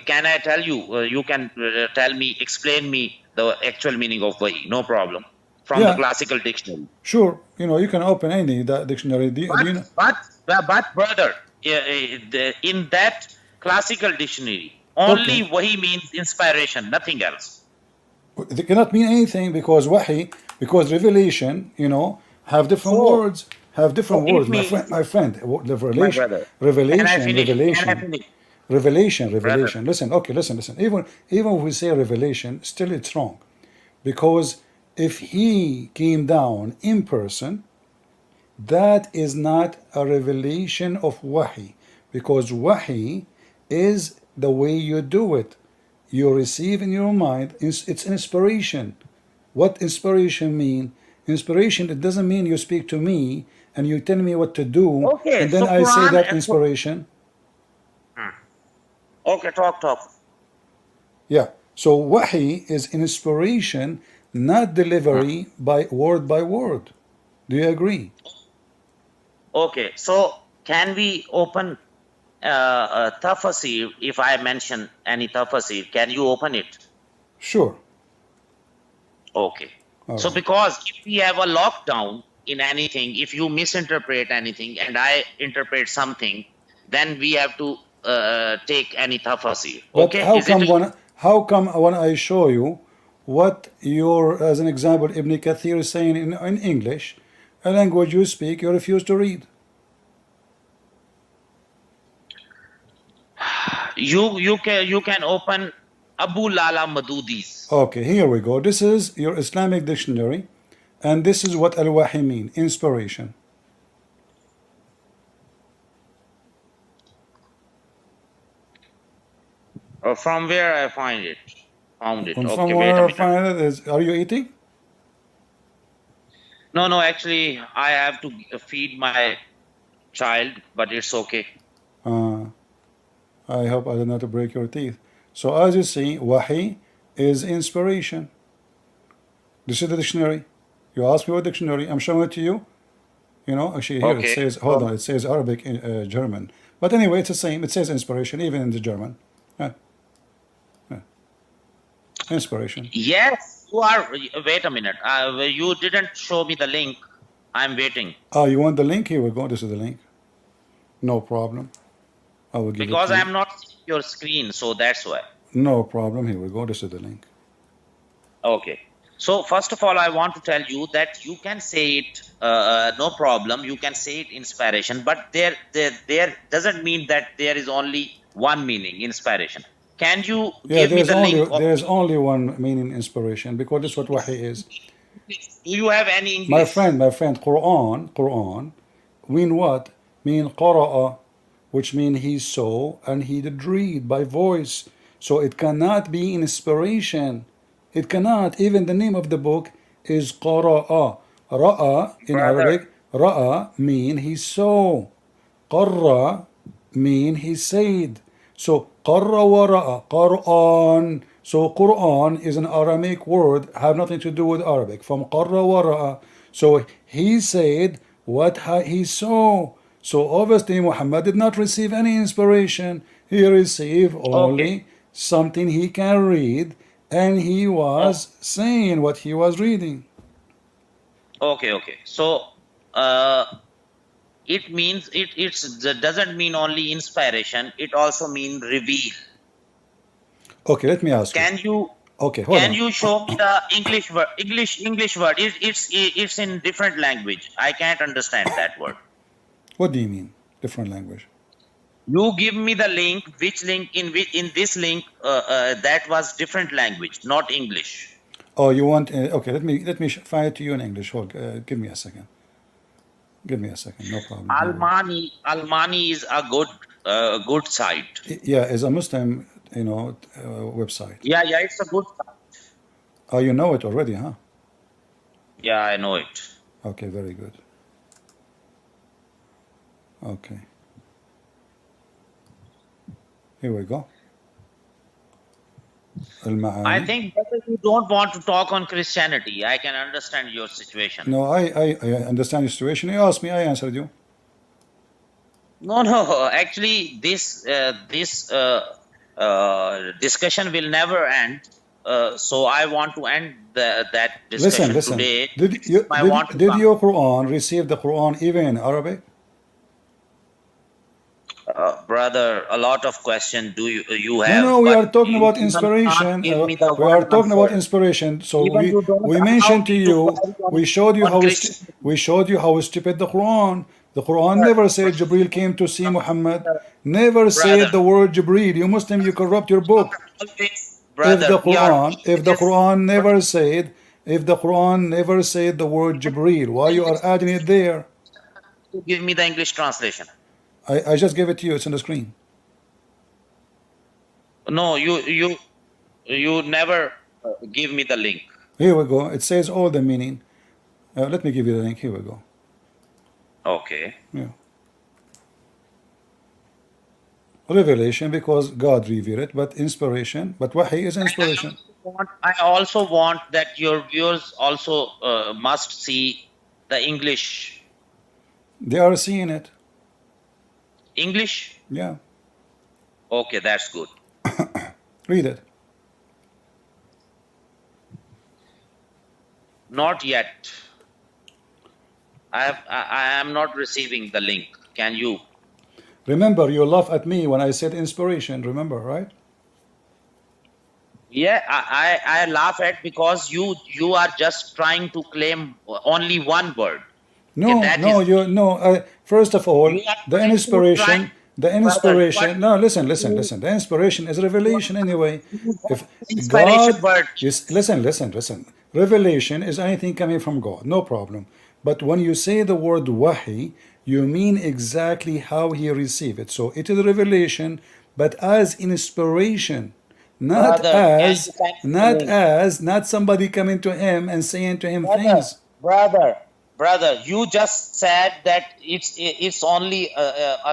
Can I tell you? You can tell me, explain me the actual meaning of wahi. No problem. From the Yeah, classical dictionary. sure. You can open any dictionary. Do you know? But brother, in that classical dictionary, only Okay. wahi means inspiration, nothing else. They cannot mean anything because wahi, because revelation, have different So, words, have so different it words. means, My friend, the my revelation, brother. Can I revelation, finish? Can I revelation, finish, brother? revelation. Listen, okay, listen. Even if we say revelation, still it's wrong, because if he came down in person, that is not a revelation of wahi, because wahi is the way you do it. You receive in your mind, it's inspiration. What inspiration mean? Inspiration, it doesn't mean you speak to me and you tell me what to do Okay, and then so I say Quran. that inspiration. Okay, talk. Yeah. So wahi is inspiration, not delivery by word. Do you agree? Okay, so can we open Tafsir? If I mention any Tafsir, can you open it? Sure. Okay. All So right. because if we have a lockdown in anything, if you misinterpret anything and I interpret something, then we have to take any Tafsir. But Okay? Is it? how come when I show you what your, as an example, Ibn Kathir is saying in English, a language you speak, you refuse to read? You can open Abu Lala Madudi's. Okay, here we go. This is your Islamic dictionary, and this is what al-wahi mean, inspiration. From where I find it? Found it. And from Okay, wait a where I minute. find it is, are you eating? No, no, actually, I have to feed my child, but it's okay. I hope I did not break your teeth. So as you see, wahi is inspiration. This is the dictionary. You ask me what dictionary, I'm showing it to you. You know, actually here it Okay. says, hold on, it says Arabic, German. But anyway, it's the same. It says inspiration, even in the German. Yeah. Yeah. Inspiration. Yes, you are. Wait a minute. You didn't show me the link. I'm waiting. Ah, you want the link? Here we go. This is the link. No problem. I will give it Because to you. I'm not seeing your screen, so that's why. No problem. Here we go. This is the link. Okay. So first of all, I want to tell you that you can say it, no problem. You can say it inspiration, but there doesn't mean that there is only one meaning, inspiration. Can you Yeah, give me the link of? there's only one meaning inspiration, because this is what wahi is. Do you have any English? My friend, Quran mean what? Mean qara'a, which mean he saw and he did read by voice. So it cannot be inspiration. It cannot. Even the name of the book is qara'a. Ra'a in Brother, Arabic, ra'a mean he saw. Qarra mean he said. So qarra wa ra'a, Quran. So Quran is an Aramaic word, have nothing to do with Arabic. From qarra wa ra'a. So he said what he saw. So obviously Muhammad did not receive any inspiration. He received okay. only something he can read, and he Oh, was saying what he was reading. okay, okay. So, it means it doesn't mean only inspiration. It also mean reveal. Okay, let me ask you. Can you Okay, hold can on. you show me the English word? English word. It's in different language. I can't understand that word. What do you mean? Different language. You give me the link. Which link in this link that was different language, not English. Oh, you want? Okay, let me find it to you in English. Hold, give me a second. Give me a second. No problem. Here we go. Almani is a good site. Yeah, it's a Muslim, website. Yeah, it's a good site. Oh, you know it already, huh? Yeah, I know it. Okay, very good. Okay, here we go. I Al-Ma'ani. think that you don't want to talk on Christianity. I can understand your situation. No, I understand your situation. You asked me, I answered you. No. Actually, this discussion will never end. So I want to end that discussion Listen. today. Did your Quran receive the Quran even in Arabic? Brother, a lot of questions do you have? No, we are talking about you inspiration. can't give me the We are one talking about answer. inspiration. So Even you don't we allow mentioned to me to you, carry on we showed you Christianity. how stupid the Quran. The Quran never said Jibril came to see Muhammad. Never said Brother, the word Jibril. You Muslim, you corrupt your book. brother, we are If the Quran never said the word Jibril, why you are adding it there? give me the English translation. I just gave it to you. It's on the screen. No, you never give me the link. Here we go. It says all the meaning. Let me give you the link. Here we go. Okay. Yeah. Revelation, because God revealed it, but inspiration. But wahi is inspiration. I also want that your viewers also must see the English. They are seeing it. English? Yeah. Okay, that's good. Read it. Not yet. I am not receiving the link. Can you? Remember, you laugh at me when I said inspiration. Remember, right? Yeah, I laugh at because you are just trying to claim only one word. No, That no, is- you no. First of all, You are the trying to inspiration. The Brother, inspiration. what- No, listen. The inspiration is revelation anyway. If Inspiration God word. is listen. Revelation is anything coming from God, no problem. But when you say the word wahi, you mean exactly how he received it. So it is revelation, but as inspiration, not Brother, can you as, send me the link? not somebody coming to him and saying to him Brother, things. brother, you just said that it's only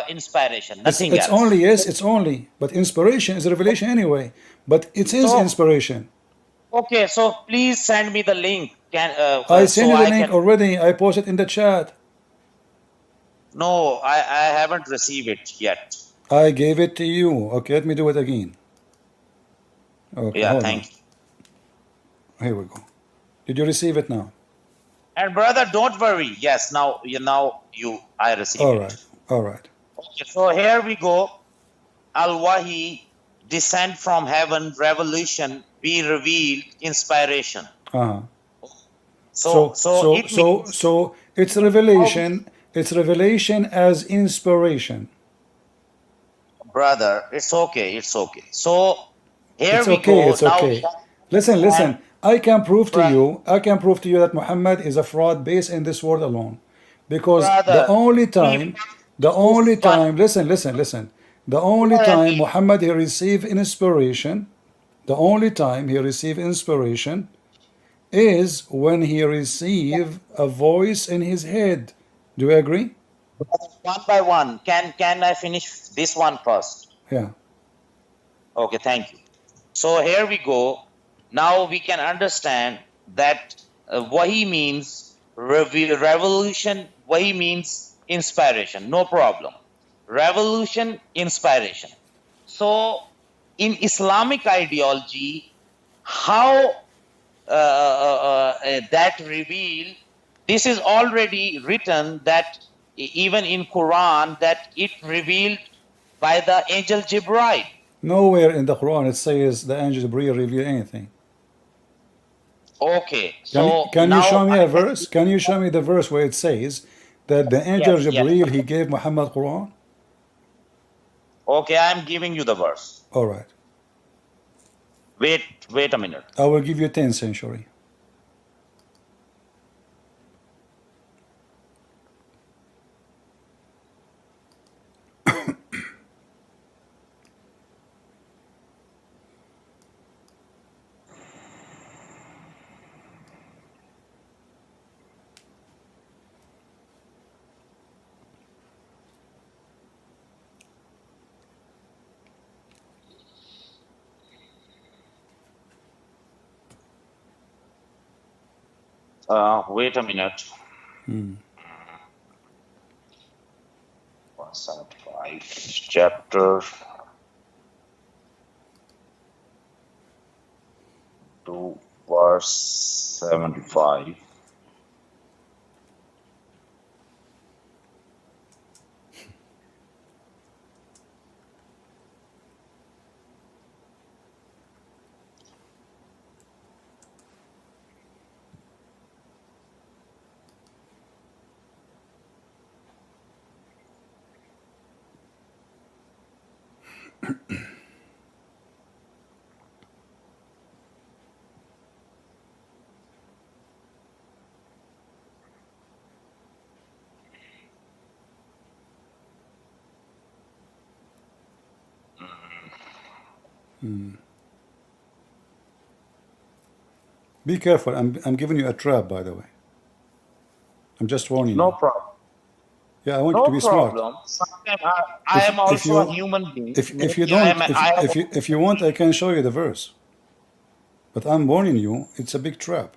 inspiration, nothing It's only, else. yes, it's only, but inspiration is a revelation anyway. But it is So, inspiration. okay, so please send me the link. I sent So you the I link can. already. I posted in the chat. No, I haven't received it yet. I gave it to you. Okay, let me do it again. Okay, Yeah, hold thank on. you. Here we go. Did you receive it now? And brother, don't worry. Yes, I receive All right. it. All right. Okay, so here we go. Al-Wahi, descent from heaven, revolution, be revealed, inspiration. Uh-huh. So it means, So it's revelation. It's revelation as inspiration. brother, it's okay. So here It's we okay. go. It's Now we okay. have Listen, to understand, listen. I can prove to brother, you. I can prove to you that Muhammad is a fraud based in this world alone, because the brother, only we time, the prove only one. time. Listen, listen, listen. The only Brother, time Muhammad he received inspiration, the only time he received inspiration is when he received a voice in his head. Do you agree? one by one. Can I finish this one first? Yeah. Okay, thank you. So here we go. Now we can understand that Wahi means revolution, Wahi means inspiration, no problem. Revolution, inspiration. So in Islamic ideology, how that reveal, this is already written that even in Quran that it revealed by the angel Jibril. Nowhere in the Quran it says the angel Jibreel reveal anything. Okay, so Can you now show me I a can. verse? Can you show me the verse where it says that the angel Yes, yes. Jibreel he gave Muhammad Quran? Okay, I'm giving you the verse. All right. Wait a minute. I will give you 10th century. Wait a minute. 175, chapter 2, verse 75. Be careful. I'm giving you a trap, by the way. I'm just warning No you. problem. Yeah, I want you to No be smart. problem. Sometimes I am If also a you human being. if you Maybe I don't am. I have. if you want, I can show you the verse. But I'm warning you, it's a big trap.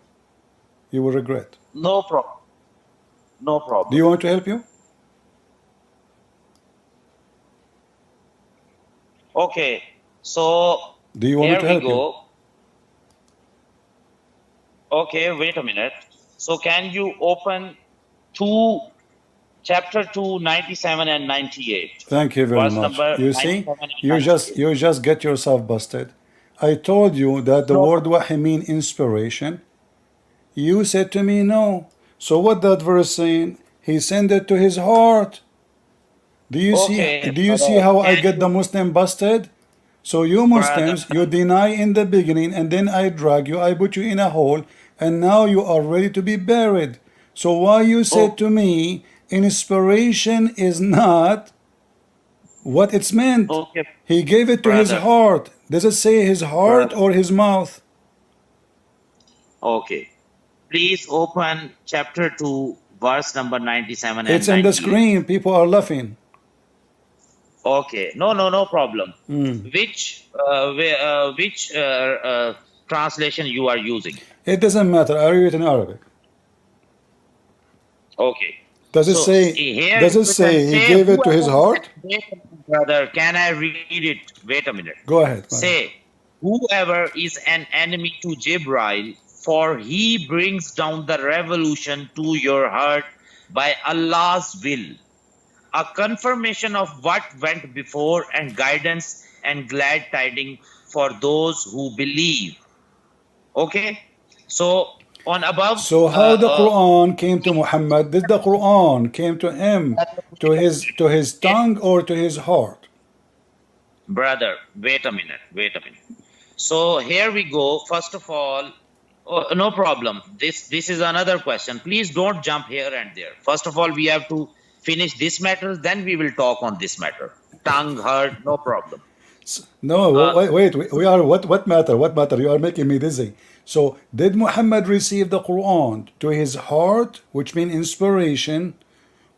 You will regret. No problem. No Do problem. you want to help you? Okay. So Do you want me here to we help you? go. Okay, wait a minute. So can you open chapter 2, 97 and 98? Thank you very Verse much. number You 97 see, and 98. you just get yourself busted. I told you that the No word problem. wahi mean inspiration. You said to me no. So what that verse saying? He sent it to his heart. Do you see Okay, how I can get the you, Muslim busted? So you brother, Muslims, you deny in the beginning and then I drag you, I put you in a hole, and now you are ready to be buried. So why you said oh, to me inspiration is not what it's meant. Okay, He gave it to his brother. heart. Does it say his heart Brother. or his mouth? Okay. Please open chapter 2, verse number 97 It's and in the 98. screen. People are laughing. Okay. No problem. Mm. Which translation you are using? It doesn't matter. I read it in Arabic. Okay. Does it So say? here Does is it written, say he say gave it to his whoever. heart? Wait a minute, brother, can I read it? Wait a minute. Go ahead. Go ahead. Say, whoever is an enemy to Jibril, for he brings down the revolution to your heart by Allah's will, a confirmation of what went before and guidance and glad tidings for those who believe. Okay? So, on above, So how the Quran came to Muhammad? Did the Quran came to him, to his tongue or to his heart? brother, wait a minute. So here we go. First of all, no problem. This is another question. Please don't jump here and there. First of all, we have to finish this matter, then we will talk on this matter. Tongue, heart, no problem. No, wait. We are what matter? What matter? You are making me dizzy. So did Muhammad receive the Quran to his heart, which means inspiration,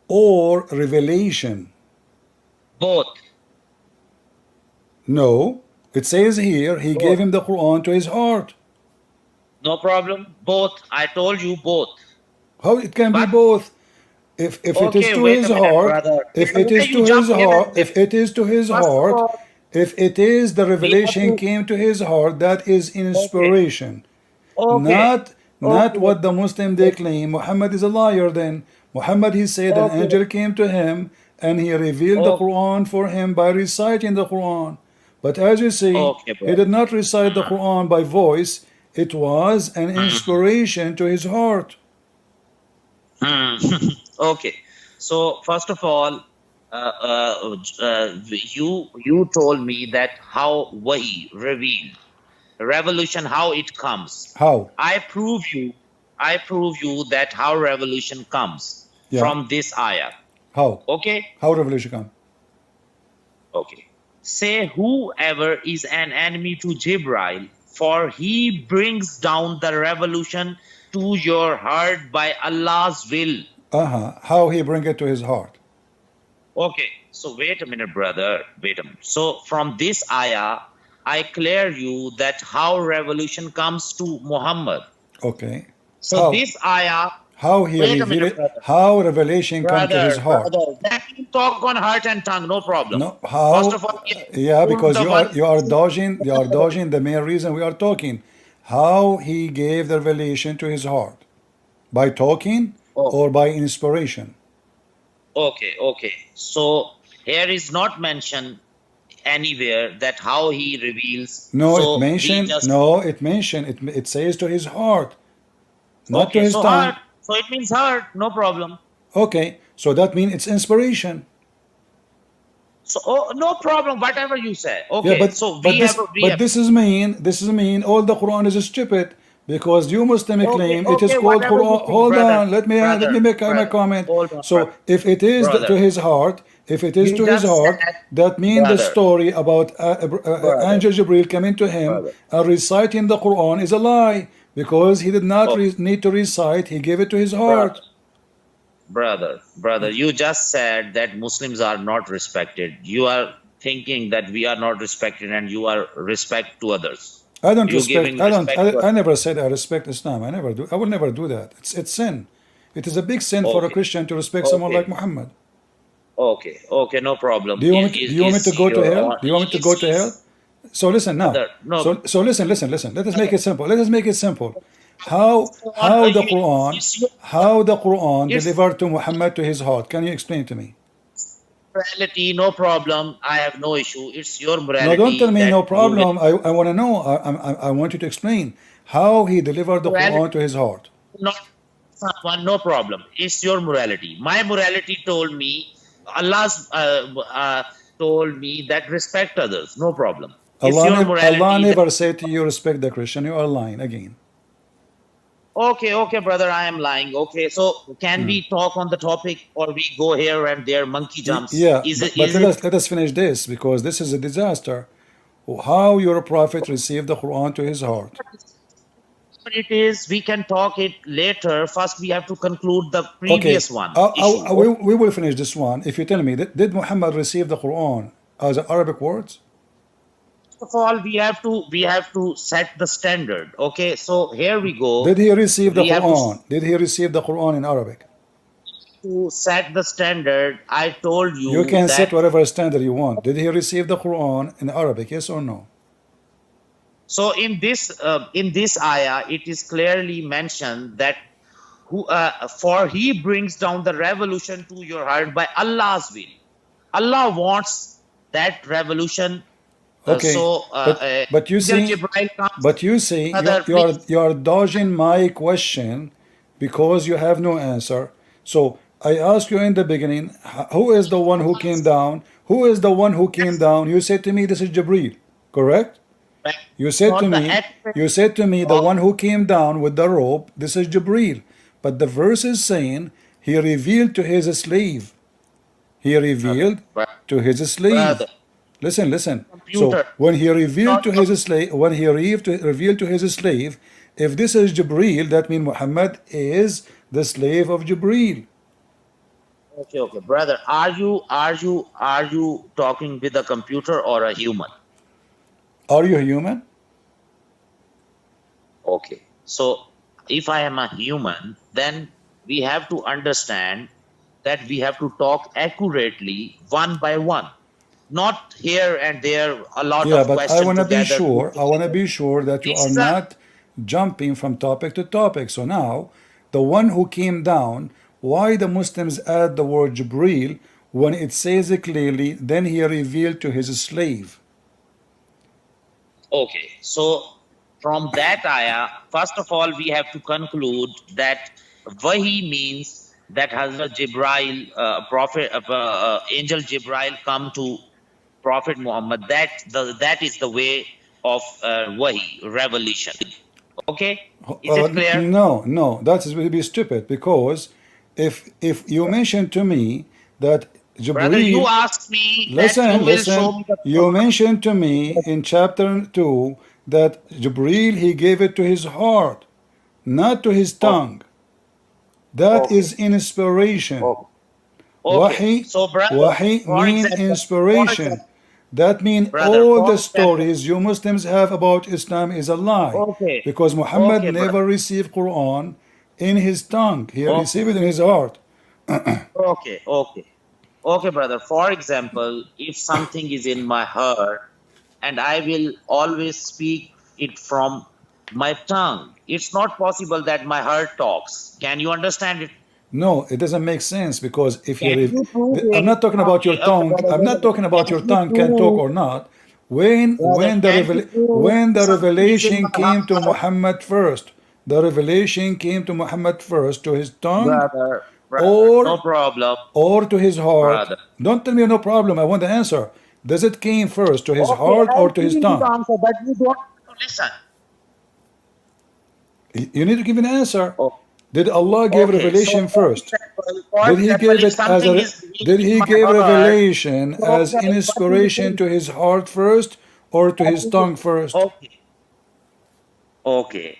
or revelation? Both. No. It says here he gave him the Quran to his heart. No problem. Both. I told you both. How it can be But- both? If it is Okay, to wait his a minute, heart, brother. if Why it is you to his jump here heart, and there? if it is to his First of heart, all, if it is the revelation to- came to his heart, that is inspiration. Okay. Not Okay. what the Muslim they claim. Muhammad is a liar then. Muhammad, he said an Okay. angel came to him and he revealed the Okay. Quran for him by reciting the Quran. But as you see, Okay, bro. he did not recite the Quran by voice. It was an inspiration to his heart. Okay. So first of all, you told me that how Wahi revealed revolution, how it comes. How? I prove you that how revolution comes Yeah. from this ayah. How? Okay. How revelation come? Okay. Say whoever is an enemy to Jibril, for he brings down the revolution to your heart by Allah's will. How he bring it to his heart? Okay, so wait a minute, brother. Wait a minute. So from this ayah, I clear you that how revolution comes to Muhammad. Okay. So How? this ayah, How he Wait a revealed minute, it? brother. How revelation come to his heart? that you talk on heart and tongue, no problem. No, how? First of all, Yeah, because the one- you are dodging the main reason we are talking. How he gave the revelation to his heart? By talking or by inspiration? Okay. So here is not mentioned anywhere that how he reveals. No, so it we mentioned. just- No, it mentioned. It says to his heart, not to Okay, his so tongue. heart. So it means heart, no problem. Okay, so that means it's inspiration. So no problem, whatever you say. Okay, Yeah, but so but we this have we but have, this is mean all the Quran is stupid because you Muslim claim it is okay, called whatever you Quran. think, Hold brother, on, let me make my brother, comment. hold on, So brother. if it is Brother. to his heart, if it is You to his just heart, said, that means the brother. story about Angel Jibril coming to him Brother. and reciting the Quran is a lie because he did not need to recite. He gave it to his heart. Brother, you just said that Muslims are not respected. You are thinking that we are not respected and you are respect to others. I don't You respect. giving I don't. respect to I never said I respect Islam. I never do. I will never do that. It's sin. It is a big sin for a Okay. Christian to respect someone Okay. like Muhammad. Okay, no problem. Do you want me to go to hell? Do you want me to go to hell? So listen now. No. So listen. Let us make it simple. How the Quran Yes. delivered to Muhammad to his heart? Can you explain to me? Morality, no problem. I have no issue. It's your No, morality. don't tell me that no you problem. I want to know. I want you to explain how he delivered the Morality. Quran to his heart. will not someone, no problem. It's your morality. My morality told me, Allah's told me that respect others. No problem. It's your morality. Allah that- never said to you respect the Christian. You are lying again. Okay, okay, brother, I am lying. Okay, so can we talk on the topic, or we go here and there, monkey jumps? Yeah, Is it? but Is it? let us finish this because this is a disaster. How your prophet received the Quran to his heart. What it is, we can talk it later. First, we have to conclude the Okay, previous one issue. we will finish this one. If you tell me, did Muhammad receive the Quran as Arabic words? First of all, we have to set the standard. Okay, so here we go. Did he receive the We have Quran? Did he receive the Quran in Arabic? to set the standard. I told You you can set that. whatever standard you want. Did he receive the Quran in Arabic? Yes or no? So in this ayah, it is clearly mentioned that for he brings down the revolution to your heart by Allah's will. Allah wants that revolution. Okay, but you Angel see, Jibreel comes, but you see, brother, you are dodging my question because you have no answer. So I asked you in the beginning, who is the one who came down? Who is the one who came down? You said to me, this is Jibreel, correct? You said to me, the one who came down with the rope, this is Jibreel. But the verse is saying he revealed to his slave. He revealed to his slave. Listen. So when he revealed to his slave, revealed to his slave, if this is Jibreel, that means Muhammad is the slave of Jibreel. Okay, brother. Are you talking with a computer or a human? Are you human? Okay. So if I am a human, then we have to understand that we have to talk accurately one by one, not here and there a lot Yeah, of but I questions want to be together. sure. I want to be sure that you This are is a not jumping from topic to topic. So now, the one who came down, why the Muslims add the word Jibreel when it says it clearly, then he revealed to his slave? okay. So from that ayah, first of all, we have to conclude that Wahi means that Hazrat Jibreel, Angel Jibreel come to Prophet Muhammad. That is the way of Wahi, revelation. Okay, is it clear? No, that is will be stupid because if you mention to me that Brother, you Jibreel, asked me that you will show me the you mentioned to me in chapter 2 that Jibreel he gave it to his heart, not to his tongue. That is inspiration. Wahi, So, brother, Wahi for mean example, inspiration. That means brother, all for the example, stories you Muslims have about Islam is a lie. okay, Because Muhammad okay, never brother, received Quran in his tongue. He okay, received it in his heart. okay, brother. For example, if something is in my heart, and I will always speak it from my tongue, it's not possible that my heart talks. Can you understand it? No, it doesn't make sense because if Can you you prove I'm it? not talking about your Okay, okay, tongue. brother, I'm wait a not talking minute. about your tongue can talk or not. When Can you prove the something is in revelation my came to heart? Muhammad first, the revelation came to Muhammad first to his tongue Brother, no or problem, to his heart. brother. Don't tell me no problem. I want the answer. Does it came first to his Okay, heart or I'll to give his you the tongue? answer, but you don't have to listen. You need to give an answer. Oh, Did Allah give okay, so revelation first? for Did he example, give if it as something a is did in he my give heart, revelation as okay, but you inspiration listen. to his heart first or to his tongue first? Okay.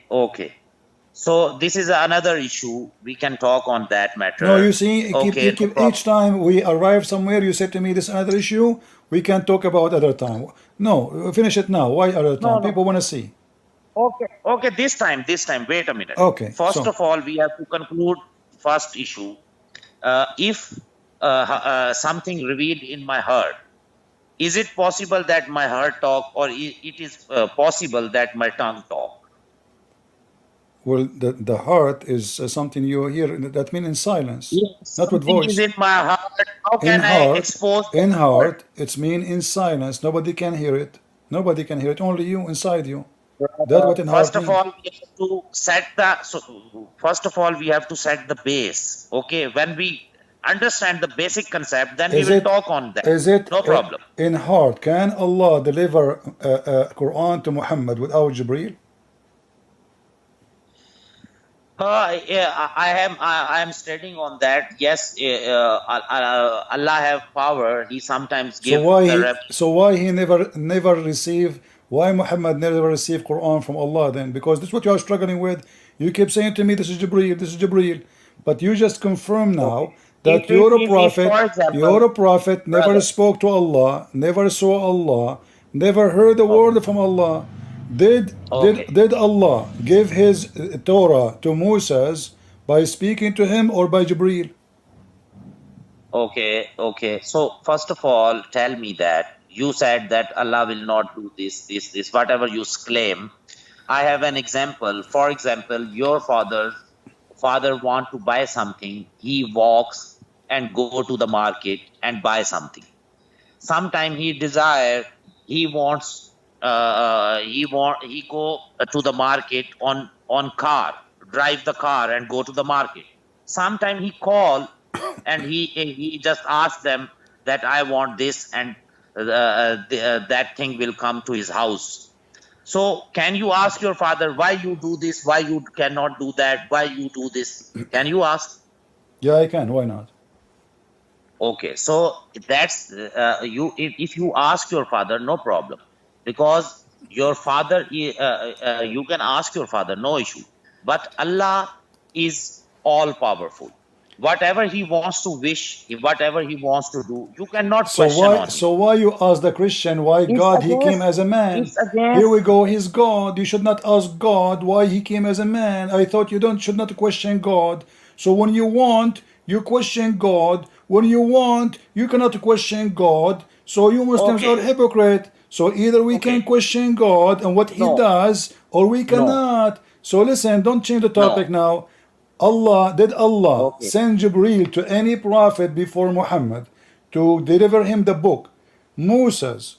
So this is another issue. We can talk on that No, you matter. see, Okay, you no keep each problem. time we arrive somewhere, you say to me this is another issue. We can talk about other time. No, finish it now. Why other time? No. People want to see. Okay, this time, wait a minute. Okay, First so of all, we have to conclude first issue. If something revealed in my heart, is it possible that my heart talk, or it is possible that my tongue talk? well, the heart is something you hear. That means in silence, Yes, not with something is voice. in my heart. How In can I heart, expose the heart? it's mean in silence. Nobody can hear it. Nobody can hear it. Only you inside you. That's what in heart First of mean. all, we have to set the base. Okay, when we understand the basic concept, then we Is will it talk on that. is it No problem. in heart? Can Allah deliver Quran to Muhammad without Jibreel? Yeah, I am studying on that. Yes, Allah have power. He sometimes So give why the he, rep. so why he never receive, why Muhammad never received Quran from Allah then? Because this is what you are struggling with. You keep saying to me, this is Jibreel, this is Jibreel, but you just confirm Okay. now that If for you're a example, prophet, never brother. spoke to Allah, never saw Allah, never heard a Okay. word from Allah. Did did Okay. did Allah give His Torah to Moses by speaking to him or by Jibreel? Okay. Okay. So first of all, tell me that you said that Allah will not do this, whatever you claim. I have an example. For example, your father want to buy something. He walks and go to the market and buy something. Sometime he desire, he wants, he go to the market on car, drive the car and go to the market. Sometime he call and he just ask them that I want this, and that thing will come to his house. So can you ask your father why you do this, why you cannot do that, why you do this? Can you ask? Yeah, I can. Why not? Okay, so that's you. If you ask your father, no problem, because your father, you can ask your father, no issue. But Allah is all powerful. Whatever He wants to wish, whatever He wants to do, you cannot question on Him. So why you ask the Christian why It's God he came against. as a man? It's Here against. we go, he's God. You should not ask God why he came as a man. I thought you don't should not question God. So when you want, you question God. When you want, you cannot question God. So you Muslims are Okay, hypocrite. So either we can okay. question God and what he No, does, or we no, cannot. So listen, don't change the no. topic now. Did Allah Okay, send Jibreel to any prophet before Muhammad to deliver him the book? Moses,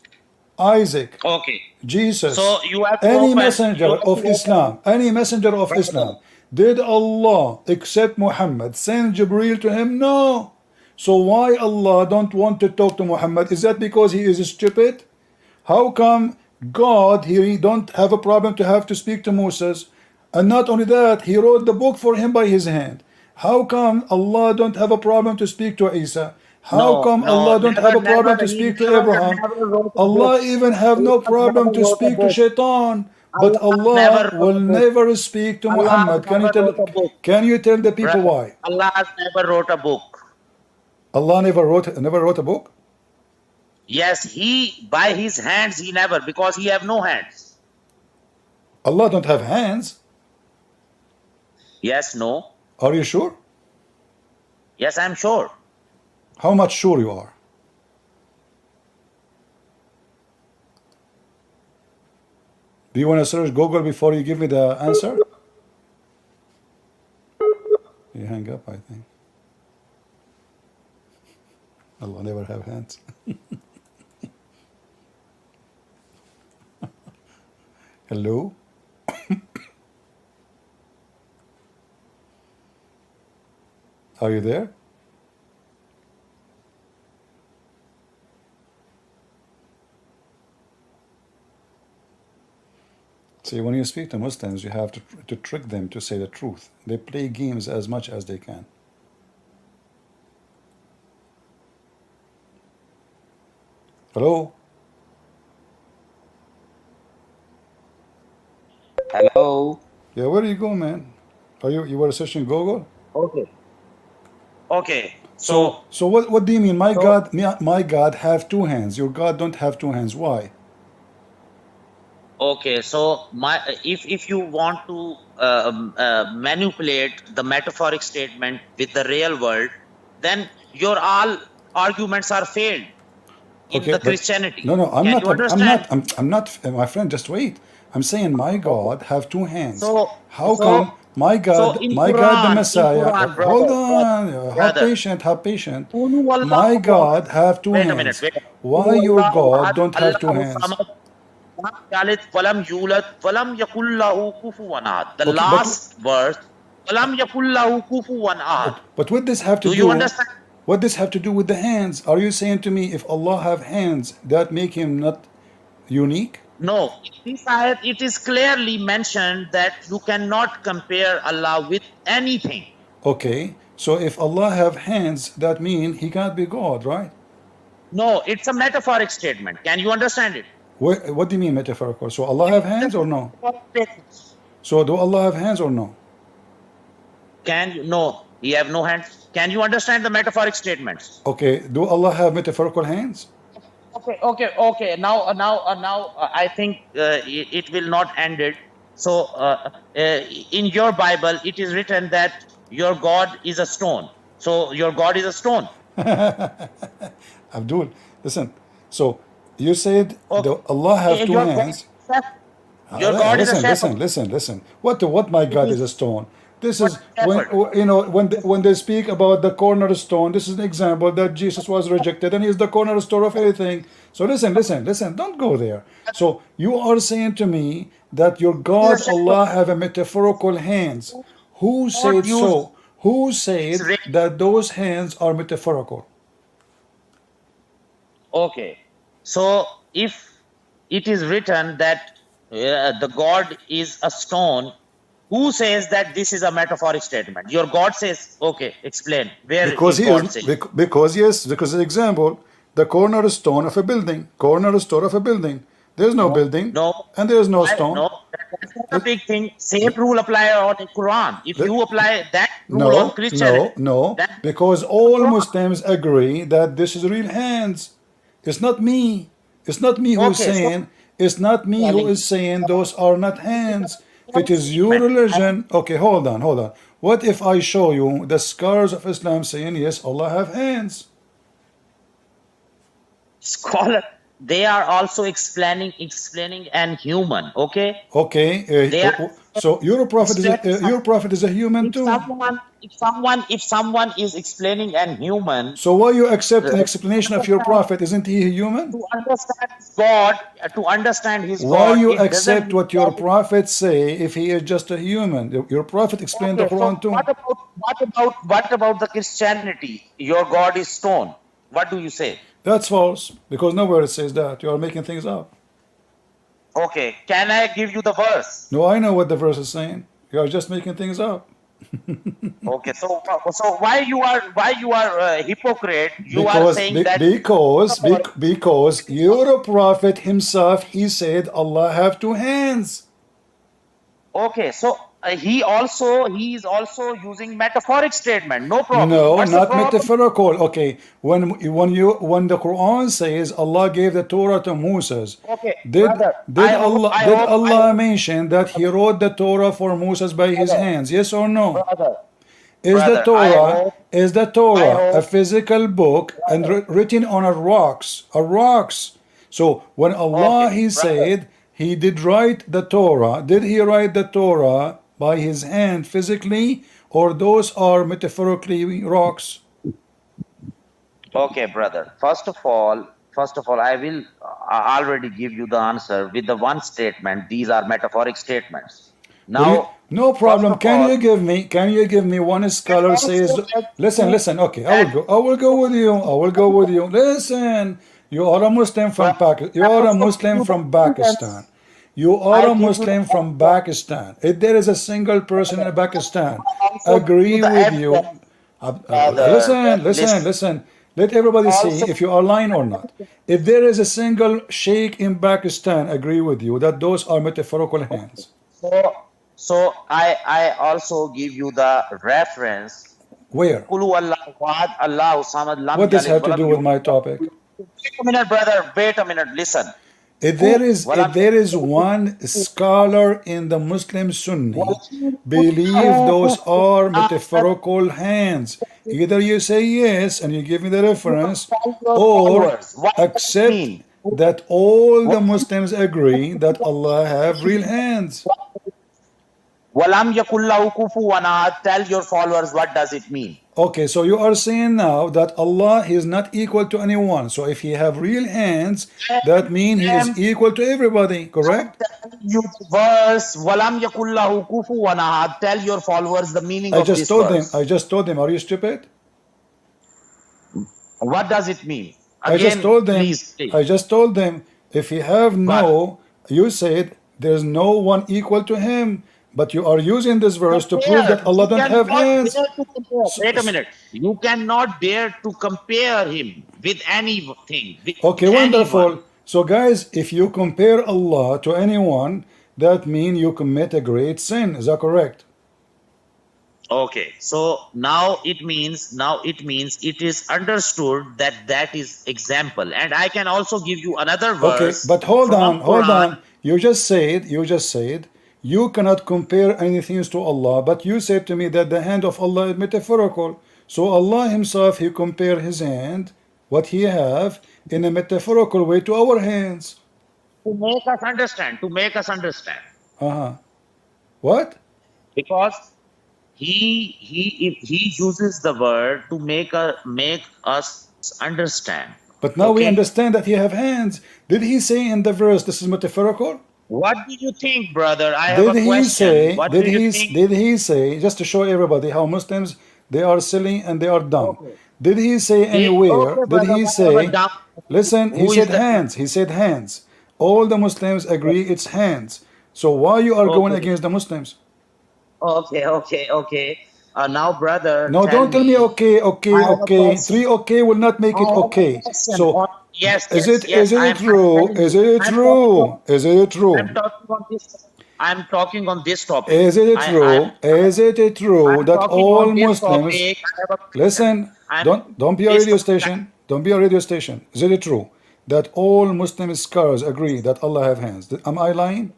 Isaac, okay. So Jesus, you have to any open. messenger You have to of open, Islam, any messenger of brother. Islam, did Allah except Muhammad send Jibreel to him? No. So why Allah don't want to talk to Muhammad? Is that because he is stupid? How come God he don't have a problem to have to speak to Moses? And not only that, he wrote the book for him by his hand. How come Allah don't have a problem to speak to Isa? How No, come no, Allah don't have a problem to He speak to Abraham? never wrote a book. Allah even have He no never problem to wrote a speak to book. Shaitan. But Allah Allah never wrote will a book. never speak to Allah Muhammad. never wrote a book. Can you tell the people Brother, why? Allah never wrote a book. Allah never wrote a book? Yes, He, by His hands, He never, because He have no hands. Allah don't have hands. Yes, no. Are you sure? Yes, I'm sure. How much sure you are? Do you want to search Google before you give me the answer? You hang up, I think. Allah never have hands. Hello? Are you there? See, when you speak to Muslims, you have to trick them to say the truth. They play games as much as they can. Hello? Hello. Yeah, where do you go, man? You were searching Google? Okay. Okay. So what do you mean? So My God have two hands. Your God don't have two hands. Why? okay. So if you want to manipulate the metaphoric statement with the real world, then your all arguments are failed in Okay, the but Christianity. no, I'm Can not. you understand? I'm not. My friend, just wait. I'm saying my Okay. God have two hands. So How so come so in My God, the In Messiah? Quran, Hold brother, on. Have brother. patient. Have patient. Qulu My wallahu ahad. God have two Wait a minute. hands. Wait. Why Qulu your wallahu God ahad. don't have two Allahu hands? samad. Lam yalid walam yulad walam yakul lahu kufuwan ahad. The Okay, last verse. Walam yakul lahu kufuwan ahad. but what this have to Do you do? understand? What this have to do with the hands? Are you saying to me if Allah have hands, that make him not unique? No, in this ayat it is clearly mentioned that you cannot compare Allah with anything. Okay, so if Allah have hands, that means he can't be God, right? No, it's a metaphoric statement. Can you understand it? What do you mean metaphorical? So Allah have hands or no? So do Allah have hands or no? Can you? No, he have no hands. Can you understand the metaphoric statements? Okay, do Allah have metaphorical hands? Okay. Now, I think it will not end it. So, in your Bible, it is written that your God is a stone. So, your God is a stone. Abdul, listen. So you said Okay. Allah have two Your God hands. is a shepherd. Your God is a Listen. What my God is a stone. This What is when shepherd? when they speak about the cornerstone. This is an example that Jesus was rejected and he is the cornerstone of everything. So listen. Don't go there. So you are saying to me that your God Allah have a metaphorical hands. Who Don't said use so? Who this said ring. that those hands are metaphorical? Okay. So, if it is written that the God is a stone, who says that this is a metaphoric statement? Your God says, okay, explain. Where Because is he is God saying? because example, the cornerstone of a building, cornerstone of a building. There's no building No. and there's no Why? stone. No, that's not a It- big thing. Same rule apply on the Quran. If it- you apply that rule on no, Christianity, no, then because all Muslims agree that this is real hands. It's not me. It's not me who is okay. So, saying. It's not me who is saying those are not hands. It is your religion. Okay, hold on. What if I show you the scholars of Islam saying yes, Allah have hands? scholar, they are also explaining an human. Okay, Okay, they are so your prophet explaining is a human if too. someone is explaining an human So why you accept uh, an explanation of your prophet? Isn't he a human? to understand God, to understand his Why God, you it doesn't accept mean what your prophet say if he is just a human? Your prophet explained the okay. So Quran too. what about the Christianity? Your God is stone. What do you say? That's false because nowhere it says that. You are making things up. Okay, can I give you the verse? No, I know what the verse is saying. You are just making things up. Okay, so why you are hypocrite? You are Because saying that because your prophet himself he said Allah have two hands. okay, so he is also using metaphoric statement. No problem. No, What's the not problem? metaphorical. Okay, when the Quran says Allah gave the Torah to Moses, Okay, brother. I did hope, Allah mention that He wrote the Torah for Moses by His hands? Yes or no? brother, Is the I Torah hope, a physical book and written on a rocks? So when Allah okay, He brother. said He did write the Torah, did He write the Torah by His hand physically, or those are metaphorically rocks? Okay, brother. First of all, I will already give you the answer with the one statement. These are metaphoric statements. Now, No first problem. of all, Can you give me one scholar says listen, okay, that I will go with you. Listen, you are a Muslim from Pakistan. You I are a also give Muslim you the from Pakistan. evidence. You are I a give you the Muslim from Pakistan. If there is a single person in Pakistan I also give you agree the with you, evidence, brother. listen. Let everybody see Also, if you are lying or not. If there is a single sheikh in Pakistan agree with you that those are metaphorical hands. so I also give you the reference. Where? Kulu Allahu Ahad, Allahu Samad, Lam What does Yalid, have to Walam do with my Yulad. topic? Wait a minute, brother. Wait a minute. Listen. If Walam there is one scholar in the Muslim Sunni believe those are metaphorical hands, either you say yes and you give me the reference, or followers. What does it accept mean? that all the What Muslims agree that Allah have real hands. Walam yakullahu kufuwan ahad. Tell your followers what does it mean. Okay, so you are saying now that Allah is not equal to anyone. So if He have real hands, that means He is I'm equal to everybody, correct? telling you the verse. Walam yakullahu kufuwan ahad. Tell your followers the meaning I of just this told them. verse. Are you stupid? What does it mean? I just Again, told them. please. I just told them if you have But no You said there's no one equal to him, but you are using this verse to prove Compare. that Allah You don't have cannot hands. dare to compare. So- Wait a minute. You cannot dare to compare him with anything, with okay, anyone. wonderful. So guys, if you compare Allah to anyone, that means you commit a great sin. Is that correct? Okay, so now it means it is understood that that is example, and I can also give you another Okay, verse but hold from on, hold Quran. on. You just said you cannot compare anything to Allah, but you said to me that the hand of Allah is metaphorical. So Allah Himself, He compare His hand, what He have, in a metaphorical way to our hands. To make us understand, to make us understand, Uh-huh. What? because he uses the word to make us understand. But now we Okay, understand that He have hands. Did He say in the verse this is metaphorical? what do you think, brother? I have Did a he question. say, What do you think? did he say, just to show everybody how Muslims, they are silly and they are dumb. Okay, Did he say anywhere, okay, did brother. he Whatever. say, Dumb. listen, he Who is said the? hands, he said hands. All the Muslims agree it's hands. So why you are going Okay. against the Muslims? Okay. Now, brother, No, tell don't tell me me. okay, I okay, have a okay. question. Three okay will not make I it have a okay. question. So Yes, is yes, it yes. I'm true? telling Is you. it true? Is it I'm true? talking on this. I'm talking on this topic. Is it I, I'm, true? Is it true I'm that talking on all this Muslims topic. I have a question. listen? I'm Don't be a this radio topic. station. Don't be a radio station. Is it true that all Muslim scholars agree that Allah have hands? Am I lying?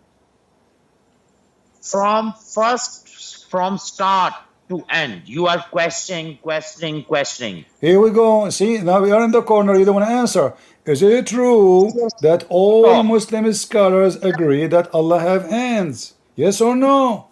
From start to end, you are questioning. Here we go. See, now we are in the corner. You don't want to answer. Is it true Just that all stop. Muslim scholars agree that Allah have hands? Yes or no?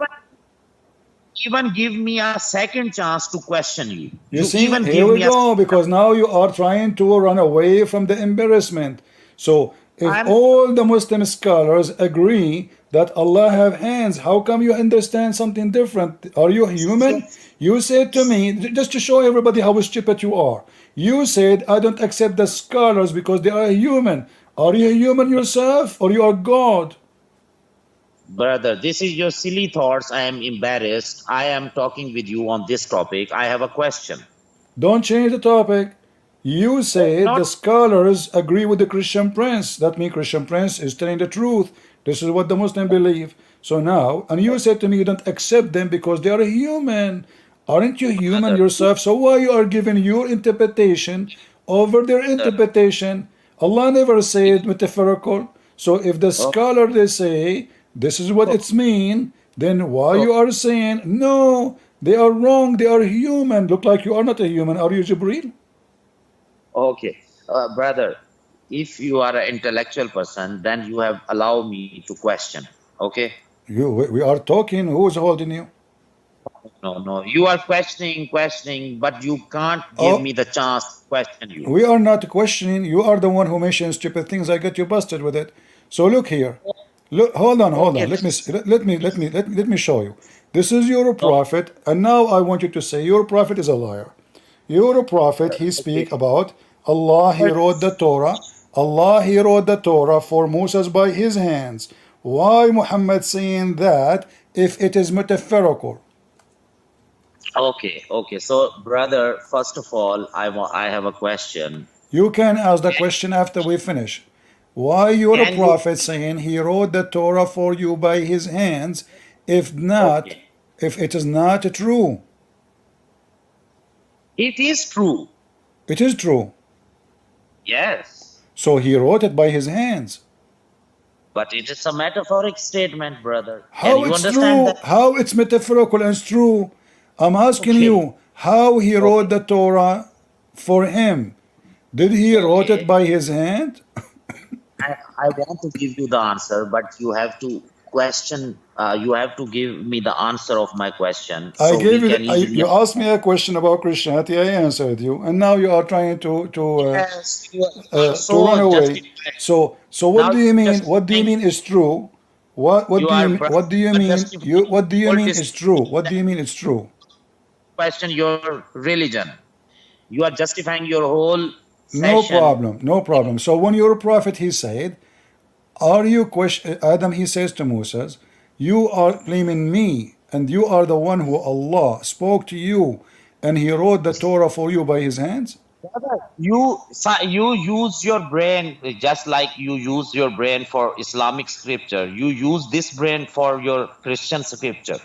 Even give me a second chance to question you. You You see, even here give we me a. go, because now you are trying to run away from the embarrassment. So, if I'm all the Muslim scholars agree that Allah have hands, how come you understand something different? Are you human? You said to me, just to show everybody how stupid you are, you said, I don't accept the scholars because they are human. Are you a human yourself, or you are God? Brother, this is your silly thoughts. I am embarrassed. I am talking with you on this topic. I have a question. Don't change the topic. You said Not the scholars agree with the Christian Prince. That means Christian Prince is telling the truth. This is what the Muslims believe. So now, and you said to me you don't accept them because they are human. Aren't you human brother. yourself? So why you are giving your interpretation over their interpretation? Allah never said metaphorical. So if the Oh, scholar they say this is what oh, it's mean, then why oh, you are saying no? They are wrong. They are human. Look like you are not a human. Are you Jibreel? okay. Brother, if you are an intellectual person, then you have allowed me to question. Okay? We are talking. Who is holding you? No. You are questioning, but you can't give Oh, me the chance to question you. we are not questioning. You are the one who mentions stupid things. I get you busted with it. So look here. Look, hold on. Okay. Let me show you. This is your prophet, and now I want you to say your prophet is a liar. Your prophet, he speak Okay. about Allah. He wrote the Torah. Allah, he wrote the Torah for Moses by his hands. Why Muhammad saying that if it is metaphorical? Okay. So, brother, first of all, I have a question. You can ask the question after we finish. Why your Can you? prophet saying he wrote the Torah for you by his hands, if not, Okay. if it is not true? It is true. It is true. Yes. So he wrote it by his hands. But it is a metaphoric statement, brother. Can How you it's understand true? that? How it's metaphorical and it's true? I'm asking Okay. you how he wrote Okay. the Torah for him. Did he wrote it Okay. by his hand? I want to give you the answer, but you have to question. You have to give me the answer of my question, I so we gave you. can easily. You asked me a question about Christianity. I answered you, and now you are trying Yes, you are to run so away. justified. So what Now do you you are mean? What do you justifying. mean is true? You are What do you mean? You justifying what do you all mean this is true? What do you mean is true? question your religion. You are justifying your whole No session. problem. No problem. So when your prophet he said, Are you question Adam? He says to Moses, you are claiming me, and you are the one who Allah spoke to you, and He wrote the Torah for you by His hands. Brother, you use your brain just like you use your brain for Islamic scripture. You use this brain for your Christian scripture.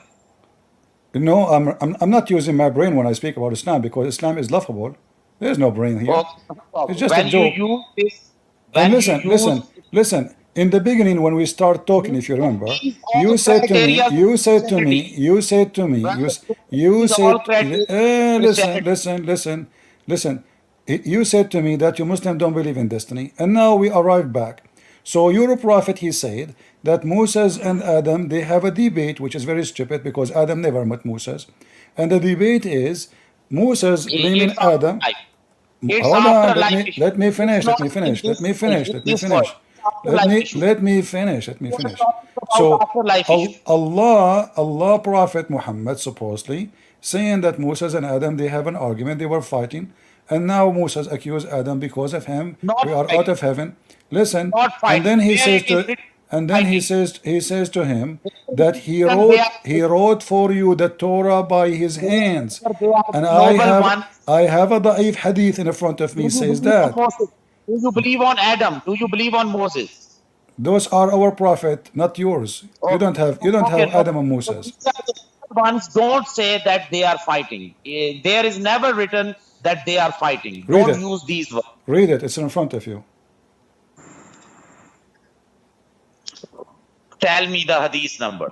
No, I'm not using my brain when I speak about Islam, because Islam is laughable. There's no brain here. Okay. It's just a When you joke. use this, And when you use listen. In the beginning, when we start talking, if you remember, these you all said to me, criteria of Christianity, you brother, you these all said, criteria of listen, Christianity. listen. You said to me that you Muslims don't believe in destiny, and now we arrive back. So your prophet, he said that Moses and Adam, they have a debate, which is very stupid because Adam never met Moses, and the debate is Moses blaming It's Adam. afterlife. It's Hold on, afterlife issue. let me It's finish, not in this world. It's afterlife issue. let me finish. We are talking So about afterlife issue. Allah Prophet Muhammad supposedly saying that Moses and Adam, they have an argument, they were fighting, and now Moses accused Adam because of him Not we are out fighting. of heaven. Listen, Not and fighting. then he Where says it to is written and then he fighting? says to him that Then they he are wrote for you the Torah by his hands. they are And noble ones. I have a da'if hadith in front of Do me you says believe on that. Moses? Do you believe on Adam? Do you believe on Moses? Those are our prophet, not yours. You Okay, don't okay, have no. Adam and So Moses. these are the ones. Don't say that they are fighting. There is never written that they are fighting. Read Don't it. use these words. Read it. It's in front of you. Tell me the hadith number.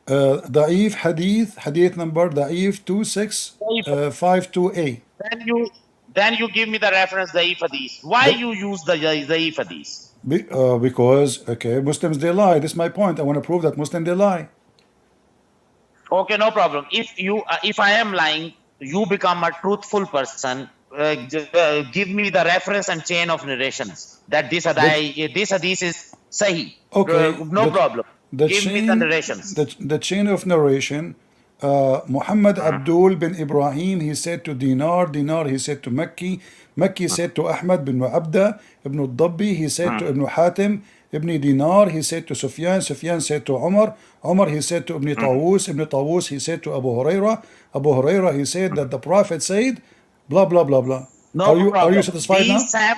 Da'if hadith number Da'if 26528. Then you give me the reference Zaif hadith. Why you use the Zaif hadith? Because okay, Muslims they lie. This is my point. I want to prove that Muslims they lie. Okay, no problem. If I am lying, you become a truthful person. Give me the reference and chain of narrations that this hadith is sahih. Okay, No problem. The Give me chain, the narrations. the chain of narration. Muhammad Abdul bin Ibrahim, he said to Dinar, he said to Makki said to Ahmad bin Abda, Ibn al-Dabbi, he said to Ibn Hatim, Ibn Dinar, he said to Sufyan said to Umar, he said to Ibn Tawus, he said to Abu Huraira, he said that the Prophet said, blah, blah, blah, blah. No problem. Are you satisfied these now?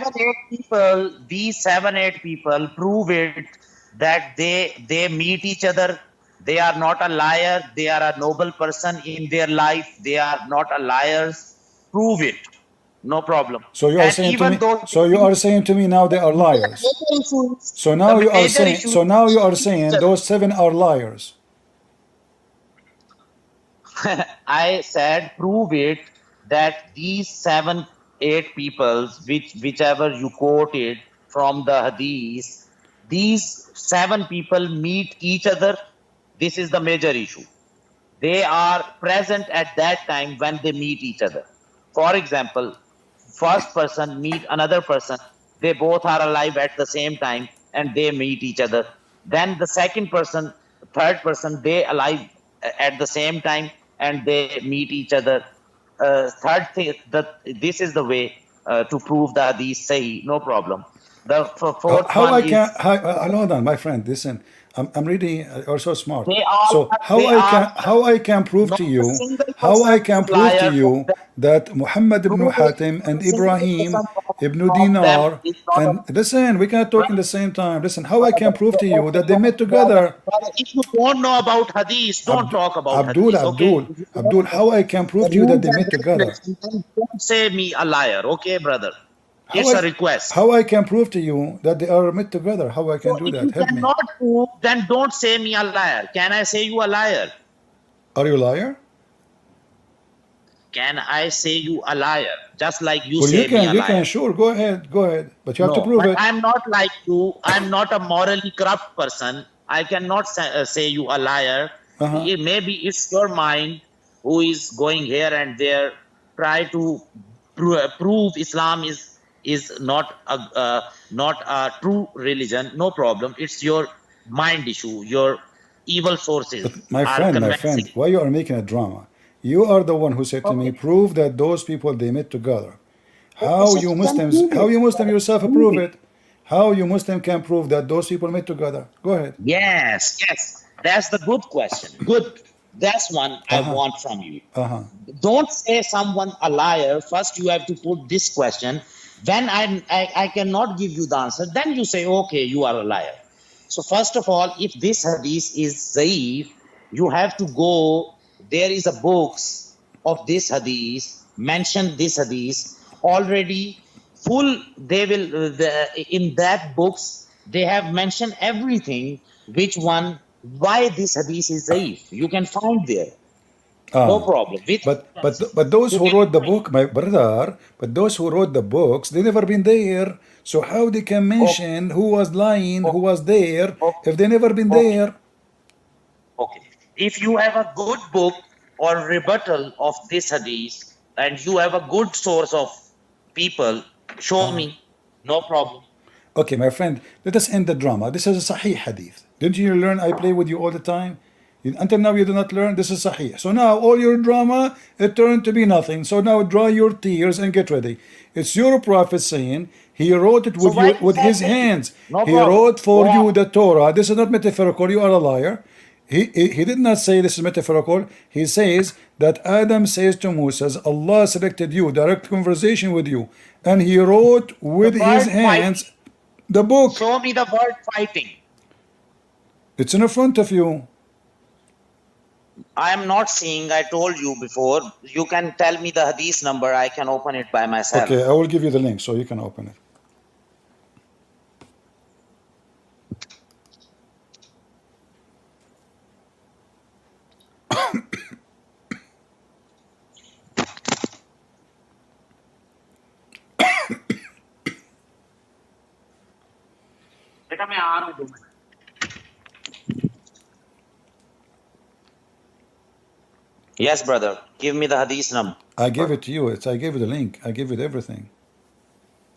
These 7-8 people prove it that they meet each other. They are not a liar. They are a noble person in their life. They are not a liars. Prove it. No problem. So you are saying to me now they are liars. So now you are saying those 7 are liars. I said prove it that these 7-8 people, whichever you quoted from the hadith, these 7 people meet each other. This is the major issue. They are present at that time when they meet each other. For example, first person meet another person. They both are alive at the same time and they meet each other. Then the second person, third person, they alive at the same time and they meet each other. Third thing, this is the way to prove the hadith sahih. No problem. The fourth hold on, my friend. Listen, I'm reading. You're so smart. So how I can prove to you that Muhammad ibn Hatim and Ibrahim ibn Dinar and listen, we cannot talk in the same time. Listen, how I can prove to you that they met together. If you don't know about hadith, don't talk about hadith. Abdul, how I can prove to you that they met together? Don't say me a liar, okay, brother? It's a request. How I can prove to you that they are met together? How I can do that? Help me. If you cannot prove, then don't say me a liar. Can I say you a liar? Are you a liar? Can I say you a liar? Just like you say me a liar. You can, sure. Go ahead. But you have to prove it. I'm not like you. I'm not a morally corrupt person. I cannot say you a liar. Maybe it's your mind who is going here and there, try to prove Islam is not a true religion. No problem. It's your mind issue. Your evil sources. But my friend, why you are making a drama? You are the one who said to me, prove that those people they met together. How you Muslims yourself prove it? How you Muslim can prove that those people met together? Go ahead. Yes, yes. That's the good question. Good. That's one I want from you. Don't say someone a liar. First, you have to put this question. When I cannot give you the answer, then you say, okay, you are a liar. So first of all, if this hadith is zaif, you have to go. There is a books of this hadith, mention this hadith already full. They will in that books they have mentioned everything. Which one? Why this hadith is zaif? You can find there. No problem. With But those who wrote the book, my brother, but those who wrote the books, they never been there. So how they can mention who was lying, who was there, if they never been there? Okay. If you have a good book or rebuttal of this hadith and you have a good source of people, show me. No problem. Okay, my friend, let us end the drama. This is a Sahih hadith. Didn't you learn I play with you all the time? Until now you do not learn. This is Sahih. So now all your drama, it turned to be nothing. So now dry your tears and get ready. It's your prophet saying he wrote it with, with his hands. He wrote for you the Torah. This is not metaphorical. You are a liar. He did not say this is metaphorical. He says that Adam says to Moses, Allah selected you, direct conversation with you. And he wrote with his hands the book. Show me the word fighting. It's in front of you. I am not seeing. I told you before. You can tell me the hadith number. I can open it by myself. Okay, I will give you the link so you can open it. Yes, brother. Give me the hadith number. I gave it to you. I gave you the link. I gave you everything.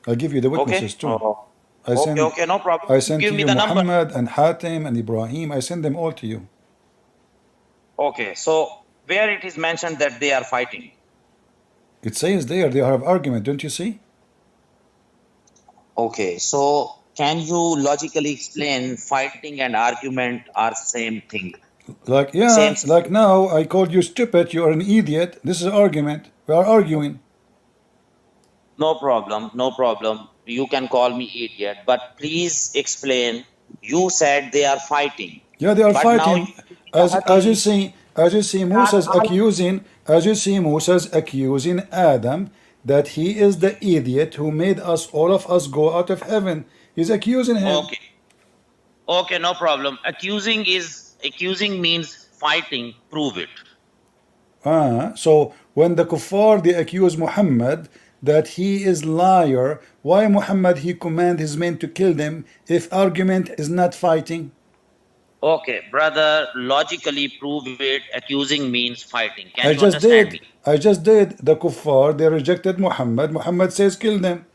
I give you the witnesses too. Okay, no problem. I sent Give to me you the number. Muhammad and Hatim and Ibrahim. I sent them all to you. Okay, so where it is mentioned that they are fighting? It says there they have argument. Don't you see? Okay, so can you logically explain fighting and argument are same thing? Like, yeah, like now I called you stupid. You are an idiot. This is an argument. We are arguing. No problem, no problem. You can call me idiot, but please explain. You said they are fighting. Yeah, they are But fighting. now As you see Moses accusing Adam that he is the idiot who made us, all of us, go out of heaven. He's accusing him. Okay. Okay, no problem. Accusing means fighting. Prove it. So when the kuffar, they accuse Muhammad that he is liar, why Muhammad he command his men to kill them if argument is not fighting? Okay, brother, logically prove it. Accusing means fighting. Can I you just understand did. me? I just did. The kuffar, they rejected Muhammad. Muhammad says kill them.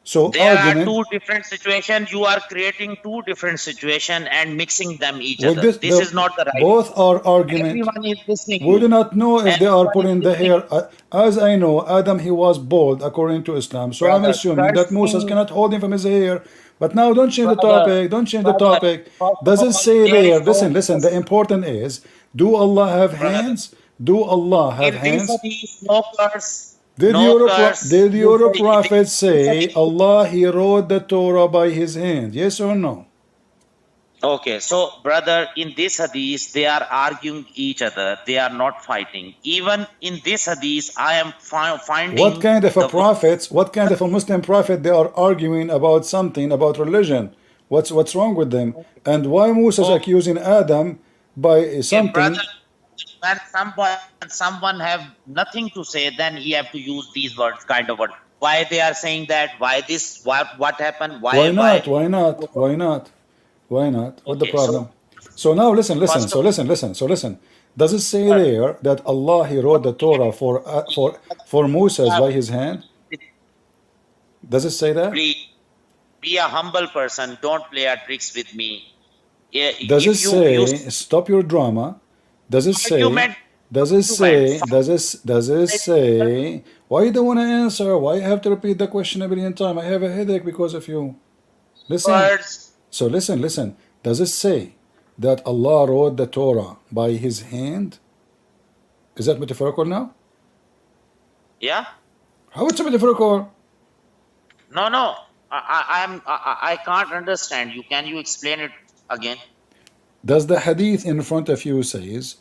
So There argument. are two different situations. You are creating two different situations and mixing them each Well, other. This is not the right. Both are argument. Everyone is listening. We do not know if they are Everyone pulling is the listening. hair. As I know, Adam he was bald according to Islam. So I'm Brother, assuming that first Moses thing- cannot hold him from his hair. But now don't change the Brother, topic. Don't change the brother, topic. first Does of it all, say there is there? no- Listen. The important is, do Allah have hands? Do Allah have In hands? this hadith, no curse. Did no your curse. did You your say- prophet say Allah he wrote the Torah by his hand? Yes or no? Okay, so brother, in this hadith, they are arguing each other. They are not fighting. Even in this hadith, I am finding What kind of a the- prophet? What kind of a Muslim prophet? They are arguing about something about religion. What's wrong with them? And why Moses accusing Adam by something? brother, when someone have nothing to say, then he have to use these words, kind of word. Why they are saying that? Why this? What happened? Why not? Why not? Why not? Why not? What the Okay, problem? So now listen. First So listen. Does it say there that Allah he wrote the Torah for Moses by his hand? Does it say that? Please be a humble person. Don't play a tricks with me. Does If it you say use- stop your drama? Does it say? Argument. Does it say? Does it say? Why you don't want to answer? Why you have to repeat the question a billion times? I have a headache because of you. Listen. words. So listen. Does it say that Allah wrote the Torah by His hand? Is that metaphorical now? Yeah. How it's metaphorical? No. I can't understand you. Can you explain it again? Does the hadith in front of you says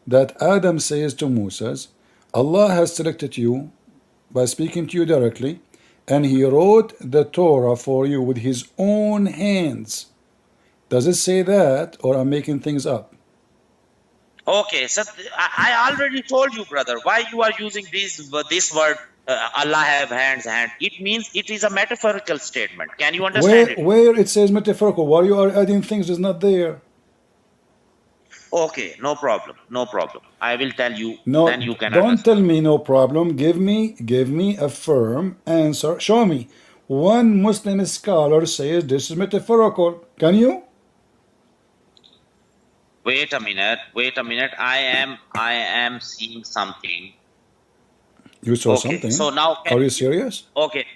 that Adam says to Moses, Allah has selected you by speaking to you directly, and He wrote the Torah for you with His own hands. Does it say that, or I'm making things up? Okay, so I already told you, brother, why you are using this word, Allah have hands, hand. It means it is a metaphorical statement. Can you understand it? Where it says metaphorical, why you are adding things is not there? Okay, no problem. I will tell you, No, then you can don't tell understand. me no problem. Give me a firm answer. Show me. One Muslim scholar says this is metaphorical. Can you? Wait a minute. I am seeing something. You saw Okay, something. so now Are you serious? okay.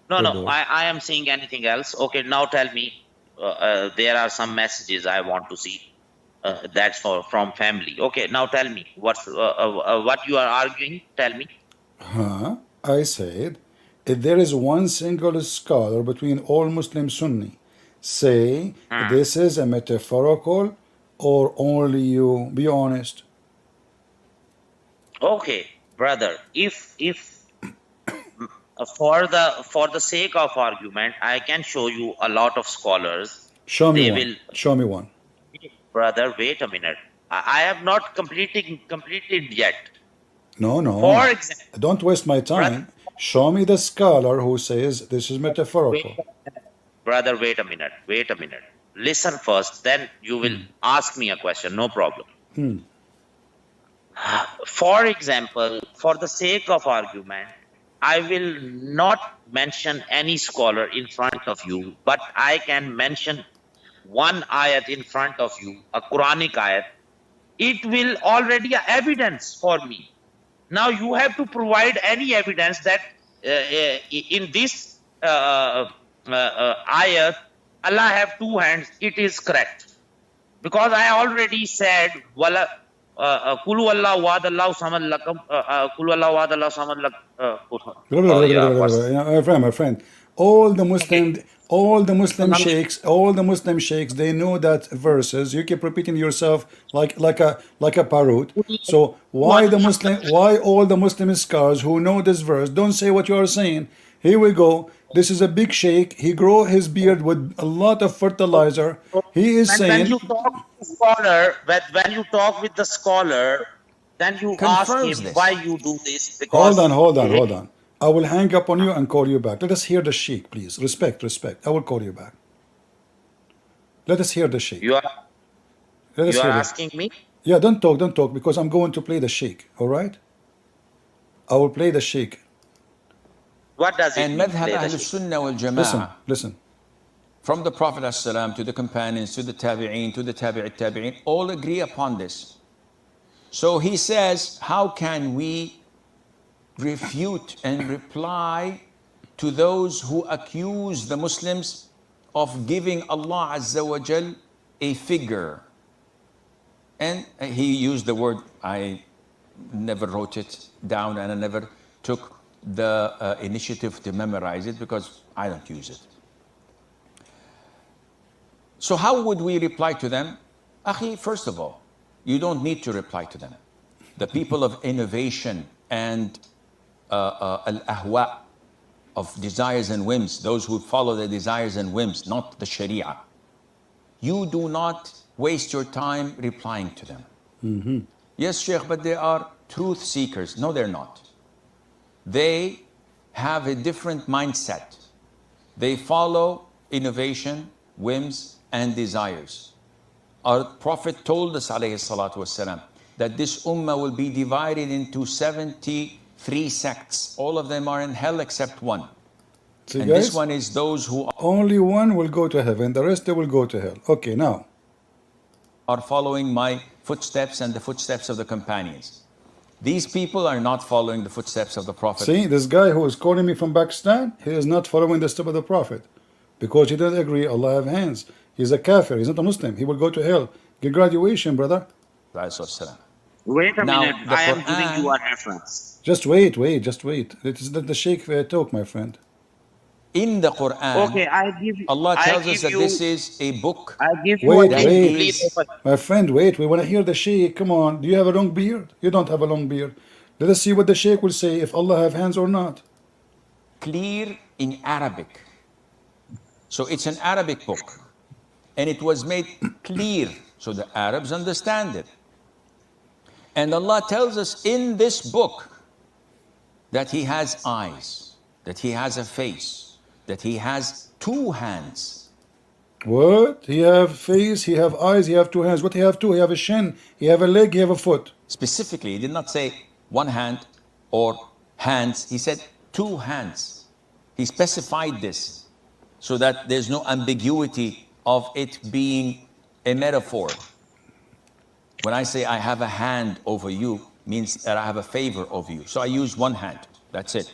No, Good boy. I am seeing anything else. Okay, now tell me. There are some messages I want to see. That's from family. Okay, now tell me what you are arguing. Tell me. I said, if there is one single scholar between all Muslim Sunni, say this is a metaphorical or only you. Be honest. Okay, brother. If for the sake of argument, I can show you a lot of scholars. Show me They one. will. Show me one. Brother, wait a minute. I have not completed yet. No. For example, Don't waste my time. Show me the scholar who says this is metaphorical. brother, wait a minute. Listen first, then you will ask me a question. No problem. For example, for the sake of argument, I will not mention any scholar in front of you, but I can mention one ayat in front of you, a Quranic ayat. It will already evidence for me. Now you have to provide any evidence that in this ayat, Allah have two hands. It is correct, because I already said, "Wala kulu Allah wa'adallahu samad lakum kulu Allah wa'adallahu samad lakum." My friend, all the Muslim sheikhs, they know that verses. You keep repeating yourself like a parrot. So why all the Muslim scholars who know this verse don't say what you are saying? Here we go. This is a big sheikh. He grow his beard with a lot of fertilizer. He is saying. When you talk with the scholar, then you ask him why you do this. Because Hold on. I will hang up on you and call you back. Let us hear the sheikh, please. Respect. I will call you back. Let us hear the sheikh. You are asking me? Yeah, don't talk, because I'm going to play the sheikh. All right? I will play the sheikh. What does it And mean? madhab Ahl Sunnah wal Jama'ah, Listen. from the Prophet ﷺ to the companions, to the tabi'een, to the tabi'in, all agree upon this. So he says, how can we refute and reply to those who accuse the Muslims of giving Allah Azza wa Jal a figure? And he used the word, I never wrote it down and I never took the initiative to memorize it because I don't use it. So how would we reply to them? Akhi, first of all, you don't need to reply to them. The people of innovation and al-ahwa, of desires and whims, those who follow their desires and whims, not the Sharia. You do not waste your time replying to them. Yes, Sheikh, but they are truth seekers. No, they're not. They have a different mindset. They follow innovation, whims, and desires. Our Prophet told us, alayhi salatu wasalam, that this ummah will be divided into 73 sects. All of them are in hell except one. See, And guys, this one is those who only one will go to heaven. The rest, they will go to hell. Okay, now. are following my footsteps and the footsteps of the companions. These people are not following the footsteps of the Prophet. See, this guy who is calling me from Pakistan, he is not following the step of the Prophet. because he doesn't agree Allah have hands. He's a kafir. He's not a Muslim. He will go to hell. Get graduation, brother. Wait a Now, minute. the I am giving Quran- you a reference. Just wait. Let the Sheikh talk, my friend. In the Quran, Okay, I give. Allah I tells give us that you, this is a book. I give you Wait, a that link. wait. Please is- open. My friend, wait. We want to hear the Sheikh. Come on. Do you have a long beard? You don't have a long beard. Let us see what the Sheikh will say if Allah have hands or not. Clear in Arabic. So it's an Arabic book. And it was made clear so the Arabs understand it. And Allah tells us in this book that He has eyes, that He has a face, that He has two hands. What? He have face, he have eyes, he have two hands. What he have two? He have a shin, he have a leg, he have a foot. Specifically, He did not say one hand or hands. He said two hands. He specified this so that there's no ambiguity of it being a metaphor. When I say I have a hand over you, means that I have a favor over you. So I use one hand, that's it.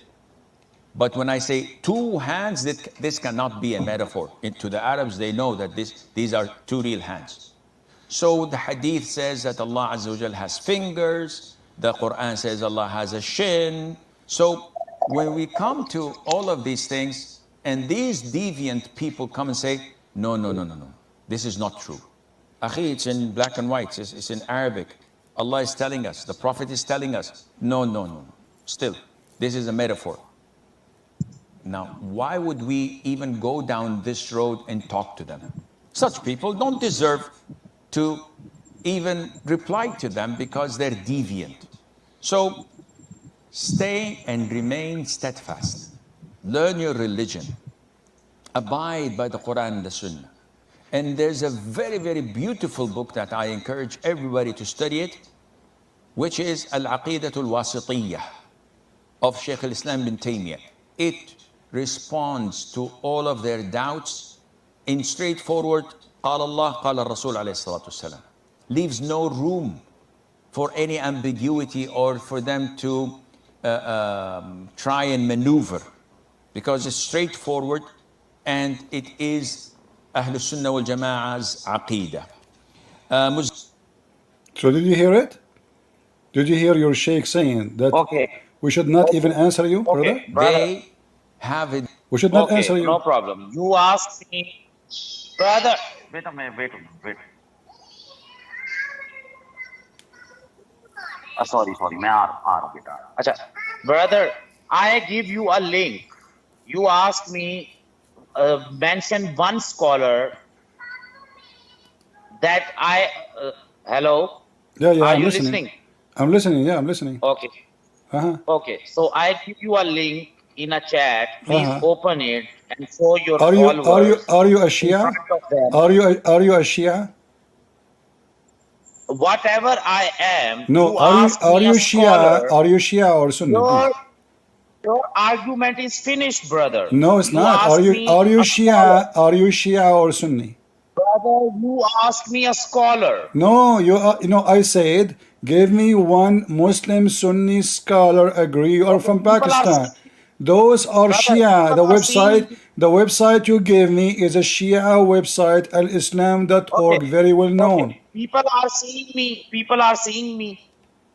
But when I say two hands, this cannot be a metaphor. To the Arabs, they know that these are two real hands. So the hadith says that Allah Azza wa Jal has fingers. The Quran says Allah has a shin. So when we come to all of these things, and these deviant people come and say, no, this is not true. Akhi, it's in black and white, it's in Arabic. Allah is telling us, the Prophet is telling us, no. Still, this is a metaphor. Now, why would we even go down this road and talk to them? Such people don't deserve to even reply to them because they're deviant. So, stay and remain steadfast. Learn your religion. Abide by the Quran and the Sunnah. And there's a very, very beautiful book that I encourage everybody to study it, which is Al-Aqidatul Wasitiyyah of Shaykh al-Islam bin Taymiyyah. It responds to all of their doubts in straightforward, قال Allah, قال Rasul alayhi salatu wasalam. Leaves no room for any ambiguity or for them to try and maneuver, because it's straightforward and it is Ahlul Sunnah wal Jama'ah's Aqidah. So did you hear it? Did you hear your Sheikh saying that Okay. we should not even answer you, brother? Okay, brother. They have it. We should not answer you. No problem. You ask me, brother. Wait a minute. Sorry. मैं आ रहा हूँ बेटा. अच्छा, brother, I give you a link. You ask me, mention one scholar that I. Hello. Yeah, Are I'm you listening. I'm listening. Yeah, I'm listening. Okay. Uh-huh. Okay. So I give you a link in a chat. Please open it and show your Are followers. you a in Shia? front of them. Are you a Shia? Whatever I am. No. You Are ask you me a scholar. Are you Shia or Sunni? Please. Your argument is finished, brother. No, it's You not. ask Are you me a Shia? scholar. Are you Shia or Sunni? Brother, you ask me a scholar. No, I said, give me one Muslim Sunni scholar agree or from People are Pakistan. saying- Those are Brother, Shia. people are saying- The website you gave me is a Shia website, alislam.org, Okay. very well known. Okay. People are seeing me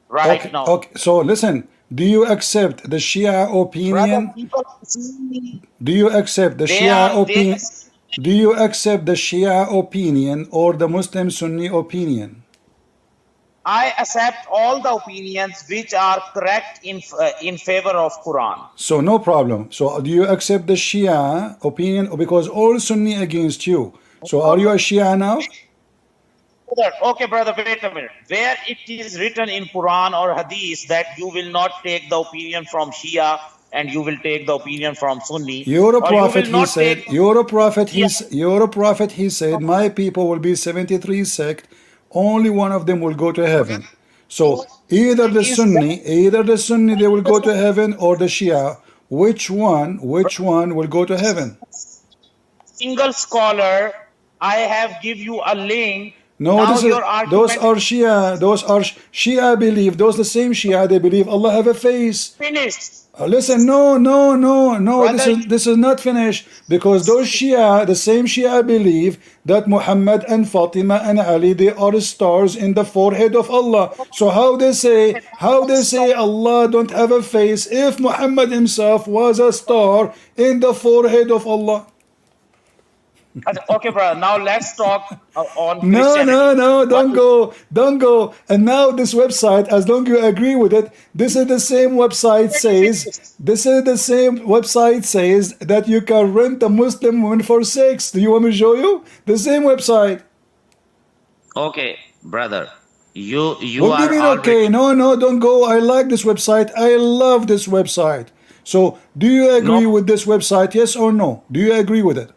right now. Okay, so listen, do you accept the Shia Brother, opinion? people are seeing me. Do you accept the They Shia are- they- opinion? Do you accept the Shia opinion or the Muslim Sunni opinion? I accept all the opinions which are correct in favor of Quran. So no problem. So do you accept the Shia opinion, because all Sunni against you? So are you a Shia now? Okay, brother, wait a minute. Where it is written in Quran or Hadith that you will not take the opinion from Shia and you will take the opinion from Sunni? You're a or you prophet, will he not said. take- You're a prophet, he said. My people will be 73 sect. Only one of them will go to heaven. So either the Sunni, they will go to heaven, or the Shia. Which one will go to heaven? Single scholar, I have give you a link No, Now this is your those argument are Shia. Those are Shia believe. Those the same Shia. They believe Allah have a face. finished. Listen, no. Brother, This is not finished because those Shia, the same Shia, believe that Muhammad and Fatima and Ali they are stars in the forehead of Allah. So how they say Allah don't have a face if Muhammad himself was a star in the forehead of Allah? okay, brother. Now let's talk on No, Christianity. don't go. And now this website, as long you agree with it, this is the same website says that you can rent a Muslim woman for sex. Do you want me to show you? The same website. Okay, brother. You What do you are mean already okay? No, don't go. I like this website. I love this website. So do you agree no. with this website? Yes or no? Do you agree with it?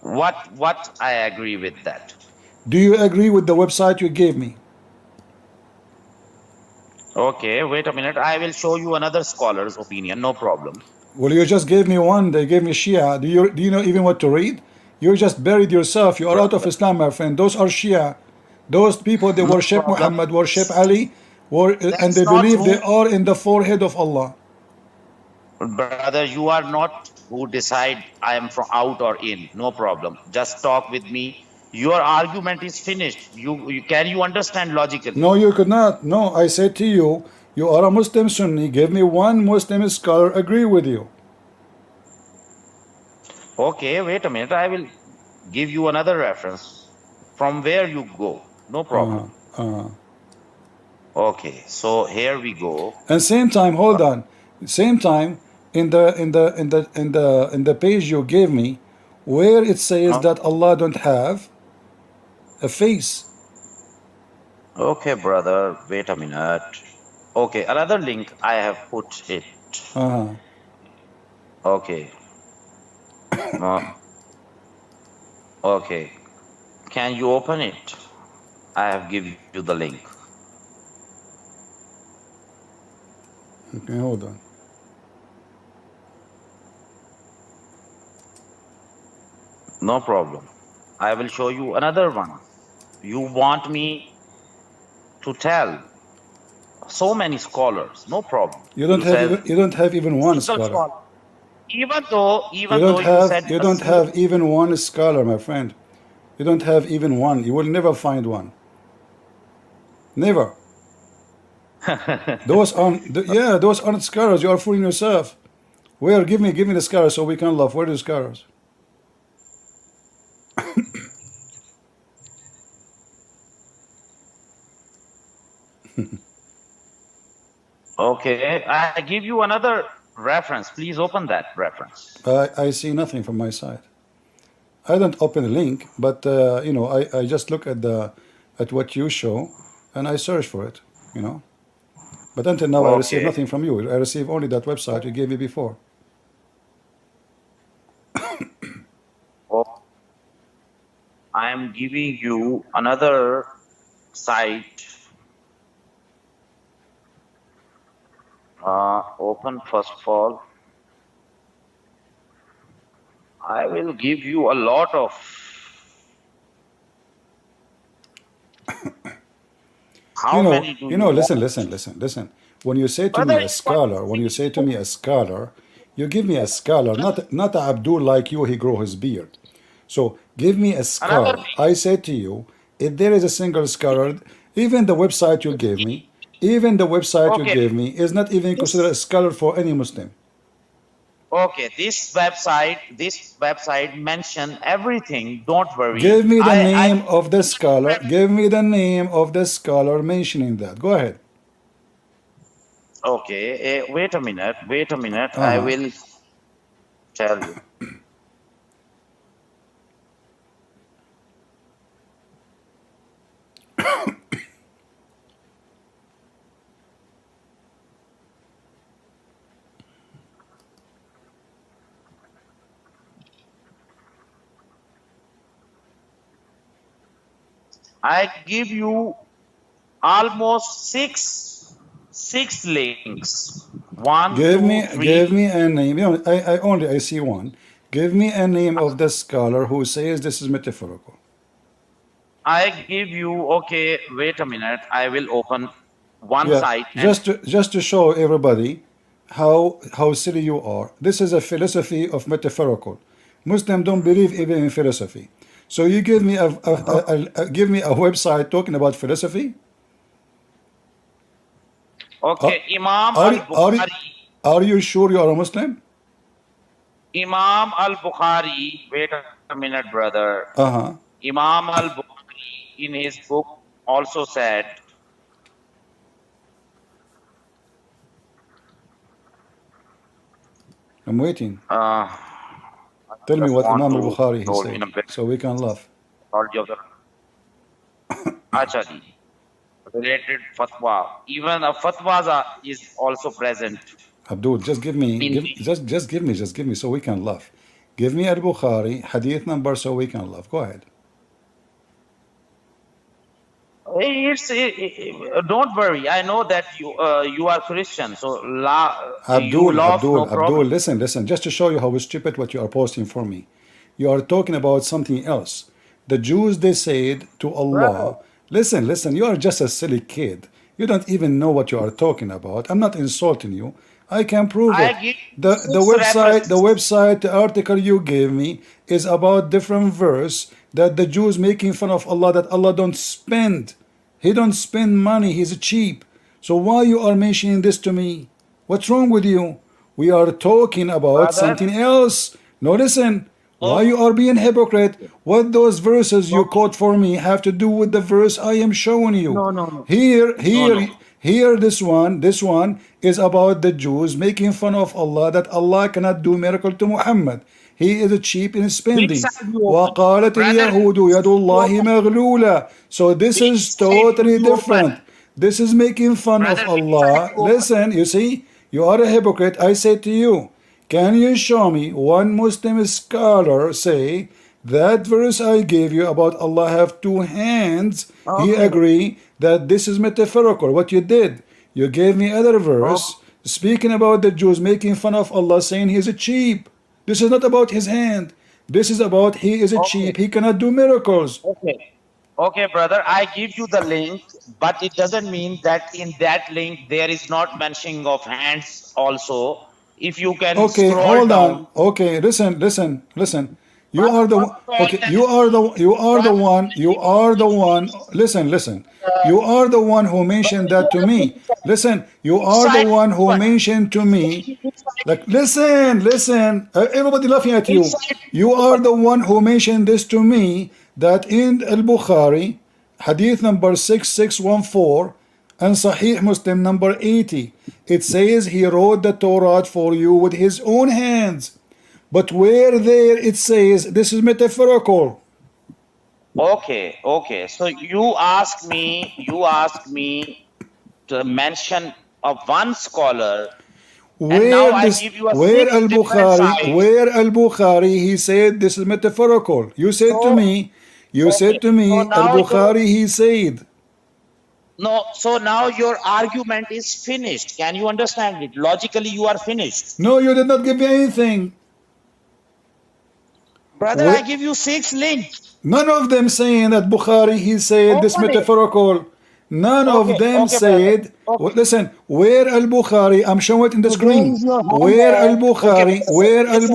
What I agree with that. Do you agree with the website you gave me? Okay, wait a minute. I will show you another scholar's opinion. No problem. Well, you just gave me one. They gave me Shia. Do you know even what to read? You just buried yourself. You are out of Islam, my friend. Those are Shia. Those people, they No worship problem. Muhammad, worship Ali, and That's they not believe they who, are in the forehead of Allah. brother. You are not who decide I am from out or in. No problem. Just talk with me. Your argument is finished. Can you understand logically? No, you could not. No, I said to you, you are a Muslim Sunni. Give me one Muslim scholar agree with you. Okay, wait a minute. I will give you another reference from where you go. No problem. Okay, so here we go. And same time, hold on. Same time, in the page you gave me, where it says that Allah don't have a face. Okay, brother. Wait a minute. Okay, another link I have put it. Okay. Okay. Can you open it? I have given you the link. Okay, hold on. No problem. I will show you another one. You want me to tell so many scholars? No problem. You don't have even one scholar. Even though you said You don't have even one scholar, my friend. You don't have even one. You will never find one. Never. Those aren't scholars. You are fooling yourself. Where? Give me the scholars so we can love. Where are the scholars? Okay, I give you another reference. Please open that reference. I see nothing from my side. I don't open the link, but I just look at what you show and I search for it, But until now, I receive nothing from you. I receive only that website you gave me before. I am giving you another site. Open first of all. I will give you a lot of. How many do you want? Listen. When you say to me a scholar, you give me a scholar, not a Abdul like you, he grow his beard. So give me a scholar. I said to you, if there is a single scholar, even the website you gave me, is not even considered a scholar for any Muslim. Okay, this website mention everything. Don't worry. Give me the name of the scholar. Give me the name of the scholar mentioning that. Go ahead. Okay, wait a minute. I will tell you. I give you almost six links. Give me a name. I see one. Give me a name of the scholar who says this is metaphorical. I give you, okay, wait a minute. I will open one Yeah, site and just to show everybody how silly you are. This is a philosophy of metaphorical. Muslims don't believe even in philosophy. So you give me give me a website talking about philosophy? okay, Imam Are al-Bukhari. are you sure you are a Muslim? Imam al-Bukhari, wait a minute, brother. Uh-huh. Imam al-Bukhari in his book also said, I'm waiting. I Tell me just what want Imam to al-Bukhari he told in said a bit so we can laugh. authority of the Achadi related fatwa. Even a fatwas is also present Abdul, just give me in just give me so we can laugh. Give me al-Bukhari hadith number so we can laugh. Go ahead. don't worry. I know that you are Christian, so you laugh no Abdul, problem. listen, just to show you how stupid what you are posting for me. You are talking about something else. The Jews, they said to Brother, Allah, listen, you are just a silly kid. You don't even know what you are talking about. I'm not insulting you. I can prove I it. give The six references. website, the article you gave me is about different verse that the Jews making fun of Allah, that Allah don't spend. He don't spend money. He's cheap. So why you are mentioning this to me? What's wrong with you? We are talking about Brother, something else. No, listen. Why oh, you are being hypocrite? What those verses you okay. quote for me have to do with the verse I am showing you? No, no, no, Here, no, no. here, this one is about the Jews making fun of Allah, that Allah cannot do miracle to Muhammad. He is cheap in Which spending. side you open, وقالت brother? اليهود يد You الله open. مغلولة. So this Which is side do totally you open, different. This is making fun of brother? Which side Allah. you open? Listen, you see, you are a hypocrite. I say to you, can you show me one Muslim scholar say that verse I gave you about Allah have two hands? He Okay, agree that this is metaphorical. What you did, you gave me other verse okay, speaking about the Jews making fun of Allah, saying he's a cheap. This is not about his hand. This is about he is a cheap. okay, He cannot do miracles. okay. Okay, brother, I give you the link, but it doesn't mean that in that link there is not mentioning of hands also. If you can Okay, scroll hold on. down, Okay, listen. You first are the of all, okay. brother, You are the one. Listen. You are the one who mentioned that to me. Listen, you which are the side one you who open? mentioned to me. Which side, Like, listen. Everybody laughing at which you. side You you are open? the one who mentioned this to me that in Al Bukhari, Hadith number 6614, and Sahih Muslim number 80, it says he wrote the Torah for you with his own hands. But where there it says this is metaphorical. Okay, okay. So you ask me to mention of one scholar, and now I give you a six different sites. Where Al Bukhari he said this is metaphorical. You said to So, me, okay. So Al now Bukhari he said. so now your argument is finished. Can you understand it? Logically, you are finished. No, you did not give me anything. Brother, I Where, give you 6 links. none of them saying that Bukhari he said this Open it. metaphorical. None of Okay, them okay, brother. said. Okay. Listen, where Al Bukhari? I'm showing it in the So screen. raise your hand Where Al there. Okay, Bukhari? brother. Listen.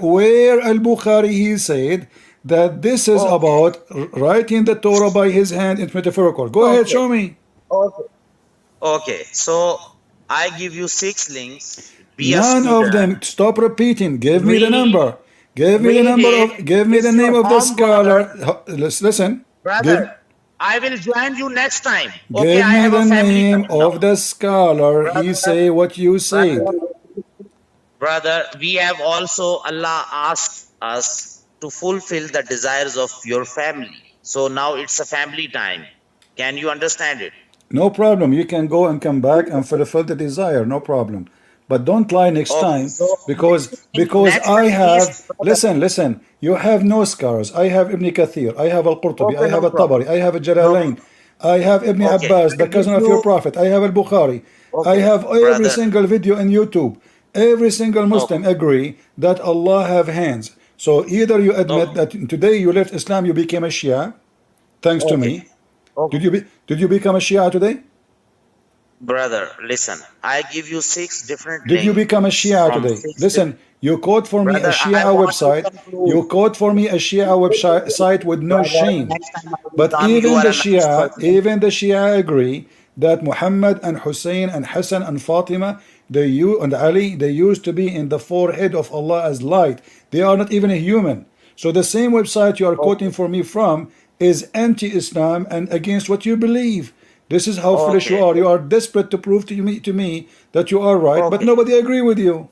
Where Al Bukhari? He said that this is Okay. about writing the Torah by his hand. It's metaphorical. Go ahead, Okay. show me. Okay. Okay. So I give you 6 links. Be a None of student. them. Stop repeating. Give me the Read. number. Give me the Read number it. of. Give me the It's name your of the homework. scholar. Listen. Give. Brother, I will join you next time. Okay, Give I me have a the family name coming now. of the scholar. He Brother, say what you said. brother, brother, we have also, Allah asked us to fulfill the desires of your family. So now it's a family time. Can you understand it? No problem. You can go and come back and fulfill the desire. No problem. But don't lie next Okay, time so because next I time have is brother. listen. You have no scars. I have Ibn Kathir. I have Al-Qurtubi. Okay, I have no problem. Al-Tabari. I have No Jalalain. I have Ibn problem. Okay, Abbas, I the give cousin of your you. prophet. I have Al-Bukhari. I Okay, have every brother. single video on YouTube. Every single Muslim Okay, agree that Allah have hands. So either you admit okay. that today you left Islam, you became a Shia, thanks to Okay. me. Okay. Did you become a Shia today? Brother, listen. I give you 6 different Did you become a links Shia from today? 6 different. Listen, you quote for me a Brother, I Shia want to website. conclude. You quote for me a Shia website site with no Brother, shame. next time I will But come. You even are the a nice Shia, person. even the Shia agree that Muhammad and Hussein and Hassan and Fatima, and Ali, they used to be in the forehead of Allah as light. They are not even a human. So the same website you are quoting Okay. for me from is anti-Islam and against what you believe. This is how foolish you Okay. are. You are desperate to prove to me that you are right, but Okay. nobody agree with you.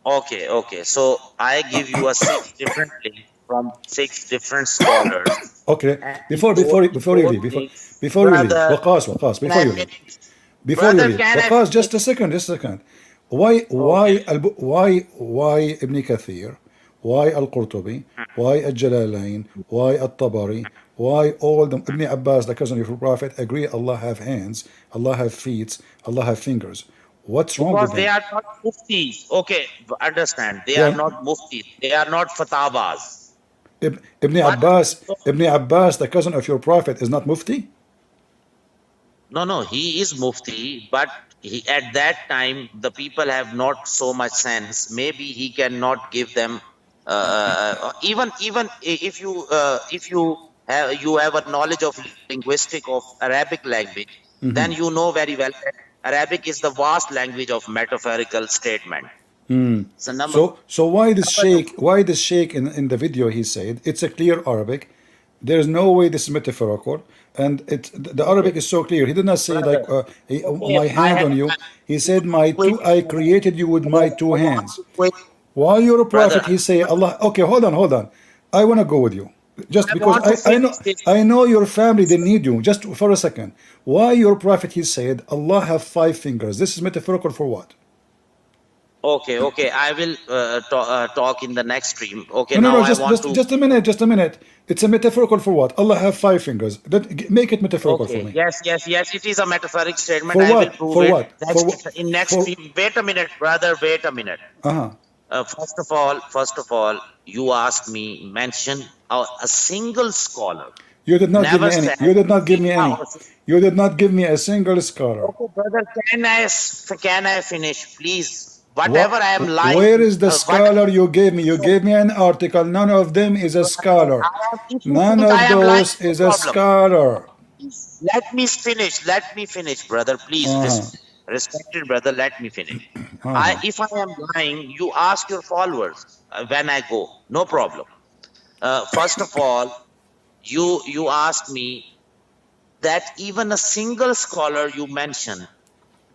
Okay. Okay. So I give you a 6 different links from 6 different scholars. Okay, And in before both, before in before you both leave, links, before you leave, brother, Waqas, can before I you leave, finish? before you Brother, leave, can I Waqas, finish? just a second. Why Okay. why Ibn Kathir, why Al-Qurtubi, why Al-Jalalain, why Al-Tabari, why all them Ibn Abbas, the cousin of the Prophet, agree Allah have hands, Allah have feet, Allah have fingers. What's wrong with Because they them? are not muftis. Okay, understand. They are Yeah, not muftis. They are not fatwas. Ibn But Abbas, Ibn Abbas, the cousin of your Prophet, is not Mufti. no, no, he is mufti. But he, at that time, the people have not so much sense. Maybe he cannot give them. Even if you have a knowledge of linguistic of Arabic language, then you know very well that Arabic is the vast language of metaphorical statement. So number So why this sheikh in the video he said it's a clear Arabic. There's no way this is metaphorical, and the okay, Arabic is so clear. He did not say like brother. Okay, my hand on you. He said my quick, two. I created you with my two I want hands. to quick, While you're a brother. prophet, he say Allah. Okay, hold on. I want to go with you just I because want to finish this. I know your family they need you. Just for a second. Why your prophet? He said Allah have 5 fingers. This is metaphorical for what? Okay, okay. I will talk in the next stream. Okay, No, no, now no. I want to. Just a minute. Just a minute. It's a metaphorical for what? Allah have 5 fingers. Make it metaphorical for Okay, me. yes, yes, yes. It is a metaphoric statement. For I will what? prove For it. what? Next in next For. stream. Wait a minute, brother. Wait a minute. Uh-huh. First of all, you asked me mention a single scholar. You did not give Never me any. said You did not give me Shia any. or. You did not give me a single scholar. Okay, brother. Can I finish, please? Whatever What? I am Where lying, is the what. scholar you gave me? You So, gave me an article. None of them is a scholar. if you None think I of am lying, those no is a problem. scholar. Let me finish. Let me finish, brother. Please, Uh-huh. respected brother. Let me finish. Uh-huh. If I am lying, you ask your followers when I go. No problem. First of all, you asked me that even a single scholar you mentioned,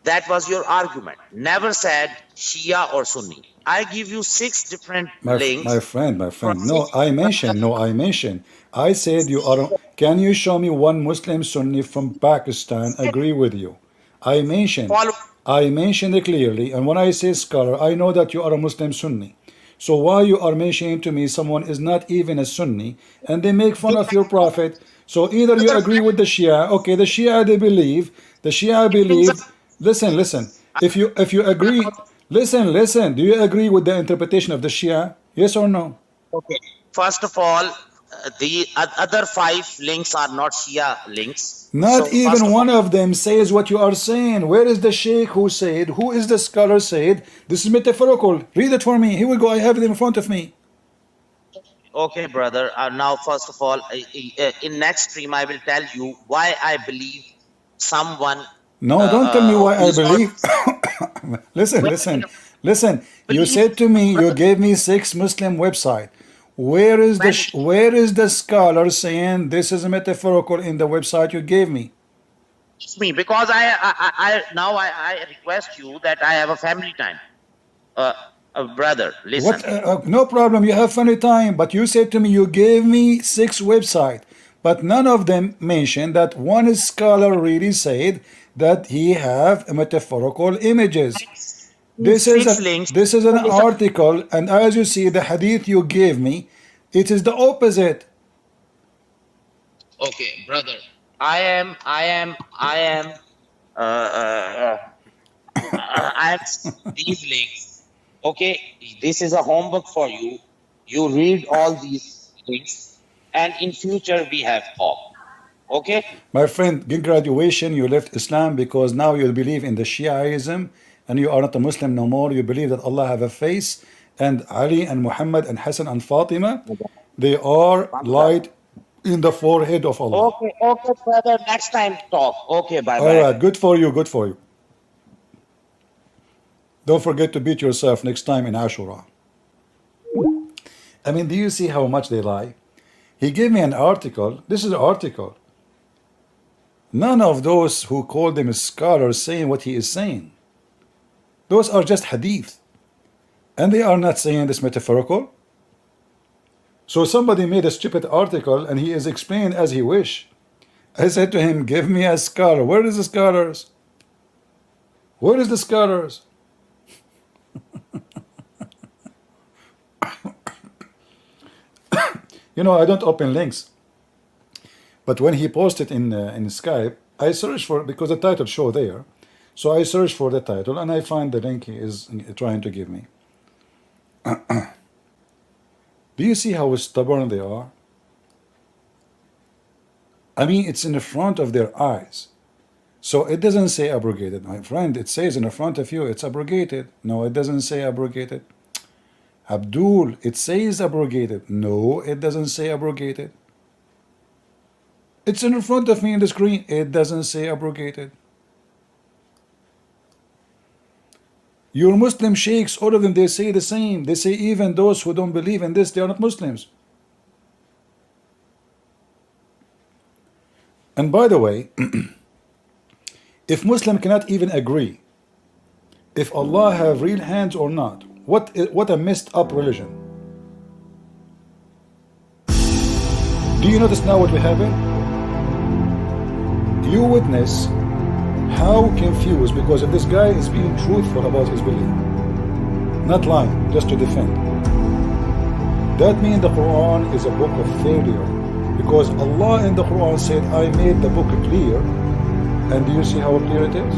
that was your argument. Never said Shia or Sunni. I give you 6 different My links friend, from No, 6 I different. mentioned. No, I mentioned. I said you are. Can you show me one Muslim Sunni from Pakistan agree with you? I mentioned. Follow. I mentioned it clearly. And when I say scholar, I know that you are a Muslim Sunni. So why you are mentioning to me someone is not even a Sunni and they make fun of your prophet? So either you agree with the Shia. Okay, the Shia they believe. The Shia believe. Listen. If you agree. Listen. Do you agree with the interpretation of the Shia? Yes or no? Okay. First of all, the other 5 links are not Shia links. Not So first even of all, one of them says what you are saying. Where is the sheikh who said, who is the scholar said, this is metaphorical? Read it for me. Here we go. I have it in front of me. okay, brother. Now, first of all, in next stream, I will tell you why I believe someone No, don't tell me why I who's not. believe. Wait a minute, Listen. You please, said to me, you brother. gave me 6 Muslim website. Where is When the scholar saying this is metaphorical in the website you gave me? it's me, because I request you that I have a family time. Brother, listen. What? No problem. You have funny time. But you said to me you gave me 6 websites, but none of them mentioned that one scholar really said that he have metaphorical images. This is 6 links. an Listen. article, and as you see, the hadith you gave me, it is the opposite. Okay, brother. I am I have these links. Okay, this is a homework for you. You read all these links, and in future we have talk. Okay? My friend, in graduation, you left Islam because now you believe in the Shiaism and you are not a Muslim no more. You believe that Allah have a face and Ali and Muhammad and Hassan and Fatima, they are light in the forehead of Allah. Okay, okay, brother. Next time talk. Okay, bye All bye. right, good for you, good for you. Don't forget to beat yourself next time in Ashura. I mean, do you see how much they lie? He gave me an article. This is an article. None of those who call them scholars saying what he is saying. Those are just hadith. And they are not saying this metaphorical. So somebody made a stupid article and he is explaining as he wish. I said to him, give me a scholar. Where is the scholars? Where is the scholars? You know, I don't open links. But when he posted in Skype, I searched for, because the title show there. So I searched for the title and I find the link he is trying to give me. Do you see how stubborn they are? I mean, it's in the front of their eyes. So it doesn't say abrogated, my friend. It says in the front of you, it's abrogated. No, it doesn't say abrogated. Abdul, it says abrogated. No, it doesn't say abrogated. It's in front of me in the screen. It doesn't say abrogated. Your Muslim sheikhs, all of them, they say the same. They say even those who don't believe in this, they are not Muslims. And by the way, if Muslim cannot even agree if Allah have real hands or not, what a messed up religion. Do you notice now what we have? You witness how confused, because if this guy is being truthful about his belief, not lying, just to defend, that means the Quran is a book of failure, because Allah in the Quran said, I made the book clear. And do you see how clear it is?